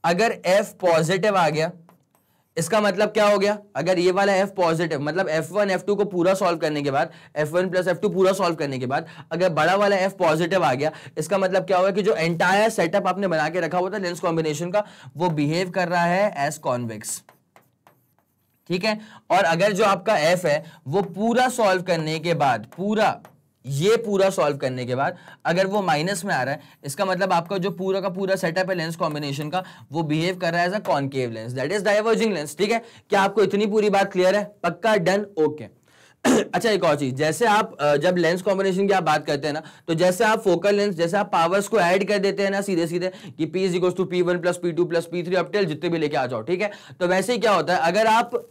अगर F पॉजिटिव आ गया, इसका मतलब क्या हो गया, अगर ये वाला F पॉजिटिव, मतलब F1 F2 को पूरा सॉल्व करने के बाद, F1 प्लस F2 पूरा सॉल्व करने के बाद अगर बड़ा वाला F पॉजिटिव आ गया, इसका मतलब क्या होगा कि जो एंटायर सेटअप आपने बना के रखा हुआ था लेंस कॉम्बिनेशन का, वो बिहेव कर रहा है एज कॉन्वेक्स, ठीक है। और अगर जो आपका F है वो पूरा सॉल्व करने के बाद, पूरा सॉल्व करने के बाद अगर वो माइनस में आ रहा है, इसका मतलब आपका जो पूरा का पूरा सेटअप है लेंस कॉम्बिनेशन का, वो बिहेव कर रहा है as a concave lens, that is diverging lens, ठीक है। क्या आपको इतनी पूरी बात क्लियर है, पक्का, डन, ओके। अच्छा एक और चीज, जैसे आप जब लेंस कॉम्बिनेशन की आप बात करते हैं ना, तो जैसे आप फोकल लेंस, जैसे आप पावर्स को ऐड कर देते हैं ना सीधे सीधे कि P is equals to P1 plus P2 plus P3 up till जितने भी लेके आ जाओ, ठीक है। तो वैसे ही क्या होता है, अगर आप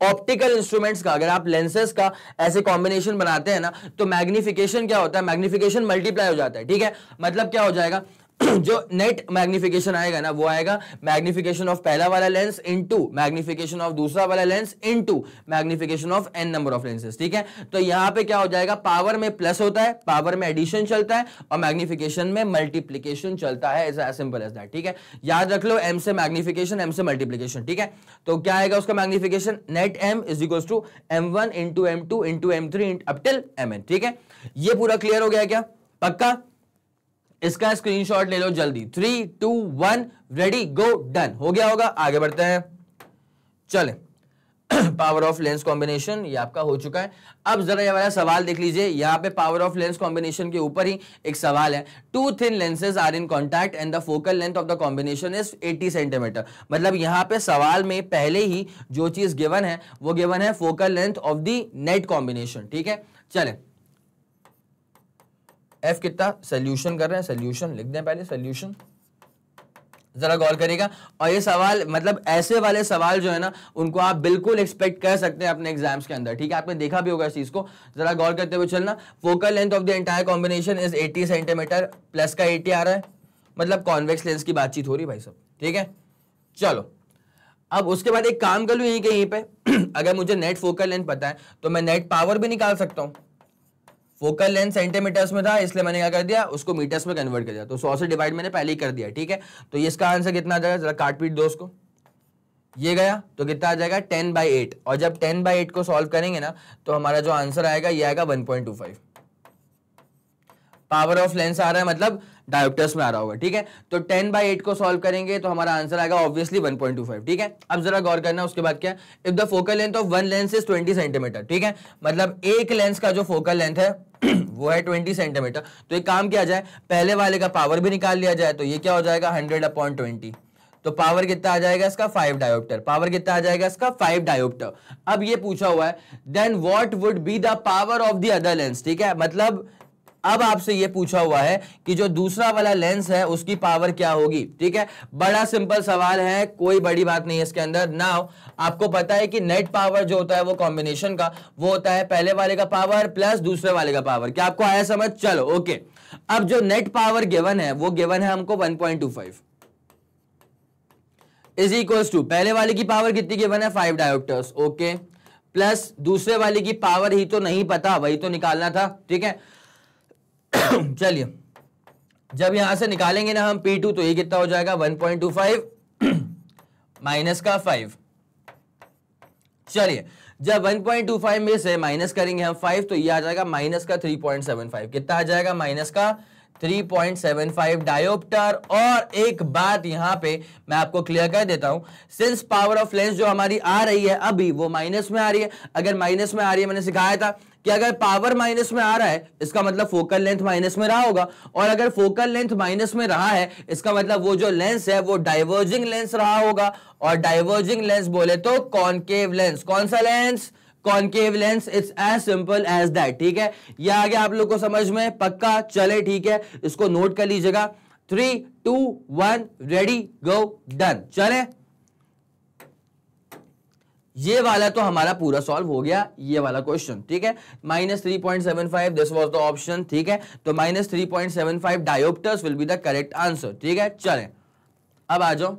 ऑप्टिकल इंस्ट्रूमेंट्स का, अगर आप लेंसेज का ऐसे कॉम्बिनेशन बनाते हैं ना, तो मैग्निफिकेशन क्या होता है, मैग्निफिकेशन मल्टीप्लाई हो जाता है, ठीक है। मतलब क्या हो जाएगा, जो नेट मैग्निफिकेशन आएगा ना, वो आएगा मैग्निफिकेशन ऑफ पहला वाला लेंस इनटू मैग्निफिकेशन ऑफ दूसरा वाला lens into magnification of n number of lenses, ठीक है। तो यहां पे क्या हो जाएगा, पावर में प्लस होता है, पावर में एडिशन चलता है, और मैग्निफिकेशन में मल्टीप्लीकेशन चलता है, एज सिंपल एज दैट, ठीक है। याद रख लो, m से मैग्निफिकेशन, m से मल्टीप्लीकेशन, ठीक है। तो क्या आएगा उसका magnification, net m is equal to m1 into m2 into m3 up till mn, ठीक है। ये पूरा क्लियर हो गया क्या, पक्का। इसका स्क्रीनशॉट ले लो जल्दी, 3 2 1 रेडी गो, डन हो गया होगा। आगे बढ़ते हैं, चलें। पावर ऑफ लेंस कॉम्बिनेशन ये आपका हो चुका है। अब जरा ये वाला सवाल देख लीजिए, यहाँ पे पावर ऑफ लेंस कॉम्बिनेशन के ऊपर ही एक सवाल है, 2 thin lenses are in contact and the focal length of the combination is 80 centimeter. मतलब यहाँ पे सवाल में पहले ही जो चीज गिवन है वो गिवन है focal length of the net combination, ठीक है। चलें, F कितना, सोल्यूशन कर रहे हैं, सोल्यूशन लिख दें पहले, सोल्यूशन जरा गौर करिएगा। और ये सवाल, मतलब ऐसे वाले सवाल जो है ना, उनको आप बिल्कुल एक्सपेक्ट कर सकते हैं अपने एग्जाम्स के अंदर, ठीक है। आपने देखा भी होगा इस चीज को, जरा गौर करते हुए चलना। Focal length of the entire combination is 80 centimetre, plus का 80 आ रहा है, मतलब कॉन्वेक्स लेंस की बातचीत हो रही भाई सब, ठीक है। चलो, अब उसके बाद एक काम कर लूं यहीं के यहीं पे अगर मुझे नेट फोकल लेंथ पता है तो मैं नेट पावर भी निकाल सकता हूं। फोकल लेंथ सेंटीमीटर्स में था, इसलिए मैंने क्या कर दिया, उसको मीटर्स में कन्वर्ट कर दिया, तो 100 से डिवाइड मैंने पहले ही कर दिया, ठीक है। तो ये इसका आंसर कितना आ जाएगा, जरा काट पीट दो उसको, ये गया तो कितना आ जाएगा 10/8, और जब 10/8 को सॉल्व करेंगे ना तो हमारा जो आंसर आएगा ये आएगा 1.25। पावर ऑफ लेंस आ रहा है, मतलब डायोप्टर्स में आ रहा होगा, ठीक है। तो 10/8 को सॉल्व करेंगे तो हमारा आंसर आएगा ऑब्वियसली 1.25, ठीक है। अब जरा गौर करना, उसके बाद क्या, if the focal length of one lens is 20 centimetre, ठीक है, मतलब एक लेंस का जो फोकल लेंथ है वो है 20 सेंटीमीटर। तो एक काम किया जाए, पहले वाले का पावर भी निकाल लिया जाए, तो ये क्या हो जाएगा 100/20, तो पावर कितना आ जाएगा इसका 5 डायोप्टर, पावर कितना आ जाएगा इसका 5 डायोप्टर। अब ये पूछा हुआ है then what would be the power of the other lens, ठीक है, मतलब अब आपसे ये पूछा हुआ है कि जो दूसरा वाला लेंस है उसकी पावर क्या होगी, ठीक है, बड़ा सिंपल सवाल है, कोई बड़ी बात नहीं है इसके अंदर। नाउ आपको पता है कि नेट पावर जो होता है वो कॉम्बिनेशन का वो होता है पहले वाले का पावर प्लस दूसरे वाले का पावर, क्या आपको आया समझ, चलो ओके। अब जो नेट पावर गिवन है वो गिवन है हमको 1.25 इज इक्वल्स टू पहले वाले की पावर कितनी गिवन है 5 डायोप्टर्स, ओके, प्लस दूसरे वाले की पावर ही तो नहीं पता, वही तो निकालना था, ठीक है। चलिए जब यहां से निकालेंगे ना हम P2 तो ये कितना हो जाएगा 1.25 माइनस का 5। चलिए जब 1.25 में से माइनस करेंगे हम 5 तो ये आ जाएगा माइनस का 3.75, कितना आ जाएगा माइनस का 3.75 डायोप्टर। और एक बात यहां पे मैं आपको क्लियर कर देता हूं, सिंस पावर ऑफ लेंस जो हमारी आ रही है अभी वो माइनस में आ रही है, अगर माइनस में आ रही है मैंने सिखाया था कि अगर पावर माइनस में आ रहा है इसका मतलब फोकल लेंथ माइनस में रहा होगा, और अगर फोकल लेंथ माइनस में रहा है इसका मतलब वो जो लेंस है वो डाइवर्जिंग लेंस रहा होगा, और डाइवर्जिंग लेंस बोले तो कॉनकेव लेंस, कौन सा lens, concave lens, it's as simple as that, ठीक है। ये आ गया आप लोग को समझ में पक्का, चले ठीक है, इसको नोट कर लीजिएगा, 3 2 1 रेडी गो डन। चले ये वाला तो हमारा पूरा सॉल्व हो गया, ये वाला क्वेश्चन, ठीक है, -3.75 दिस वाज द ऑप्शन, ठीक है, तो -3.75 diopters will be the correct answer, ठीक है। चलें अब आ जाओ,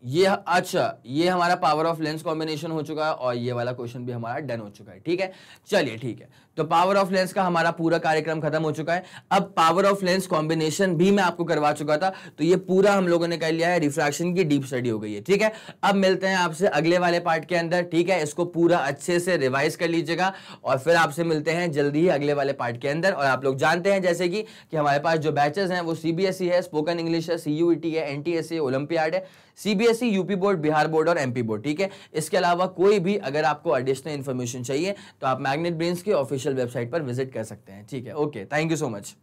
ये अच्छा ये हमारा पावर ऑफ लेंस कॉम्बिनेशन हो चुका है और ये वाला क्वेश्चन भी हमारा डन हो चुका है, ठीक है। चलिए ठीक है, तो पावर ऑफ लेंस का हमारा पूरा कार्यक्रम खत्म हो चुका है। अब पावर ऑफ लेंस कॉम्बिनेशन भी मैं आपको करवा चुका था, तो ये पूरा हम लोगों ने कर लिया है, रिफ्रैक्शन की डीप स्टडी हो गई है, ठीक है। अब मिलते हैं आपसे अगले वाले पार्ट के अंदर, ठीक है, इसको पूरा अच्छे से रिवाइज कर लीजिएगा और फिर आपसे मिलते हैं जल्दी ही अगले वाले पार्ट के अंदर। और आप लोग जानते हैं जैसे कि हमारे पास जो बैचेस हैं वो CBSE है, स्पोकन इंग्लिश है, CUET है, NTSE, ओलंपियाड है, CBSE, UP board, Bihar board और MP बोर्ड, ठीक है। इसके अलावा कोई भी अगर आपको एडिशनल इन्फॉर्मेशन चाहिए तो आप मैग्नेट ब्रेन्स की ऑफिशियल वेबसाइट पर विजिट कर सकते हैं, ठीक है। Okay, thank you so much.